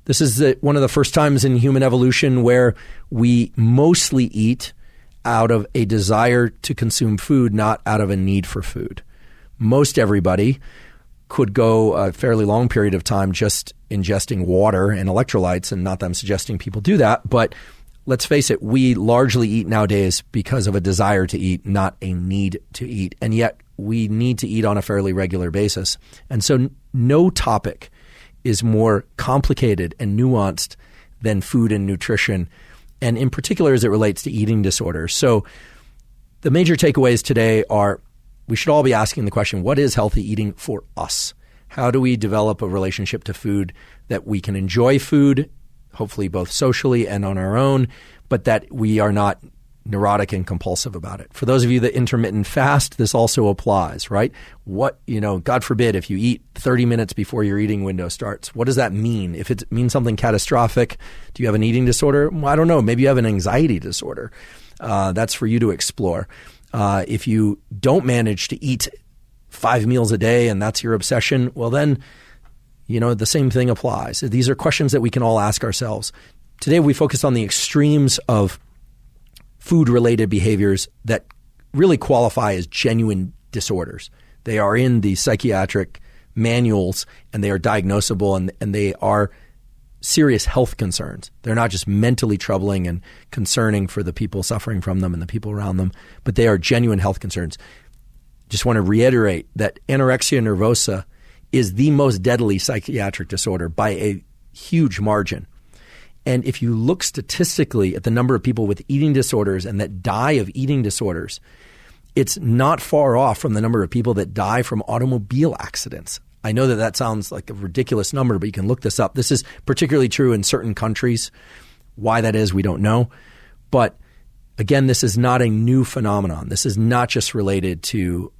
This is one of the first times in human evolution where we mostly eat out of a desire to consume food, not out of a need for food. Most everybody could go a fairly long period of time just ingesting water and electrolytes, and not that I'm suggesting people do that, but let's face it, we largely eat nowadays because of a desire to eat, not a need to eat, and yet we need to eat on a fairly regular basis. And so no topic is more complicated and nuanced than food and nutrition, and in particular as it relates to eating disorders. So the major takeaways today are we should all be asking the question, what is healthy eating for us? How do we develop a relationship to food that we can enjoy food, hopefully both socially and on our own, but that we are not neurotic and compulsive about it? For those of you that intermittent fast, this also applies, right? God forbid, if you eat 30 minutes before your eating window starts, what does that mean? If it means something catastrophic, do you have an eating disorder? Well, I don't know. Maybe you have an anxiety disorder. That's for you to explore. If you don't manage to eat 5 meals a day and that's your obsession, well then, the same thing applies. These are questions that we can all ask ourselves. Today we focus on the extremes of food-related behaviors that really qualify as genuine disorders. They are in the psychiatric manuals and they are diagnosable and they are serious health concerns. They're not just mentally troubling and concerning for the people suffering from them and the people around them, but they are genuine health concerns. Just want to reiterate that anorexia nervosa is the most deadly psychiatric disorder by a huge margin. And if you look statistically at the number of people with eating disorders and that die of eating disorders, it's not far off from the number of people that die from automobile accidents. I know that sounds like a ridiculous number, but you can look this up. This is particularly true in certain countries. Why that is, we don't know. But again, this is not a new phenomenon. This is not just related to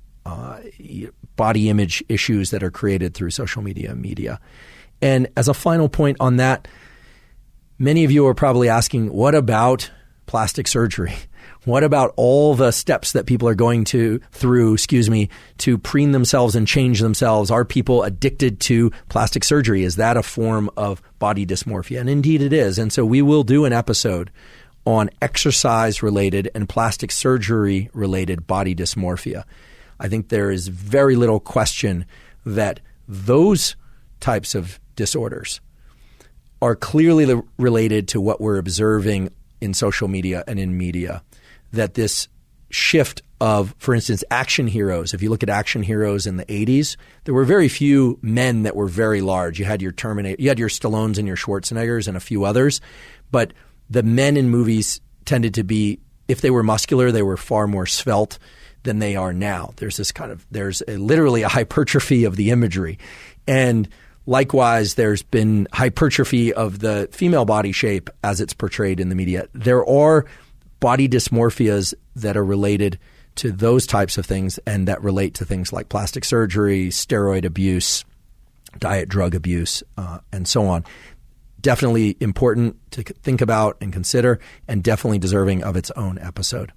body image issues that are created through social media. And as a final point on that, many of you are probably asking, what about plastic surgery? What about all the steps that people are going through, to preen themselves and change themselves? Are people addicted to plastic surgery? Is that a form of body dysmorphia? And indeed it is. And so we will do an episode on exercise-related and plastic surgery-related body dysmorphia. I think there is very little question that those types of disorders are clearly related to what we're observing in social media and in media, that this shift of, for instance, action heroes. If you look at action heroes in the 80s, there were very few men that were very large. You had your Terminator, you had your Stallones and your Schwarzeneggers and a few others, but the men in movies tended to be, if they were muscular, they were far more svelte than they are now. There's literally a hypertrophy of the imagery. And likewise, there's been hypertrophy of the female body shape as it's portrayed in the media. There are body dysmorphias that are related to those types of things and that relate to things like plastic surgery, steroid abuse, diet drug abuse, and so on. Definitely important to think about and consider, and definitely deserving of its own episode.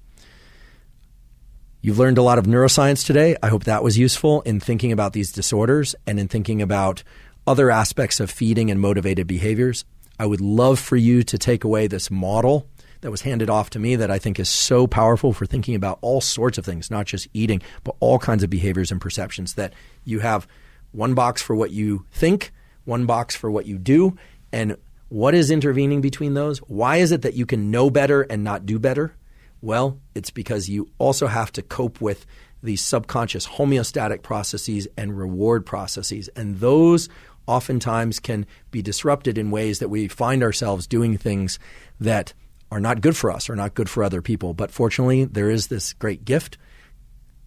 You've learned a lot of neuroscience today. I hope that was useful in thinking about these disorders and in thinking about other aspects of feeding and motivated behaviors. I would love for you to take away this model that was handed off to me that I think is so powerful for thinking about all sorts of things, not just eating, but all kinds of behaviors and perceptions, that you have one box for what you think, one box for what you do, and what is intervening between those? Why is it that you can know better and not do better? Well, it's because you also have to cope with these subconscious homeostatic processes and reward processes. And those oftentimes can be disrupted in ways that we find ourselves doing things that are not good for us or not good for other people. But fortunately, there is this great gift,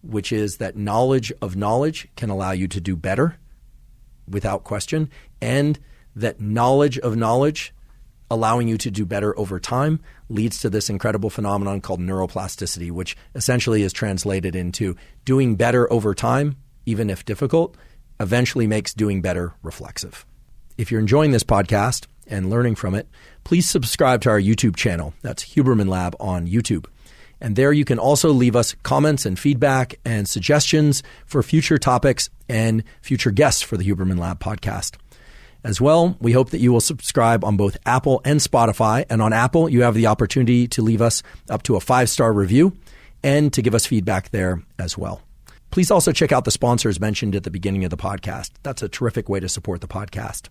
which is that knowledge of knowledge can allow you to do better without question, and that knowledge of knowledge allowing you to do better over time leads to this incredible phenomenon called neuroplasticity, which essentially is translated into doing better over time, even if difficult, eventually makes doing better reflexive. If you're enjoying this podcast and learning from it, please subscribe to our YouTube channel. That's Huberman Lab on YouTube. And there you can also leave us comments and feedback and suggestions for future topics and future guests for the Huberman Lab podcast. As well, we hope that you will subscribe on both Apple and Spotify. And on Apple, you have the opportunity to leave us up to a 5-star review and to give us feedback there as well. Please also check out the sponsors mentioned at the beginning of the podcast. That's a terrific way to support the podcast.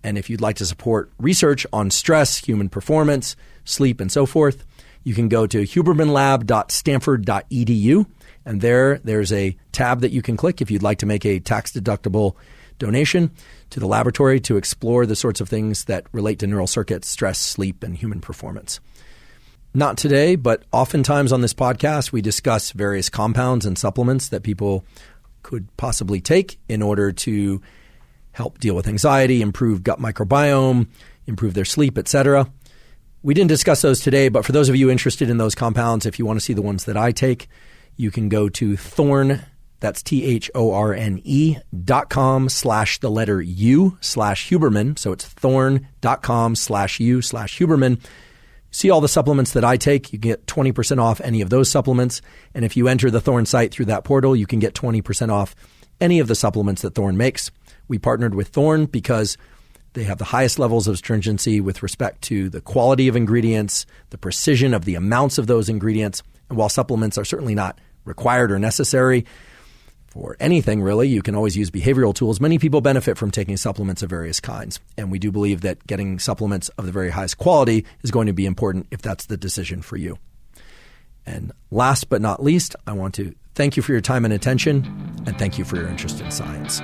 And if you'd like to support research on stress, human performance, sleep, and so forth, you can go to hubermanlab.stanford.edu. And there's a tab that you can click if you'd like to make a tax-deductible donation to the laboratory to explore the sorts of things that relate to neural circuits, stress, sleep, and human performance. Not today, but oftentimes on this podcast, we discuss various compounds and supplements that people could possibly take in order to help deal with anxiety, improve gut microbiome, improve their sleep, etc. We didn't discuss those today, but for those of you interested in those compounds, if you want to see the ones that I take, you can go to Thorne, that's THORNE.com/U/Huberman. So it's thorne.com/U/Huberman. See all the supplements that I take. You can get 20% off any of those supplements. And if you enter the Thorne site through that portal, you can get 20% off any of the supplements that Thorne makes. We partnered with Thorne because they have the highest levels of stringency with respect to the quality of ingredients, the precision of the amounts of those ingredients. And while supplements are certainly not required or necessary for anything really, you can always use behavioral tools. Many people benefit from taking supplements of various kinds. And we do believe that getting supplements of the very highest quality is going to be important if that's the decision for you. And last but not least, I want to thank you for your time and attention, and thank you for your interest in science.